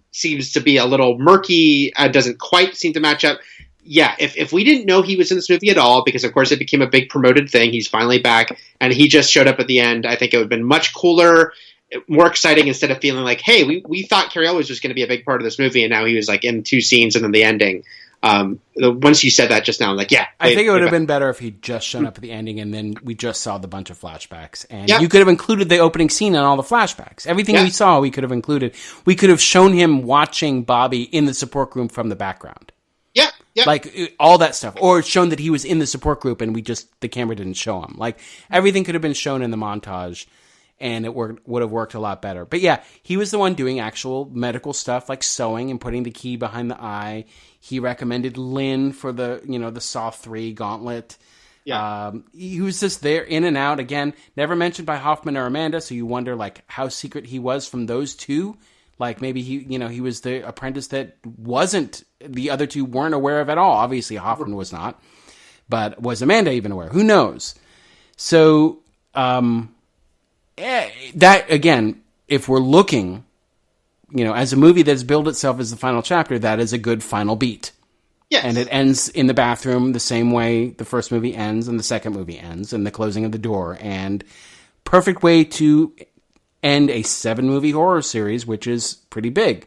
Speaker 5: seems to be a little murky. Doesn't quite seem to match up. Yeah, if we didn't know he was in this movie at all, because, of course, it became a big promoted thing. He's finally back, and he just showed up at the end. I think it would have been much cooler, more exciting, instead of feeling like, hey, we thought Carrie Elways was going to be a big part of this movie, and now he was like in 2 scenes and then the ending. Once you said that just now, I'm like, yeah.
Speaker 6: I think it would have been better if he'd just shown up at the ending and then we just saw the bunch of flashbacks. And you could have included the opening scene and all the flashbacks. Everything we saw, we could have included. We could have shown him watching Bobby in the support group from the background.
Speaker 5: Yeah.
Speaker 6: Like, all that stuff. Or shown that he was in the support group and the camera didn't show him. Like, everything could have been shown in the montage, and it would have worked a lot better. But yeah, he was the one doing actual medical stuff, like sewing and putting the key behind the eye. He recommended Lynn for the Saw 3 gauntlet. Yeah. He was just there, in and out. Again, never mentioned by Hoffman or Amanda, so you wonder, like, how secret he was from those two. Like, maybe he was the apprentice that the other two weren't aware of at all. Obviously, Hoffman was not. But was Amanda even aware? Who knows? So, that, again, if we're looking, as a movie that's billed itself as the final chapter, that is a good final beat.
Speaker 5: Yes.
Speaker 6: And it ends in the bathroom the same way the first movie ends and the second movie ends, and the closing of the door. And perfect way to end a 7-movie horror series, which is pretty big.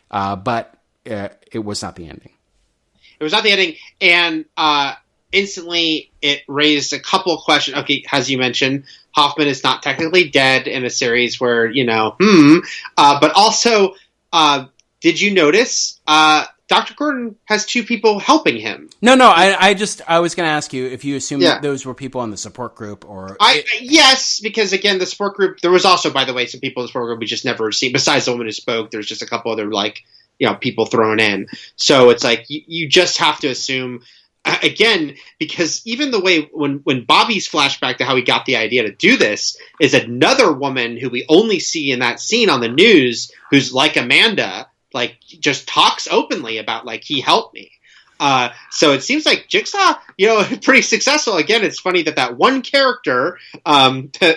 Speaker 6: But it was not the ending.
Speaker 5: It was not the ending. And instantly it raised a couple of questions. Okay, as you mentioned, Hoffman is not technically dead in a series where, but also, did you notice, Dr. Gordon has 2 people helping him?
Speaker 6: No, I was going to ask you if you assume that those were people in the support group or...
Speaker 5: Yes, because again, the support group, there was also, by the way, some people in the support group we just never seen, besides the woman who spoke, there's just a couple other, people thrown in. So it's like, you just have to assume... Again, because even the way when Bobby's flashback to how he got the idea to do this is another woman who we only see in that scene on the news, who's like Amanda, like just talks openly about like, he helped me. So it seems like Jigsaw, pretty successful. Again, it's funny that one character,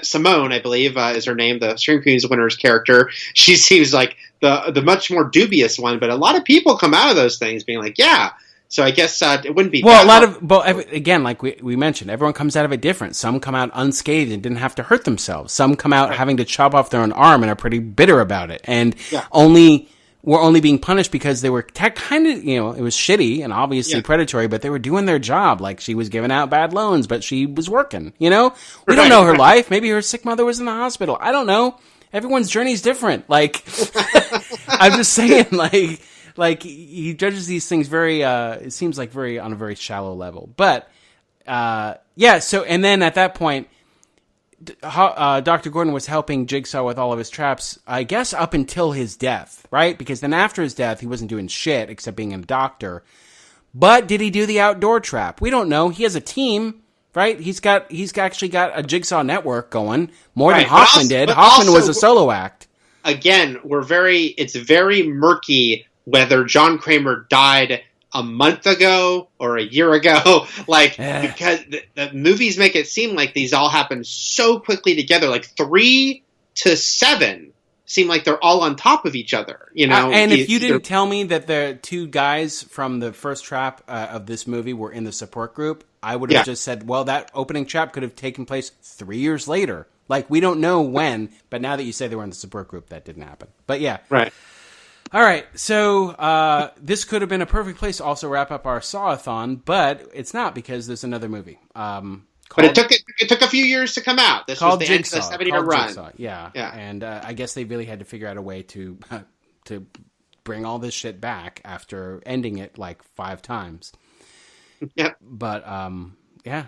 Speaker 5: Simone, I believe, is her name, the Scream Queens winner's character. She seems like the much more dubious one, but a lot of people come out of those things being like, yeah. So I guess it wouldn't be...
Speaker 6: Well, again, like we mentioned, everyone comes out of it different. Some come out unscathed and didn't have to hurt themselves. Some come out having to chop off their own arm and are pretty bitter about it. And only were only being punished because they were kind of, it was shitty and obviously predatory, but they were doing their job. Like, she was giving out bad loans, but she was working, We don't know her life. Maybe her sick mother was in the hospital. I don't know. Everyone's journey is different. Like, I'm just saying, like he judges these things very, it seems like on a very shallow level. But, so, and then at that point, Dr. Gordon was helping Jigsaw with all of his traps, I guess, up until his death, right? Because then after his death, he wasn't doing shit except being a doctor. But did he do the outdoor trap? We don't know. He has a team, right? He's actually got a Jigsaw network going more than Hoffman did. Hoffman was a solo act.
Speaker 5: Again, it's very murky whether John Kramer died a month ago or a year ago, because the movies make it seem like these all happen so quickly together, like 3 to 7 seem like they're all on top of each other,
Speaker 6: And if you didn't tell me that the two guys from the first trap of this movie were in the support group, I would have just said, well, that opening trap could have taken place 3 years later. Like, we don't know when, but now that you say they were in the support group, that didn't happen. But yeah.
Speaker 5: Right.
Speaker 6: All right, so this could have been a perfect place to also wrap up our Sawathon, but it's not because there's another movie.
Speaker 5: But it took a few years to come out. This was the
Speaker 6: Jigsaw,
Speaker 5: end of the 70-year run.
Speaker 6: Jigsaw, yeah. And I guess they really had to figure out a way to bring all this shit back after ending it like 5 times.
Speaker 5: Yep.
Speaker 6: But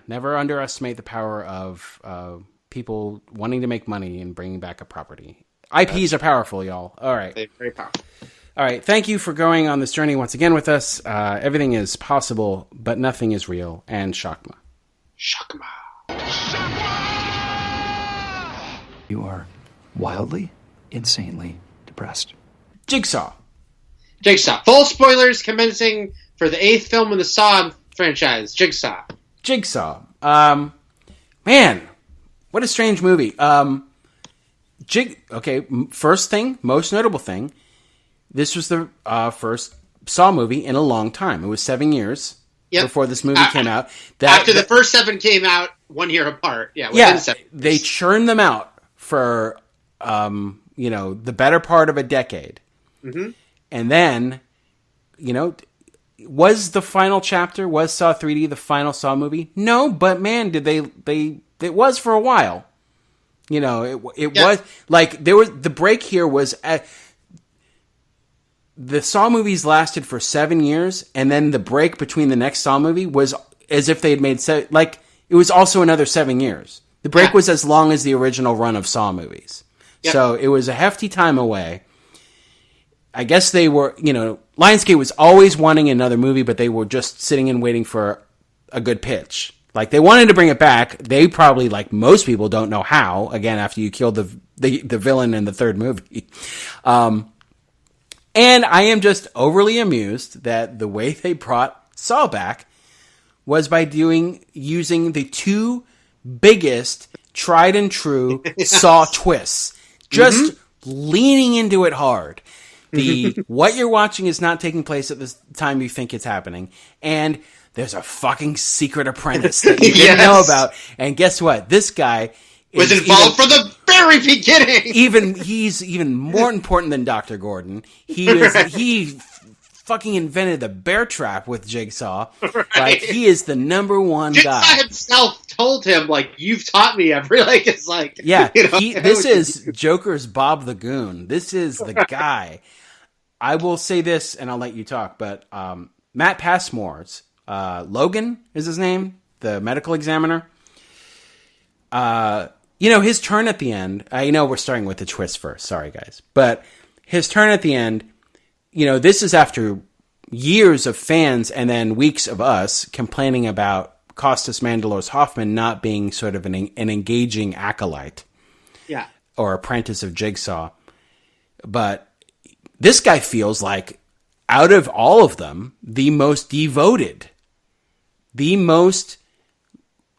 Speaker 6: never underestimate the power of people wanting to make money and bringing back a property. IPs are powerful, y'all. All right.
Speaker 5: They're very powerful.
Speaker 6: All right. Thank you for going on this journey once again with us. Everything is possible, but nothing is real. And Shakma.
Speaker 5: Shakma.
Speaker 9: You are wildly, insanely depressed.
Speaker 6: Jigsaw.
Speaker 5: Full spoilers commencing for the 8th film in the Saw franchise. Jigsaw.
Speaker 6: Man, what a strange movie. First thing, most notable thing, this was the first Saw movie in a long time. It was 7 years before this movie came out.
Speaker 5: After the first 7 came out 1 year apart. Within 7 years.
Speaker 6: They churned them out for, the better part of a decade.
Speaker 5: Mm-hmm.
Speaker 6: And then, was the final chapter, was Saw 3D the final Saw movie? No, but man, did it was for a while. It was like the break here was the Saw movies lasted for 7 years, and then the break between the next Saw movie was as if they had made it was also another 7 years. The break was as long as the original run of Saw movies, so it was a hefty time away. I guess they were, Lionsgate was always wanting another movie, but they were just sitting and waiting for a good pitch. Like, they wanted to bring it back. They probably, like most people, don't know how, again, after you killed the villain in the third movie. And I am just overly amused that the way they brought Saw back was by using the 2 biggest, tried and true Saw twists. Just leaning into it hard. What you're watching is not taking place at the time you think it's happening. And there's a fucking secret apprentice that you didn't know about. And guess what? This guy
Speaker 5: was involved from the very beginning.
Speaker 6: He's even more important than Dr. Gordon. He fucking invented the bear trap with Jigsaw.
Speaker 5: Right.
Speaker 6: Like, he is the number one
Speaker 5: Jigsaw
Speaker 6: guy.
Speaker 5: himself told him, you've taught me every, it's like...
Speaker 6: Yeah, this is Joker's Bob the Goon. This is the guy. I will say this, and I'll let you talk, but Matt Passmore's Logan is his name, the medical examiner. His turn at the end, I know we're starting with the twist first, sorry guys, but his turn at the end, this is after years of fans and then weeks of us complaining about Costas Mandylor's Hoffman not being sort of an engaging acolyte.
Speaker 5: Yeah.
Speaker 6: Or apprentice of Jigsaw. But this guy feels like, out of all of them, the most devoted, the most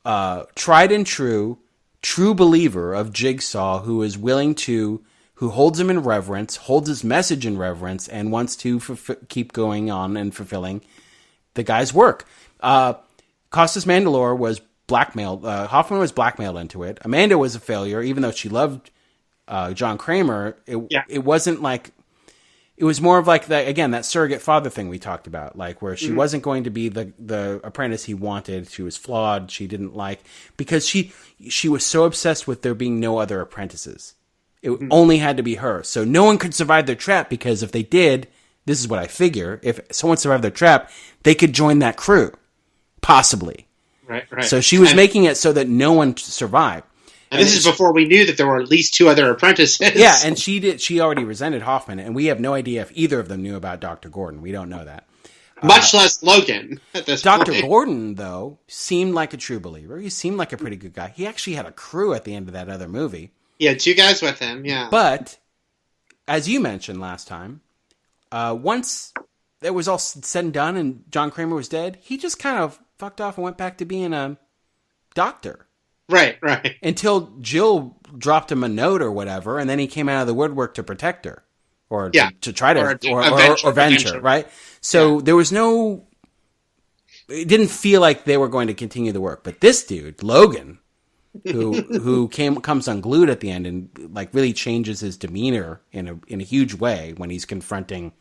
Speaker 6: tried and true believer of Jigsaw, who is willing to, who holds him in reverence, holds his message in reverence, and wants to keep going on and fulfilling the guy's work. Costas Mandylor was blackmailed. Hoffman was blackmailed into it. Amanda was a failure, even though she loved John Kramer. It wasn't like it was more of like that surrogate father thing we talked about, like where she wasn't going to be the apprentice he wanted. She was flawed. She didn't like, because she was so obsessed with there being no other apprentices. It only had to be her. So no one could survive their trap, because if they did, this is what I figure, if someone survived their trap, they could join that crew. Possibly.
Speaker 5: Right.
Speaker 6: So she was making it so that no one survived.
Speaker 5: And this is before we knew that there were at least 2 other apprentices.
Speaker 6: Yeah, and she already resented Hoffman, and we have no idea if either of them knew about Dr. Gordon. We don't know that.
Speaker 5: Much less Logan at this point.
Speaker 6: Dr. Gordon, though, seemed like a true believer. He seemed like a pretty good guy. He actually had a crew at the end of that other movie.
Speaker 5: He had 2 guys with him, yeah.
Speaker 6: But, as you mentioned last time, once it was all said and done and John Kramer was dead, he just kind of fucked off and went back to being a doctor.
Speaker 5: Right.
Speaker 6: Until Jill dropped him a note or whatever, and then he came out of the woodwork to protect her. Or to try to avenge her, right? So there was no... It didn't feel like they were going to continue the work. But this dude, Logan, who comes unglued at the end and like really changes his demeanor in a huge way when he's confronting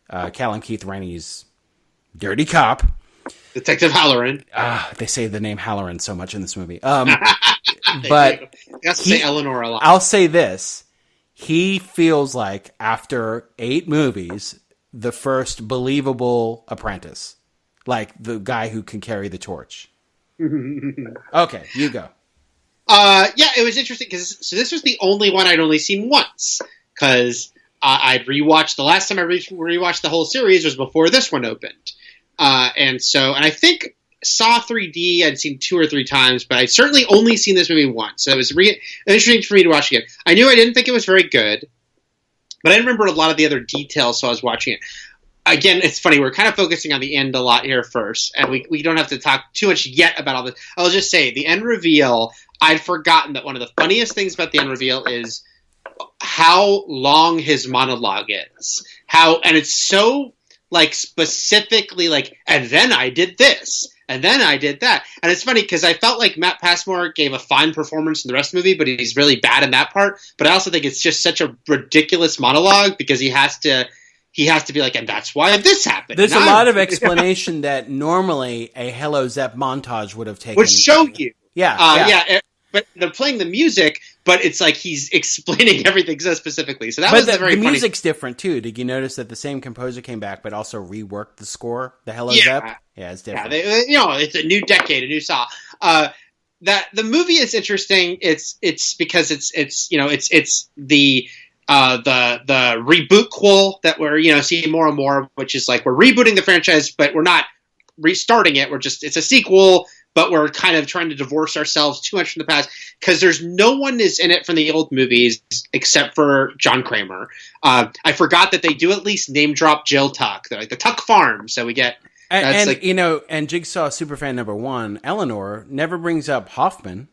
Speaker 6: Callum Keith Rennie's dirty cop,
Speaker 5: Detective Halloran.
Speaker 6: They say the name Halloran so much in this movie.
Speaker 5: But you have to say Eleanor a lot.
Speaker 6: I'll say this: he feels like, after 8 movies, the first believable apprentice, like the guy who can carry the torch. Okay, you go.
Speaker 5: Yeah, it was interesting because this was the only one I'd only seen once, because I'd rewatched the last time I rewatched the whole series was before this one opened, and I think Saw 3D I'd seen 2 or 3 times, but I'd certainly only seen this movie once, so it was interesting for me to watch again. I knew I didn't think it was very good, but I remembered a lot of the other details, so I was watching it. Again, it's funny, we're kind of focusing on the end a lot here first, and we don't have to talk too much yet about all this. I'll just say, the end reveal, I'd forgotten that one of the funniest things about the end reveal is how long his monologue is. And it's so, like, specifically, like, and then I did this, and then I did that. And it's funny, because I felt like Matt Passmore gave a fine performance in the rest of the movie, but he's really bad in that part. But I also think it's just such a ridiculous monologue, because he has to be like, and that's why this happened.
Speaker 6: There's a lot of explanation that normally a Hello Zep montage would have taken.
Speaker 5: Would show you.
Speaker 6: Yeah.
Speaker 5: But they're playing the music, but it's like he's explaining everything so specifically. So that
Speaker 6: was
Speaker 5: the very
Speaker 6: the
Speaker 5: funny.
Speaker 6: music's different too. Did you notice that the same composer came back, but also reworked the score? The Hello Zep? Yeah, it's different.
Speaker 5: Yeah, it's a new decade, a new Saw. That the movie is interesting. It's because it's the reboot-quel that we're seeing more and more, which is like we're rebooting the franchise, but we're not restarting it. It's a sequel, but we're kind of trying to divorce ourselves too much from the past, because there's no one is in it from the old movies except for John Kramer. I forgot that they do at least name drop Jill Tuck. They're like the Tuck Farm, so we get
Speaker 6: and Jigsaw superfan number 1, Eleanor, never brings up Hoffman.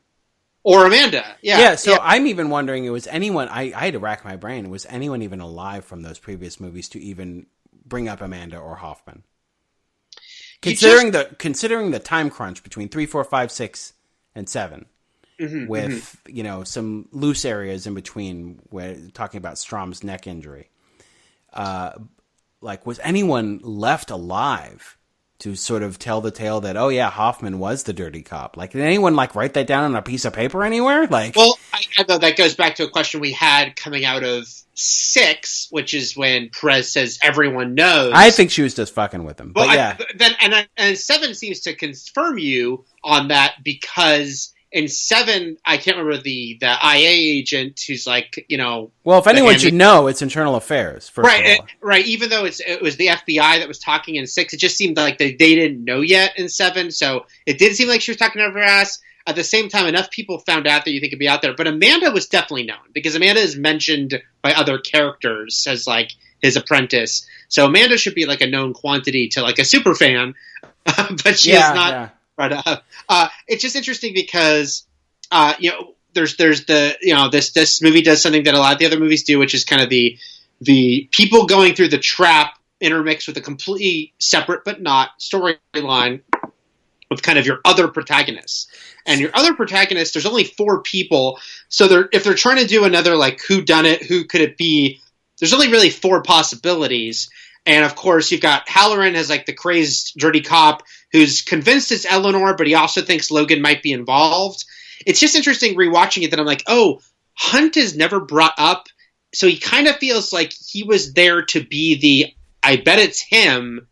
Speaker 5: Or Amanda. Yeah.
Speaker 6: So I'm even wondering, was anyone, I had to rack my brain, was anyone even alive from those previous movies to even bring up Amanda or Hoffman? Considering the time crunch between 3, 4, 5, 6, and 7, with some loose areas in between, where talking about Strom's neck injury, was anyone left alive to sort of tell the tale that, oh yeah, Hoffman was the dirty cop? Like, did anyone write that down on a piece of paper anywhere?
Speaker 5: Well, I thought that goes back to a question we had coming out of 6, which is when Perez says everyone knows.
Speaker 6: I think she was just fucking with him. But yeah.
Speaker 5: And 7 seems to confirm you on that, because in 7, I can't remember the IA agent who's like,
Speaker 6: Well, if anyone should know, it's Internal Affairs, first of all.
Speaker 5: Right. Even though it was the FBI that was talking in 6, it just seemed like they didn't know yet in 7. So it did seem like she was talking out of her ass. At the same time, enough people found out that you think it'd be out there. But Amanda was definitely known, because Amanda is mentioned by other characters as like his apprentice. So Amanda should be like a known quantity to like a super fan, but she is not. Yeah. But it's just interesting because there's this movie does something that a lot of the other movies do, which is kind of the people going through the trap intermixed with a completely separate but not storyline with kind of your other protagonists. And your other protagonists, there's only 4 people, so if they're trying to do another like who done it, who could it be, there's only really 4 possibilities. And of course, you've got Halloran as like the crazed, dirty cop who's convinced it's Eleanor, but he also thinks Logan might be involved. It's just interesting rewatching it that I'm like, oh, Hunt is never brought up. So he kind of feels like he was there to be I bet it's him,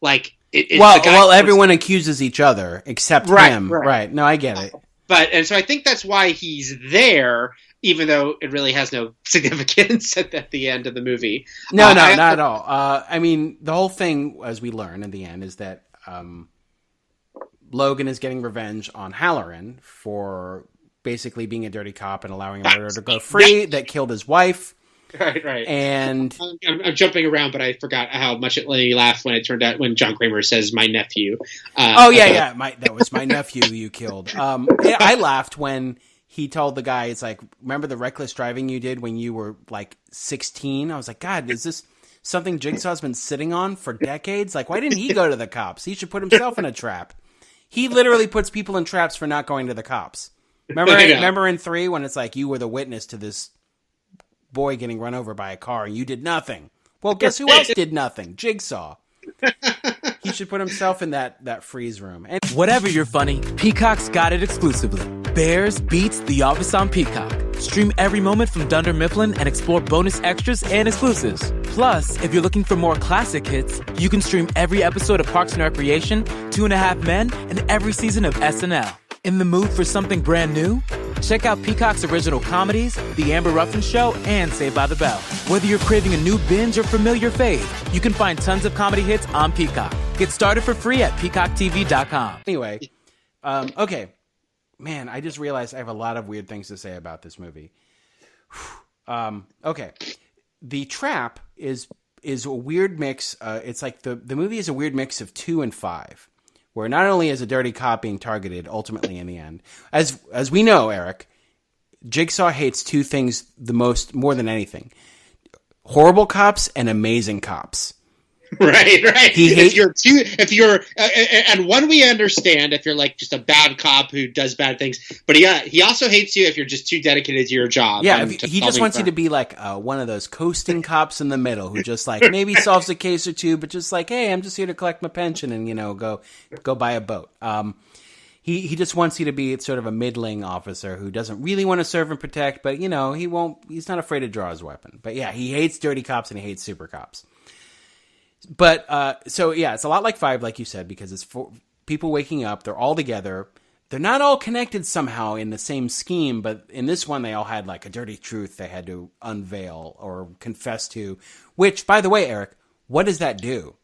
Speaker 5: like it's the guy.
Speaker 6: Well, everyone accuses each other except him. Right. No, I get it.
Speaker 5: And so I think that's why he's there, even though it really has no significance at the end of the movie.
Speaker 6: No, not at all. I mean, the whole thing, as we learn in the end, is that Logan is getting revenge on Halloran for basically being a dirty cop and allowing a murderer to go free that killed his wife.
Speaker 5: Right.
Speaker 6: And
Speaker 5: I'm jumping around, but I forgot how much it made me laugh when it turned out when John Kramer says "my nephew."
Speaker 6: That was my nephew you killed. I laughed when he told the guy, "It's like, remember the reckless driving you did when you were like 16?" I was like, God, is this something Jigsaw's been sitting on for decades? Like, why didn't he go to the cops? He should put himself in a trap. He literally puts people in traps for not going to the cops. Remember in 3 when it's like you were the witness to this boy getting run over by a car and you did nothing? Well, guess who else did nothing? Jigsaw. He should put himself in that freeze room. And
Speaker 10: whatever you're funny, Peacock's got it exclusively. Bears beats The Office on Peacock. Stream every moment from Dunder Mifflin and explore bonus extras and exclusives. Plus, if you're looking for more classic hits, you can stream every episode of Parks and Recreation, 2.5 Men, and every season of SNL. In the mood for something brand new? Check out Peacock's original comedies, The Amber Ruffin Show, and Saved by the Bell. Whether you're craving a new binge or familiar fave, you can find tons of comedy hits on Peacock. Get started for free at peacocktv.com.
Speaker 6: Anyway, okay. Man, I just realized I have a lot of weird things to say about this movie. Okay. The trap is a weird mix. It's like the movie is a weird mix of 2 and 5. Where not only is a dirty cop being targeted ultimately in the end, as we know, Eric, Jigsaw hates 2 things more than anything: horrible cops and amazing cops.
Speaker 5: Right. And one we understand if you're like just a bad cop who does bad things, but he also hates you if you're just too dedicated to your job.
Speaker 6: Yeah, he just wants you to be like one of those coasting cops in the middle who just like maybe solves a case or 2, but just like, hey, I'm just here to collect my pension and go buy a boat. He just wants you to be sort of a middling officer who doesn't really want to serve and protect, but he's not afraid to draw his weapon. But yeah, he hates dirty cops and he hates super cops. But, so yeah, it's a lot like 5, like you said, because it's for people waking up, they're all together. They're not all connected somehow in the same scheme, but in this one, they all had like a dirty truth they had to unveil or confess to, which, by the way, Eric, what does that do?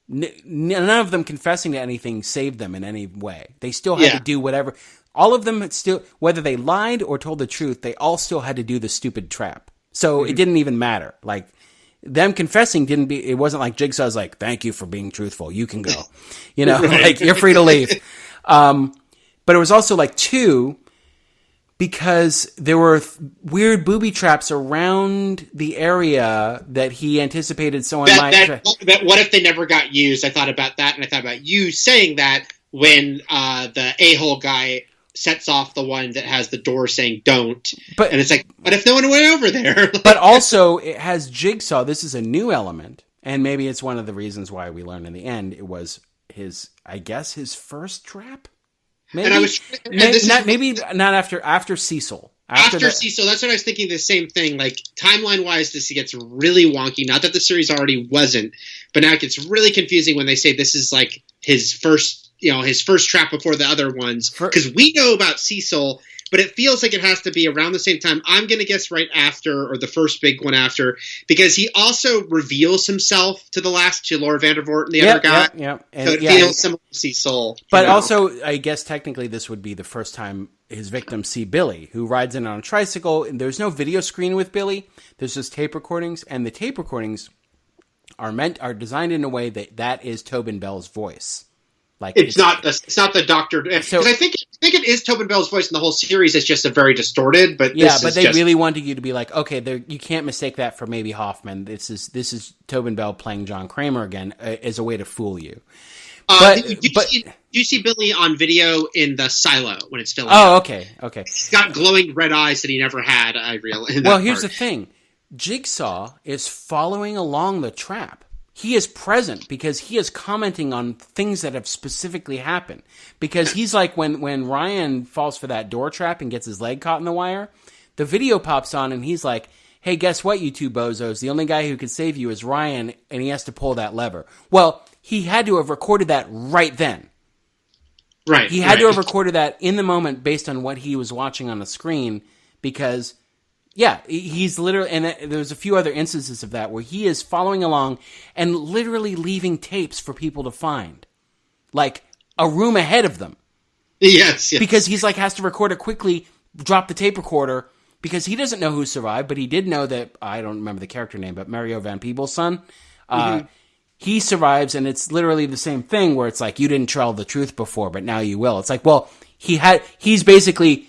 Speaker 6: None of them confessing to anything saved them in any way. They still had to do whatever. All of them still, whether they lied or told the truth, they all still had to do the stupid trap. So it didn't even matter. Like, them confessing it wasn't like Jigsaw's like, thank you for being truthful. You can go, like you're free to leave. But it was also like 2, because there were weird booby traps around the area that he anticipated someone might.
Speaker 5: That what if they never got used? I thought about that, and I thought about you saying that when the a-hole guy sets off the one that has the door saying don't. And it's like, what if no one went over there?
Speaker 6: But also, it has Jigsaw. This is a new element. And maybe it's one of the reasons why we learned in the end it was his first trap? Maybe, not after Cecil.
Speaker 5: After Cecil, that's what I was thinking, the same thing. Like, timeline-wise, this gets really wonky. Not that the series already wasn't, but now it gets really confusing when they say this is like his first trap before the other ones. Because we know about Cecil, but it feels like it has to be around the same time. I'm going to guess right after, or the first big one after, because he also reveals himself to Laura Vandervoort and the other guy.
Speaker 6: Yeah.
Speaker 5: So it feels similar to Cecil.
Speaker 6: But also, I guess technically this would be the first time his victims see Billy, who rides in on a tricycle. And there's no video screen with Billy. There's just tape recordings. And the tape recordings are designed in a way that is Tobin Bell's voice. Like
Speaker 5: it's not the doctor. Because I think it is Tobin Bell's voice in the whole series. It's just a very distorted. But
Speaker 6: they really wanted you to be like, okay, you can't mistake that for maybe Hoffman. This is Tobin Bell playing John Kramer again as a way to fool you.
Speaker 5: Do you see Billy on video in the silo when it's filming?
Speaker 6: Oh, okay.
Speaker 5: He's got glowing red eyes that he never had. I realize.
Speaker 6: Well, here's the thing. Jigsaw is following along the trap. He is present because he is commenting on things that have specifically happened. Because he's like, when Ryan falls for that door trap and gets his leg caught in the wire, the video pops on and he's like, hey, guess what, you two bozos? The only guy who can save you is Ryan, and he has to pull that lever. Well, he had to have recorded that right then.
Speaker 5: Right.
Speaker 6: He had to have recorded that in the moment based on what he was watching on the screen because, yeah, he's literally, and there's a few other instances of that where he is following along and literally leaving tapes for people to find. Like a room ahead of them.
Speaker 5: Yes.
Speaker 6: Because he's like, has to record it quickly, drop the tape recorder, because he doesn't know who survived, but he did know that, I don't remember the character name, but Mario Van Peebles' son, he survives, and it's literally the same thing where it's like, you didn't tell the truth before, but now you will. It's like, well, he's basically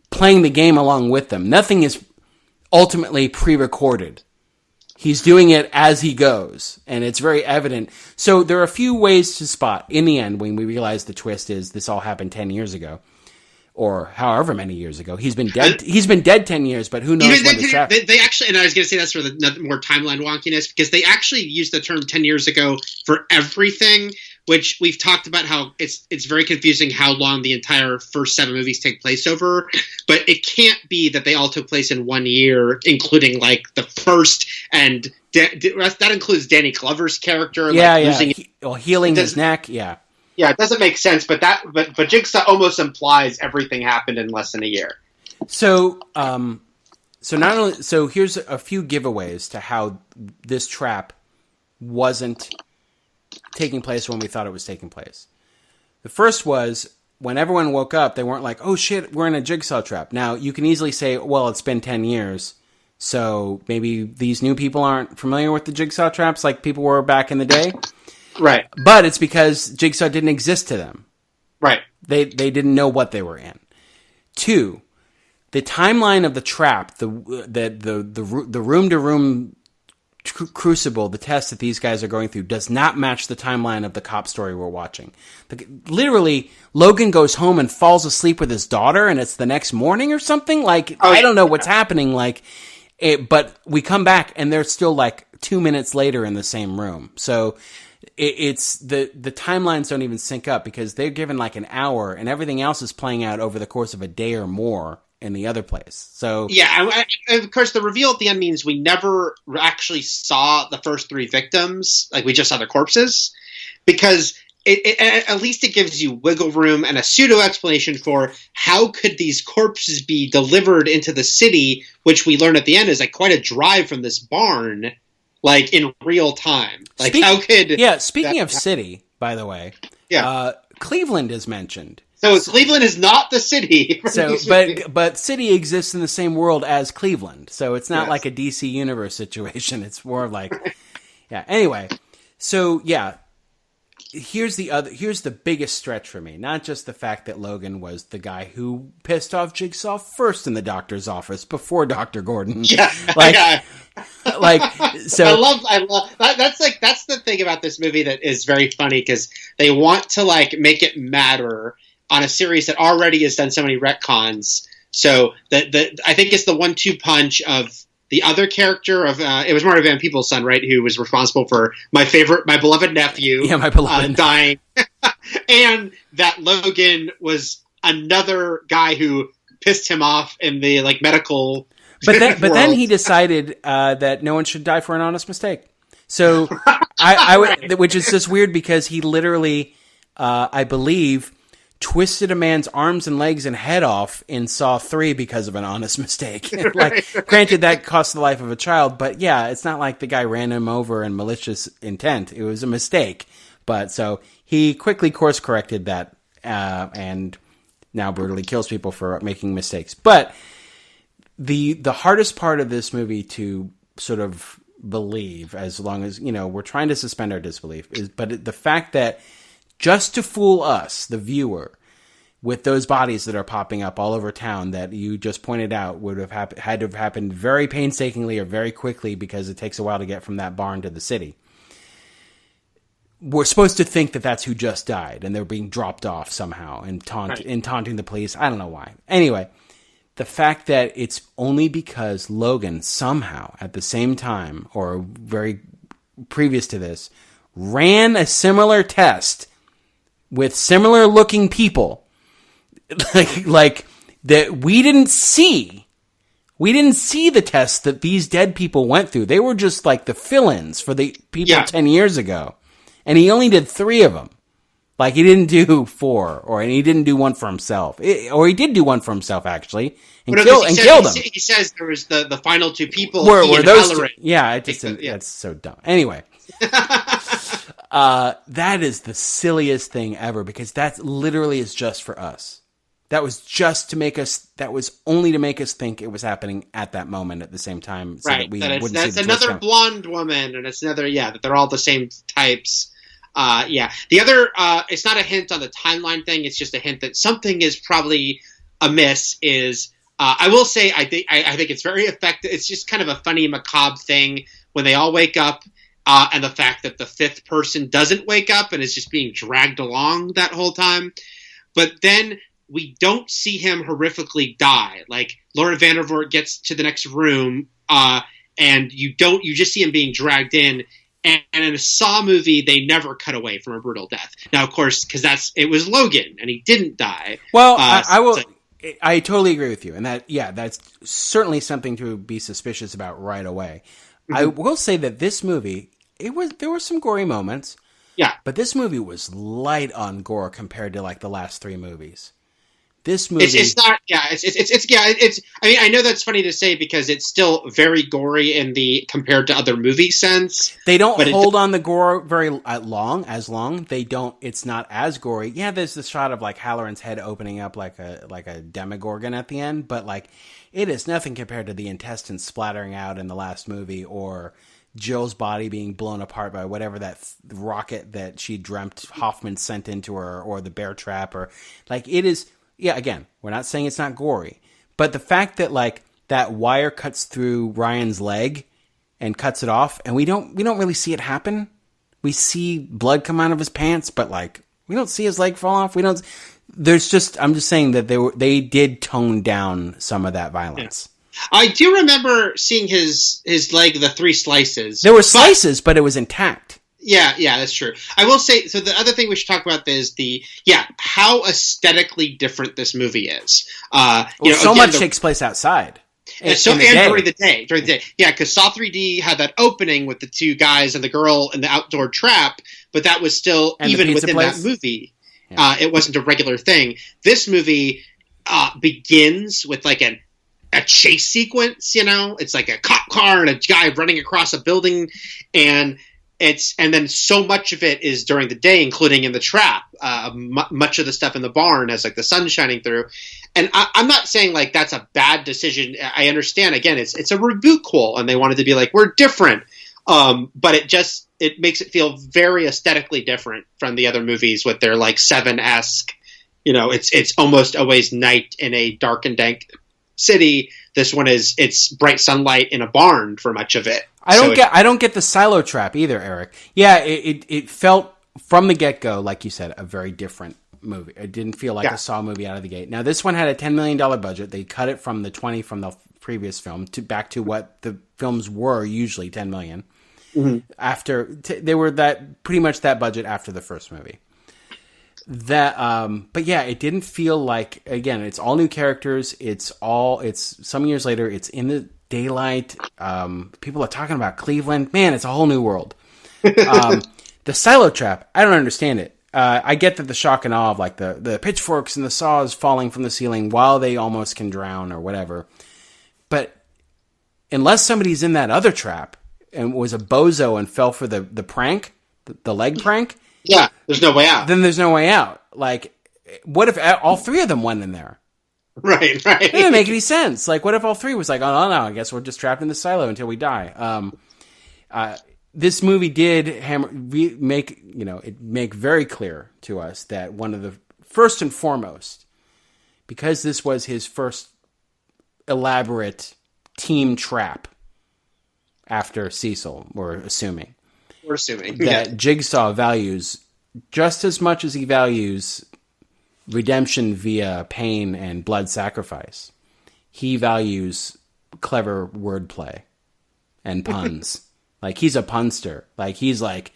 Speaker 6: playing the game along with them. Nothing is ultimately pre-recorded. He's doing it as he goes, and it's very evident. So there are a few ways to spot, in the end, when we realize the twist is this all happened 10 years ago. Or however many years ago. He's been dead. He's been dead 10 years, but who knows when the trap...
Speaker 5: They actually, and I was going to say that's for the more timeline wonkiness, because they actually used the term 10 years ago for everything, which we've talked about how it's very confusing how long the entire first 7 movies take place over, but it can't be that they all took place in 1 year, including like the first, and that includes Danny Glover's character.
Speaker 6: Healing his neck,
Speaker 5: Yeah, it doesn't make sense, but Jigsaw almost implies everything happened in less than a year.
Speaker 6: So here's a few giveaways to how this trap wasn't taking place when we thought it was taking place. The first was when everyone woke up, they weren't like, "Oh shit, we're in a Jigsaw trap." Now you can easily say, "Well, it's been 10 years, so maybe these new people aren't familiar with the Jigsaw traps like people were back in the day."
Speaker 5: Right.
Speaker 6: But it's because Jigsaw didn't exist to them.
Speaker 5: Right.
Speaker 6: They didn't know what they were in. 2, the timeline of the trap, the room-to-room crucible, the test that these guys are going through, does not match the timeline of the cop story we're watching. Literally, Logan goes home and falls asleep with his daughter, and it's the next morning or something. I don't know what's happening. But we come back, and they're still 2 minutes later in the same room. So... It's the timelines don't even sync up because they're given an hour and everything else is playing out over the course of a day or more in the other place. So
Speaker 5: yeah, of course, the reveal at the end means we never actually saw the first 3 victims. We just saw their corpses because at least it gives you wiggle room and a pseudo explanation for how could these corpses be delivered into the city, which we learn at the end is quite a drive from this barn. In real time. How could...
Speaker 6: Yeah, speaking of city, by the way, Cleveland is mentioned.
Speaker 5: So Cleveland is not the city.
Speaker 6: But city exists in the same world as Cleveland. So it's not like a DC Universe situation. It's more yeah. Anyway, so yeah, here's the biggest stretch for me. Not just the fact that Logan was the guy who pissed off Jigsaw first in the doctor's office before Dr. Gordon.
Speaker 5: Yeah.
Speaker 6: So
Speaker 5: I love that's the thing about this movie that is very funny because they want to make it matter on a series that already has done so many retcons. So I think it's the 1-2 punch of the other character of it was Mario Van Peebles' son, right, who was responsible for my beloved nephew, dying, and that Logan was another guy who pissed him off in the medical.
Speaker 6: But then he decided that no one should die for an honest mistake. So which is just weird because he literally, I believe, twisted a man's arms and legs and head off in Saw 3 because of an honest mistake. Granted, that cost the life of a child, but yeah, it's not like the guy ran him over in malicious intent. It was a mistake. But so he quickly course corrected that and now brutally kills people for making mistakes. But the hardest part of this movie to sort of believe, as long as, we're trying to suspend our disbelief, is the fact that just to fool us, the viewer, with those bodies that are popping up all over town that you just pointed out would have had to have happened very painstakingly or very quickly because it takes a while to get from that barn to the city. We're supposed to think that that's who just died and they're being dropped off somehow and taunting the police. I don't know why. Anyway, the fact that it's only because Logan somehow at the same time or very previous to this ran a similar test with similar looking people like that we didn't see. We didn't see the tests that these dead people went through. They were just like the fill-ins for the people 10 years ago. And he only did 3 of them. Like, he didn't do 4, and he didn't do one for himself. Or he did do one for himself, actually, and killed them.
Speaker 5: He says there was the final 2 people.
Speaker 6: Were those two, yeah, that's so dumb. Anyway. That is the silliest thing ever, because that literally is just for us. That was just to make us. That was only to make us think it was happening at that moment at the same time, so that we wouldn't
Speaker 5: that's
Speaker 6: see the
Speaker 5: another
Speaker 6: twist
Speaker 5: blonde woman, and it's another that they're all the same types. The other, it's not a hint on the timeline thing. It's just a hint that something is probably amiss. Is I will say I think it's very effective. It's just kind of a funny macabre thing when they all wake up, and the fact that the 5th person doesn't wake up and is just being dragged along that whole time, but then we don't see him horrifically die. Like, Laura Vandervoort gets to the next room, and you just see him being dragged in. And in a Saw movie, they never cut away from a brutal death. Now, of course, because it was Logan, and he didn't die.
Speaker 6: Well, I totally agree with you, and that's certainly something to be suspicious about right away. Mm-hmm. I will say that this movie, there were some gory moments.
Speaker 5: Yeah,
Speaker 6: but this movie was light on gore compared to like the last 3 movies. This movie,
Speaker 5: it's not. Yeah, it's. I mean, I know that's funny to say because it's still very gory in the compared to other movie sense.
Speaker 6: They don't hold on the gore very long. They don't. It's not as gory. Yeah, there's the shot of like Halloran's head opening up like a Demogorgon at the end, but like it is nothing compared to the intestines splattering out in the last movie, or Jill's body being blown apart by whatever that rocket that she dreamt Hoffman sent into her, or the bear trap, or like it is. Yeah, again, we're not saying it's not gory, but the fact that like that wire cuts through Ryan's leg and cuts it off, and we don't really see it happen. We see blood come out of his pants, but like we don't see his leg fall off. We don't. I'm just saying that they did tone down some of that violence.
Speaker 5: Yeah. I do remember seeing his leg, the 3 slices.
Speaker 6: There were slices, but it was intact.
Speaker 5: Yeah, that's true. I will say, so the other thing we should talk about is how aesthetically different this movie is.
Speaker 6: Much takes place outside.
Speaker 5: During the day. Yeah, because Saw 3D had that opening with the 2 guys and the girl in the outdoor trap, but that was still, even within that movie, it wasn't a regular thing. This movie begins with like a chase sequence, it's like a cop car and a guy running across a building, and then so much of it is during the day, including in the trap. Much of the stuff in the barn has like the sun shining through. And I'm not saying like that's a bad decision. I understand. Again, it's a reboot call, and they wanted to be like, we're different. But it makes it feel very aesthetically different from the other movies with their like Seven-esque. It's almost always night in a dark and dank city. This one it's bright sunlight in a barn for much of it.
Speaker 6: I don't get the silo trap either, Eric. Yeah, it felt from the get-go, like you said, a very different movie. It didn't feel like a Saw movie out of the gate. Now, this one had a $10 million budget. They cut it from the 20 from the previous film back to what the films were usually, $10 million. Mm-hmm. They were pretty much that budget after the first movie. But yeah, it didn't feel like, again, it's all new characters. It's some years later. It's in the daylight. People are talking about Cleveland. Man, it's a whole new world. The silo trap, I don't understand it. I get that the shock and awe of like the pitchforks and the saws falling from the ceiling while they almost can drown or whatever. But unless somebody's in that other trap and was a bozo and fell for the prank, the leg prank.
Speaker 5: Yeah, there's no way out.
Speaker 6: Then there's no way out. Like, what if all 3 of them went in there?
Speaker 5: Right.
Speaker 6: It didn't make any sense. Like, what if all 3 was like, oh, no, I guess we're just trapped in the silo until we die. This movie did make very clear to us that one of the first and foremost, because this was his first elaborate team trap after Cecil, we're assuming. That Jigsaw values just as much as he values redemption via pain and blood sacrifice. he values clever wordplay and puns. Like, he's a punster. Like, he's like,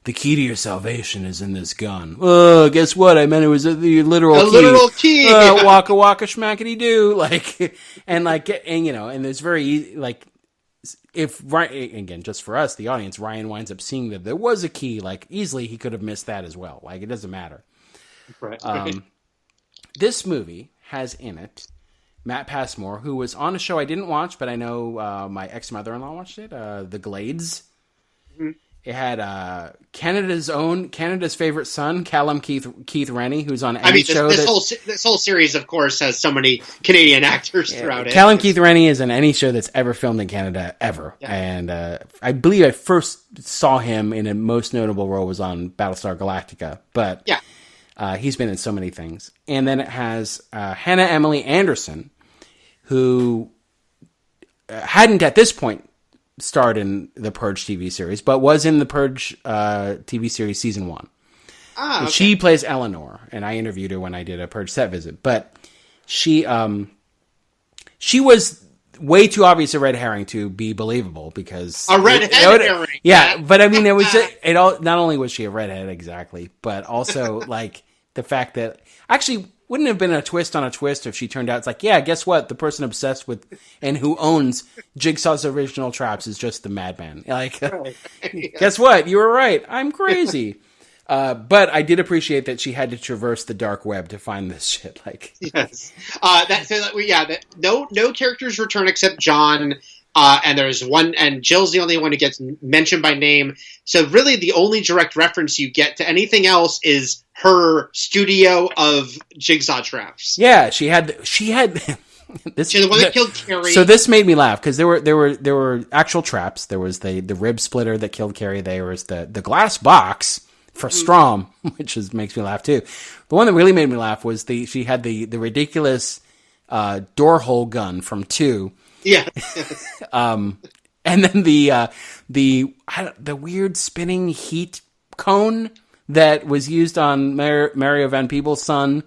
Speaker 6: the key to your salvation is in this gun. Oh, guess what? I meant it was the literal key.
Speaker 5: Literal key.
Speaker 6: Waka waka schmackety doo. Like, and you know, and it's very easy, like, if Ryan, again, just for us, the audience, Ryan winds up seeing that there was a key, like, easily he could have missed that as well. Like, it doesn't matter.
Speaker 5: Right.
Speaker 6: This movie has in it Matt Passmore, who was on a show I didn't watch, but I know my ex-mother-in-law watched it, The Glades. Mm-hmm. It had Canada's favorite son, Callum Keith Rennie, who's on any show.
Speaker 5: This whole series, of course, has so many Canadian actors throughout it.
Speaker 6: Callum Keith Rennie is in any show that's ever filmed in Canada, ever. Yeah. And I believe I first saw him in a most notable role was on Battlestar Galactica. But he's been in so many things. And then it has Hannah Emily Anderson, who hadn't at this point starred in the Purge TV series, but was in the Purge TV series season 1.
Speaker 5: Ah, okay.
Speaker 6: She plays Eleanor, and I interviewed her when I did a Purge set visit. But she was way too obvious a red herring to be believable because
Speaker 5: a red herring.
Speaker 6: Yeah, but I mean, it all. Not only was she a redhead exactly, but also like the fact that actually. Wouldn't have been a twist on a twist if she turned out, it's like, yeah, guess what? The person obsessed with and who owns Jigsaw's original traps is just the madman. Like, guess what? You were right. I'm crazy. But I did appreciate that she had to traverse the dark web to find this shit. Like,
Speaker 5: yes. No characters return except John. And there's one, and Jill's the only one who gets mentioned by name. So really the only direct reference you get to anything else is her studio of jigsaw traps.
Speaker 6: Yeah, she had this.
Speaker 5: She's the one that killed Carrie.
Speaker 6: So this made me laugh because there were actual traps. There was the rib splitter that killed Carrie. There was the glass box for Strom, which makes me laugh too. The one that really made me laugh was she had the ridiculous door hole gun from 2.
Speaker 5: Yeah.
Speaker 6: And then the weird spinning heat cone that was used on Mario Van Peebles' son.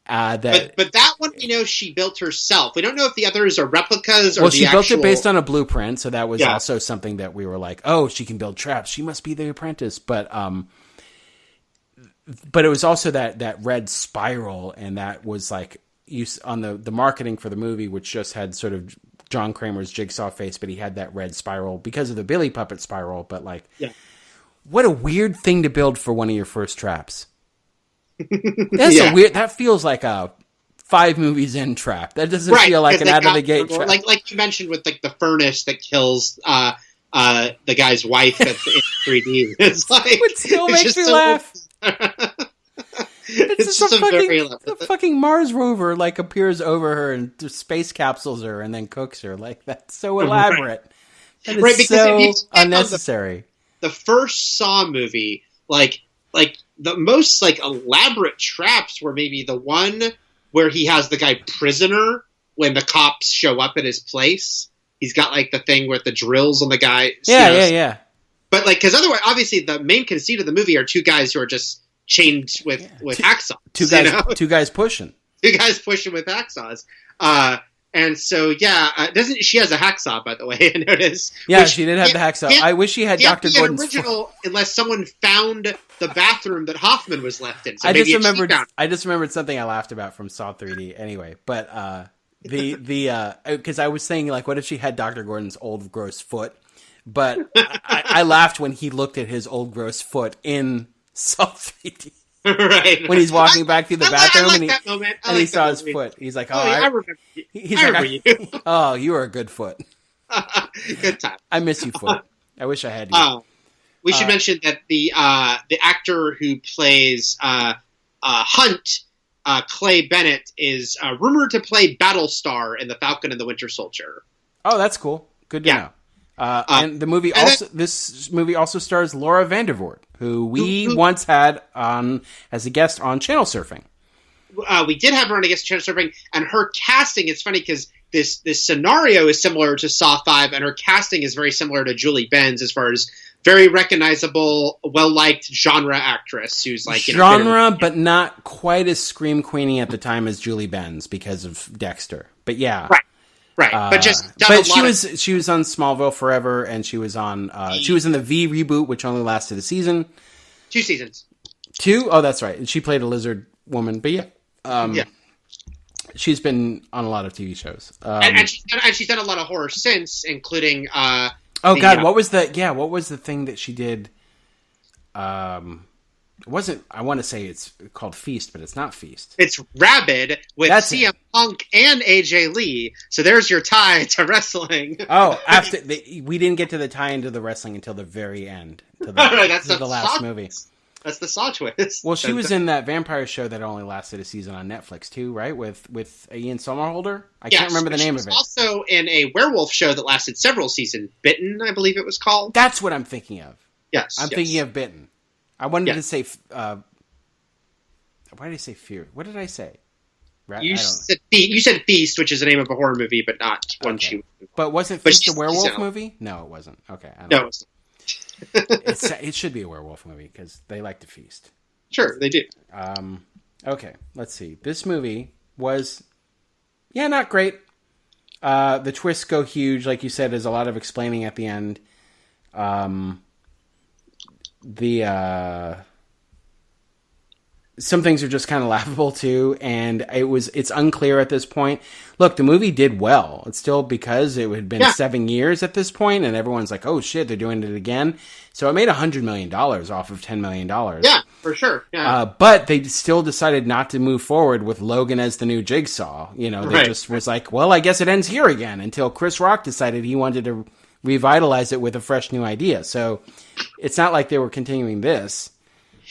Speaker 6: But
Speaker 5: that one, she built herself. We don't know if the others are replicas or
Speaker 6: well, she built it based on a blueprint, so that was also something that we were like, oh, she can build traps. She must be the apprentice. But it was also that red spiral, and that was like use on the marketing for the movie, which just had sort of John Kramer's Jigsaw face, but he had that red spiral because of the Billy puppet spiral. But what a weird thing to build for one of your first traps. That's a weird. That feels like a 5 movies in trap. That doesn't feel like an out of the gate trap.
Speaker 5: Like you mentioned with like the furnace that kills the guy's wife in 3D. It's like
Speaker 6: it still makes me laugh. It's just a fucking Mars rover like appears over her and space capsules her and then cooks her. Like, that's so elaborate. That is so unnecessary.
Speaker 5: The first Saw movie, like the most like elaborate traps were maybe the one where he has the guy prisoner when the cops show up at his place. He's got like the thing with the drills on the guy.
Speaker 6: Yeah.
Speaker 5: But like, because otherwise, obviously, the main conceit of the movie are 2 guys who are just chained with hacksaws.
Speaker 6: 2 guys pushing.
Speaker 5: 2 guys pushing with hacksaws. And so, doesn't she has a hacksaw, by the way, I noticed.
Speaker 6: Yeah, she did have the hacksaw. I wish she had Dr. Gordon's
Speaker 5: original, unless someone found the bathroom that Hoffman was left in. So
Speaker 6: I just remembered something I laughed about from Saw 3D. Anyway, but because I was saying, like, what if she had Dr. Gordon's old gross foot? But I laughed when he looked at his old gross foot in Saw 3D.
Speaker 5: Right.
Speaker 6: When he's walking back through the bathroom and he saw his
Speaker 5: movie.
Speaker 6: Foot. He's like,
Speaker 5: I remember you.
Speaker 6: He's I remember you. Oh, you were a good Foot.
Speaker 5: Good time.
Speaker 6: I miss you, Foot. I wish I had you.
Speaker 5: We should mention that the actor who plays Hunt, Clay Bennett, is rumored to play Battlestar in The Falcon and the Winter Soldier.
Speaker 6: Oh, that's cool. Good to know. And the movie this movie also stars Laura Vandervoort, who we once had on as a guest on Channel Surfing.
Speaker 5: We did have her on a guest Channel Surfing, and her casting, it's funny because this scenario is similar to Saw 5, and her casting is very similar to Julie Benz as far as very recognizable, well-liked genre actress who's like...
Speaker 6: but not quite as scream queeny at the time as Julie Benz because of Dexter. But yeah.
Speaker 5: Right. Right, but just done
Speaker 6: she was on Smallville forever, and she was on she was in the V reboot, which only lasted a season.
Speaker 5: 2 seasons.
Speaker 6: 2? Oh, that's right. And she played a lizard woman, but yeah. She's been on a lot of TV shows,
Speaker 5: and she's done a lot of horror since, including.
Speaker 6: What was the thing that she did? It wasn't. I want to say it's called Feast, but it's not Feast.
Speaker 5: It's Rabid with CM Punk and AJ Lee. So there's your tie to wrestling.
Speaker 6: Oh, we didn't get to the tie into the wrestling until the very end. That's the last movie.
Speaker 5: That's the Saw twist.
Speaker 6: Well, she was in that vampire show that only lasted a season on Netflix too, right? With Ian Somerhalder. I can't remember the name of it.
Speaker 5: Also in a werewolf show that lasted several seasons, Bitten, I believe it was called.
Speaker 6: That's what I'm thinking of.
Speaker 5: Yes,
Speaker 6: I'm thinking of Bitten. I wanted to say. Why did I say Fear? What did I say?
Speaker 5: You said Feast, which is the name of a horror movie, but not one she.
Speaker 6: But wasn't Feast a werewolf movie? No, it wasn't. Okay,
Speaker 5: no,
Speaker 6: it should be a werewolf movie because they like to feast.
Speaker 5: Sure, they do.
Speaker 6: Okay, let's see. This movie was, not great. The twists go huge, like you said. There's a lot of explaining at the end. Some things are just kind of laughable too, and it's unclear at this point. Look, the movie did well. It's still because it had been 7 years at this point, and everyone's like, "Oh shit, they're doing it again." So it made $100 million off of $10 million.
Speaker 5: Yeah, for sure. Yeah.
Speaker 6: But they still decided not to move forward with Logan as the new Jigsaw. They just was like, "Well, I guess it ends here again." Until Chris Rock decided he wanted to revitalize it with a fresh new idea. So it's not like they were continuing this.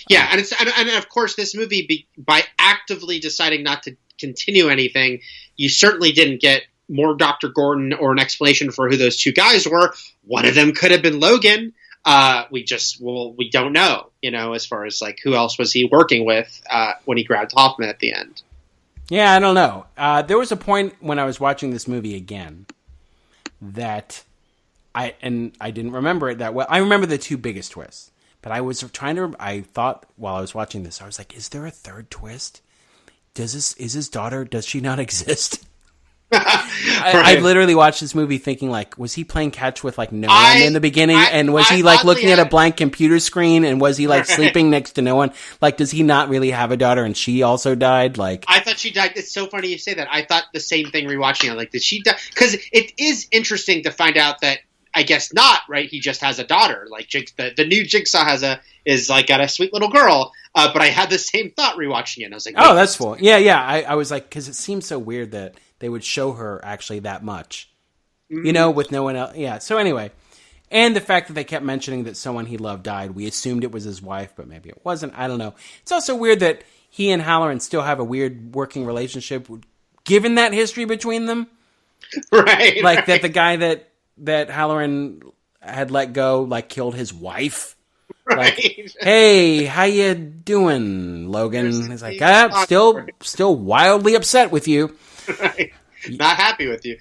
Speaker 5: Yeah, and of course, this movie, by actively deciding not to continue anything, you certainly didn't get more Dr. Gordon or an explanation for who those two guys were. One of them could have been Logan. We don't know, as far as like who else was he working with when he grabbed Hoffman at the end.
Speaker 6: Yeah, I don't know. There was a point when I was watching this movie again that I didn't remember it that well. I remember the two biggest twists. But I thought while I was watching this, I was like, is there a third twist? Is his daughter, does she not exist? I literally watched this movie thinking like, was he playing catch with like no one in the beginning? And was he like looking at a blank computer screen? And was he like sleeping next to no one? Like, does he not really have a daughter and she also died? Like,
Speaker 5: I thought she died. It's so funny you say that. I thought the same thing rewatching it. Like, did she die? Because it is interesting to find out that, I guess not, right? He just has a daughter. Like the new Jigsaw is got a sweet little girl. But I had the same thought rewatching it. And I was like,
Speaker 6: oh, that's cool. Yeah. I was like, because it seems so weird that they would show her actually that much, with no one else. Yeah. So anyway, and the fact that they kept mentioning that someone he loved died, we assumed it was his wife, but maybe it wasn't. I don't know. It's also weird that he and Halloran still have a weird working relationship, given that history between them.
Speaker 5: Right.
Speaker 6: Like that the guy that Halloran had let go, like, killed his wife.
Speaker 5: Right.
Speaker 6: Like, hey, how you doing, Logan? He's like, still wildly upset with you.
Speaker 5: Right. Not happy with you.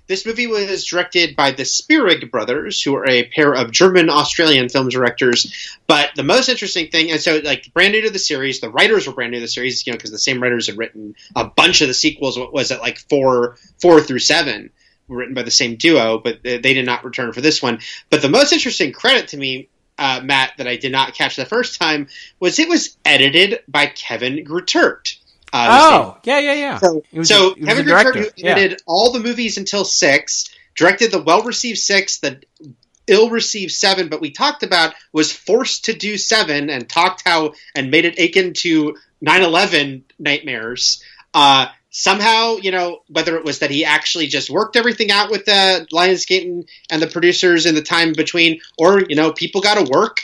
Speaker 5: This movie was directed by the Spierig brothers, who are a pair of German-Australian film directors. But the most interesting thing, and so like brand new to the series, the writers were brand new to the series, because the same writers had written a bunch of the sequels. What was it, like 4 through 7? Written by the same duo, but they did not return for this one. But the most interesting credit to me, Matt, that I did not catch the first time was it was edited by Kevin Grutert.
Speaker 6: Yeah.
Speaker 5: So Kevin Grutert, who edited all the movies until 6, directed the well-received 6, the ill-received 7, but we talked about was forced to do 7 and and made it akin to 9/11 nightmares. Somehow, whether it was that he actually just worked everything out with Lionsgate and the producers in the time between, or, people got to work,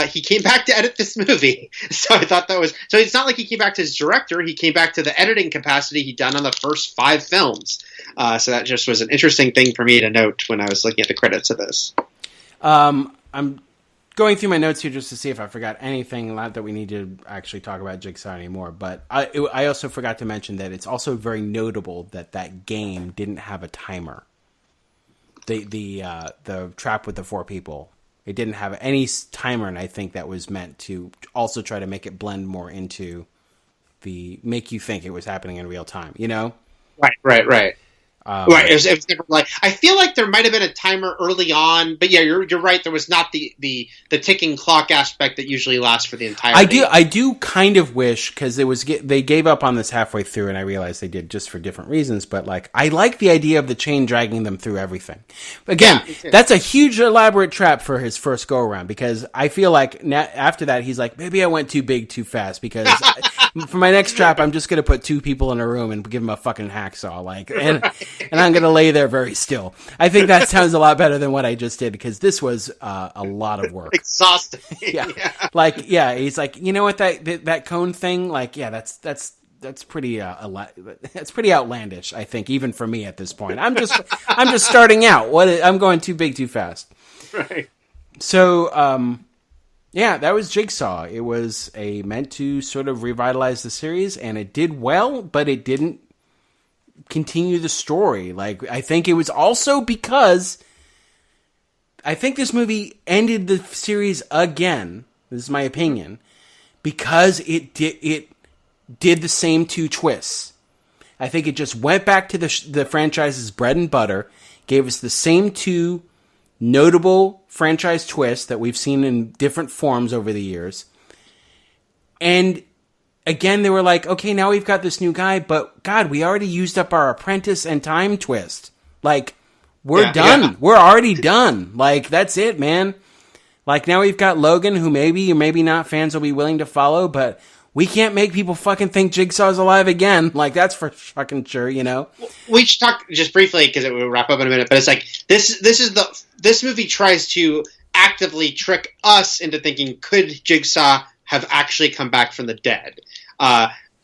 Speaker 5: he came back to edit this movie. So I thought so it's not like he came back to his director, he came back to the editing capacity he'd done on the first 5 films. So that just was an interesting thing for me to note when I was looking at the credits of this.
Speaker 6: I'm going through my notes here just to see if I forgot anything, not that we need to actually talk about Jigsaw anymore, but I also forgot to mention that it's also very notable that game didn't have a timer. The trap with the 4 people, it didn't have any timer, and I think that was meant to also try to make it blend more into make you think it was happening in real time,
Speaker 5: Right. Right, it was never like. I feel like there might have been a timer early on, but yeah, you're right. There was not the ticking clock aspect that usually lasts for the entire.
Speaker 6: I do kind of wish, because they gave up on this halfway through, and I realized they did just for different reasons. But like, I like the idea of the chain dragging them through everything. Again, that's a huge elaborate trap for his first go around, because I feel like after that he's like, maybe I went too big too fast, because for my next trap I'm just gonna put two people in a room and give them a fucking hacksaw, like and I'm going to lay there very still. I think that sounds a lot better than what I just did, because this was a lot of work.
Speaker 5: Exhausting.
Speaker 6: Yeah. Like, yeah, he's like, you know what, that cone thing? Like, yeah, that's pretty that's pretty outlandish, I think, even for me at this point. I'm just starting out. I'm going too big too fast.
Speaker 5: Right.
Speaker 6: So, yeah, that was Jigsaw. It was meant to sort of revitalize the series, and it did well, but it didn't continue the story. Like, I think it was also because I think this movie ended the series again. This is my opinion, because it did the same two twists. I think it just went back to the franchise's bread and butter, gave us the same two notable franchise twists that we've seen in different forms over the years. And again, they were like, okay, now we've got this new guy, but God, we already used up our apprentice and time twist. Like, we're done. Yeah. We're already done. Like, that's it, man. Like, now we've got Logan, who maybe or maybe not fans will be willing to follow, but we can't make people fucking think Jigsaw's alive again. Like, that's for fucking sure, you know?
Speaker 5: We should talk just briefly, because it will wrap up in a minute, but it's like, this movie tries to actively trick us into thinking, could Jigsaw have actually come back from the dead?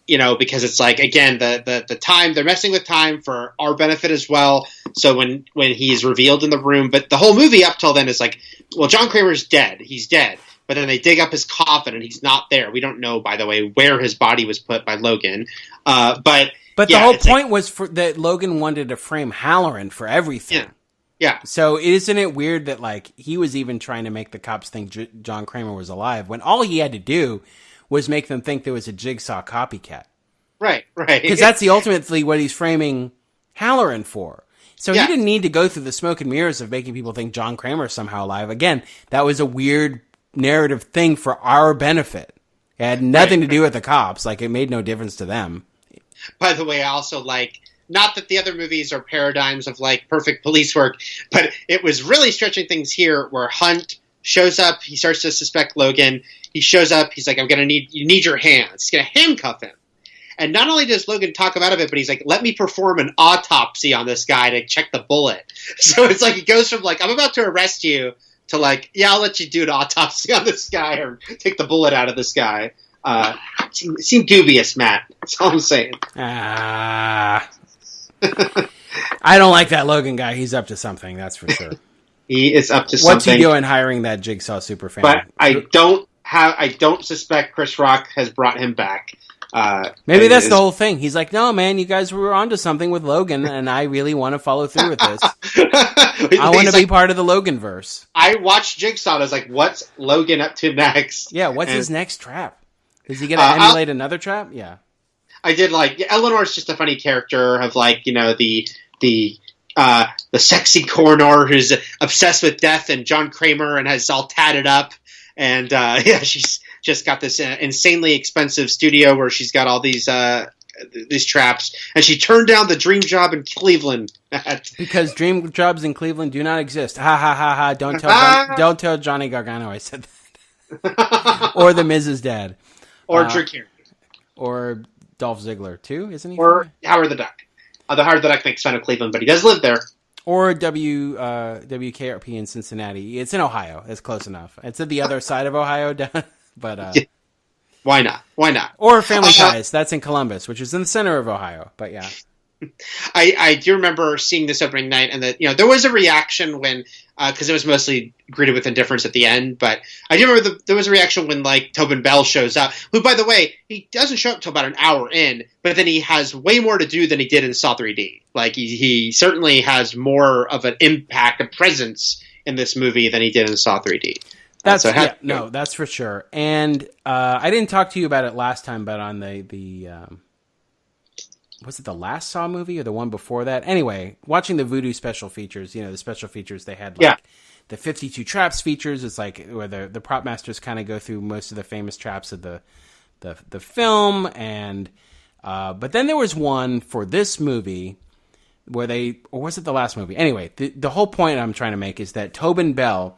Speaker 5: Because it's like, again, the time, they're messing with time for our benefit as well. So when he's revealed in the room, but the whole movie up till then is like, well, John Kramer's dead. He's dead. But then they dig up his coffin and he's not there. We don't know, by the way, where his body was put by Logan. But
Speaker 6: the whole point was that Logan wanted to frame Halloran for everything.
Speaker 5: Yeah.
Speaker 6: So isn't it weird that, like, he was even trying to make the cops think John Kramer was alive when all he had to do was make them think there was a Jigsaw copycat.
Speaker 5: Right.
Speaker 6: Because that's ultimately what he's framing Halloran for. So he didn't need to go through the smoke and mirrors of making people think John Kramer is somehow alive. Again, that was a weird narrative thing for our benefit. It had nothing to do with the cops. Like, it made no difference to them.
Speaker 5: By the way, I also like, not that the other movies are paradigms of, like, perfect police work, but it was really stretching things here where Hunt shows up, he starts to suspect Logan, he shows up, he's like, you need your hands. He's going to handcuff him. And not only does Logan talk him out of it, but he's like, let me perform an autopsy on this guy to check the bullet. So it's like, it goes from, like, I'm about to arrest you, to, like, yeah, I'll let you do an autopsy on this guy or take the bullet out of this guy. Seemed dubious, Matt. That's all I'm saying.
Speaker 6: I don't like that Logan guy. He's up to something, that's for sure.
Speaker 5: He is up to something.
Speaker 6: What's he doing hiring that Jigsaw superfan?
Speaker 5: But I don't suspect Chris Rock has brought him back.
Speaker 6: Maybe that's the whole thing. He's like, no, man, you guys were onto something with Logan, and I really want to follow through with this. I want to be part of the Logan verse.
Speaker 5: I watched Jigsaw, and I was like, what's Logan up to next?
Speaker 6: Yeah, what's his next trap? Is he going to emulate another trap? Yeah.
Speaker 5: I did like, Eleanor's just a funny character of, like, you know, the sexy coroner who's obsessed with death and John Kramer and has all tatted up. And, she's just got this insanely expensive studio where she's got all these traps, and she turned down the dream job in Cleveland.
Speaker 6: Because dream jobs in Cleveland do not exist. Ha ha ha ha! Don't tell Johnny Gargano I said that. Or the Miz's dad,
Speaker 5: or Drew Carey,
Speaker 6: or Dolph Ziggler too, isn't he?
Speaker 5: Or Howard the Duck. The Howard the Duck makes fun of Cleveland, but he does live there.
Speaker 6: Or WKRP in Cincinnati. It's in Ohio. It's close enough. It's at the other side of Ohio, but
Speaker 5: why not?
Speaker 6: Or Family Ties. That's in Columbus, which is in the center of Ohio. But yeah,
Speaker 5: I do remember seeing this opening night, and that, you know, there was a reaction when, because it was mostly greeted with indifference at the end, but I do remember there was a reaction when, like, Tobin Bell shows up, who, by the way, he doesn't show up till about an hour in, but then he has way more to do than he did in Saw 3D. Like, he certainly has more of an impact, a presence in this movie than he did in Saw 3D.
Speaker 6: That's for sure. And I didn't talk to you about it last time, but on the was it the last Saw movie or the one before that? Anyway, watching the Voodoo special features, the special features they had, like the 52 traps features. It's like where the prop masters kind of go through most of the famous traps of the film, and but then there was one for this movie where or was it the last movie? Anyway, the whole point I'm trying to make is that Tobin Bell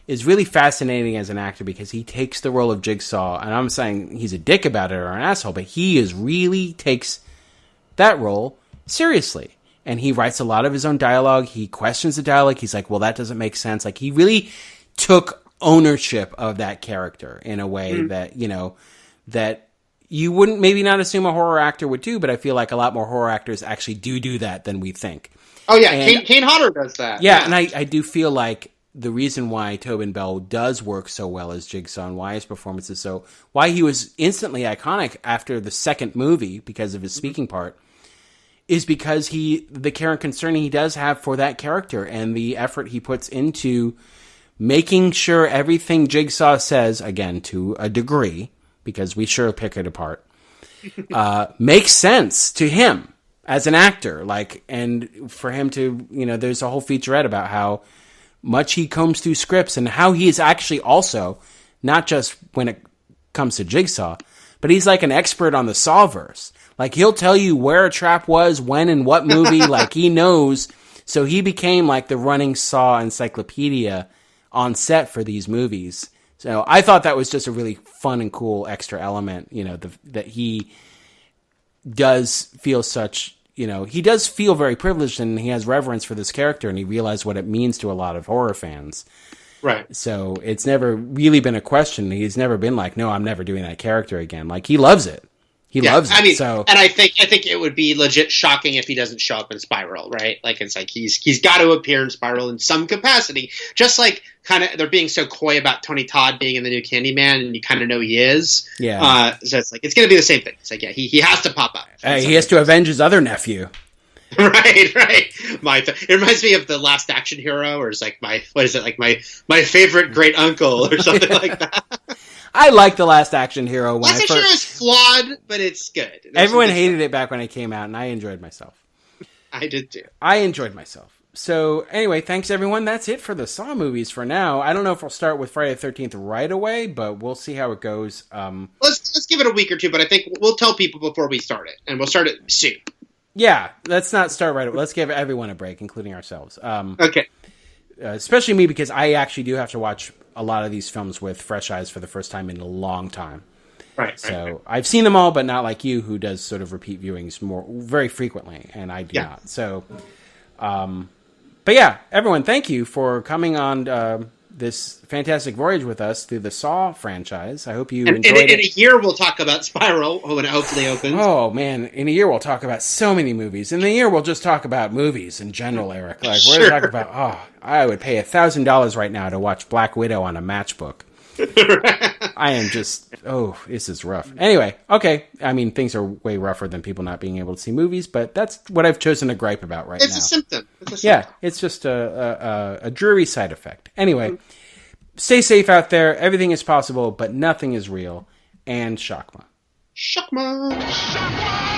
Speaker 6: is really fascinating as an actor because he takes the role of Jigsaw, and I'm saying he's a dick about it or an asshole, but he really takes that role seriously. And he writes a lot of his own dialogue. He questions the dialogue. He's like, well, that doesn't make sense. Like, he really took ownership of that character in a way that, that you wouldn't maybe not assume a horror actor would do, but I feel like a lot more horror actors actually do that than we think.
Speaker 5: Oh, yeah. Kane Hodder does that.
Speaker 6: Yeah, and I do feel like the reason why Tobin Bell does work so well as Jigsaw and why his performance is why he was instantly iconic after the second movie because of his speaking part, is because the care and concern he does have for that character and the effort he puts into making sure everything Jigsaw says, again, to a degree, because we sure pick it apart, makes sense to him as an actor. Like, and for him to, there's a whole featurette about how much he combs through scripts and how he is actually also, not just when it comes to Jigsaw, but he's like an expert on the Sawverse. Like, he'll tell you where a trap was, when, and what movie, like he knows. So he became like the running Saw encyclopedia on set for these movies. So I thought that was just a really fun and cool extra element, that he does feel he does feel very privileged and he has reverence for this character and he realized what it means to a lot of horror fans.
Speaker 5: Right.
Speaker 6: So it's never really been a question. He's never been like, no, I'm never doing that character again. Like, he loves it. He loves it.
Speaker 5: I mean,
Speaker 6: so,
Speaker 5: and I think it would be legit shocking if he doesn't show up in Spiral, right? Like, it's like he's got to appear in Spiral in some capacity. Just like kind of they're being so coy about Tony Todd being in the new Candyman, and you kind of know he is.
Speaker 6: Yeah.
Speaker 5: So it's like it's going to be the same thing. It's like he has to pop up.
Speaker 6: He has to avenge his other nephew.
Speaker 5: Right. It reminds me of The Last Action Hero, or it's like my favorite great uncle, or something like that.
Speaker 6: I like The Last Action Hero.
Speaker 5: Last Action Hero is flawed, but it's good.
Speaker 6: Everyone hated it back when it came out, and I enjoyed myself.
Speaker 5: I did too.
Speaker 6: I enjoyed myself. So anyway, thanks everyone. That's it for the Saw movies for now. I don't know if we'll start with Friday the 13th right away, but we'll see how it goes.
Speaker 5: Let's give it a week or two, but I think we'll tell people before we start it, and we'll start it soon.
Speaker 6: Yeah, let's not start right away. Let's give everyone a break, including ourselves.
Speaker 5: Okay.
Speaker 6: Especially me, because I actually do have to watch a lot of these films with fresh eyes for the first time in a long time.
Speaker 5: Right.
Speaker 6: So I've seen them all, but not like you, who does sort of repeat viewings very frequently, and I do not. So, but yeah, everyone, thank you for coming on this fantastic voyage with us through the Saw franchise. I hope you enjoyed it.
Speaker 5: In a year, we'll talk about Spiral when it hopefully opens.
Speaker 6: Oh, man. In a year, we'll talk about so many movies. In a year, we'll just talk about movies in general, Eric. Like, we're talking about, I would pay $1,000 right now to watch Black Widow on a matchbook. I am just, this is rough. Anyway, okay. I mean, things are way rougher than people not being able to see movies, but that's what I've chosen to gripe about right now.
Speaker 5: It's a symptom.
Speaker 6: Yeah, it's just a dreary side effect. Anyway, stay safe out there. Everything is possible, but nothing is real. And Shakma.
Speaker 5: Shakma.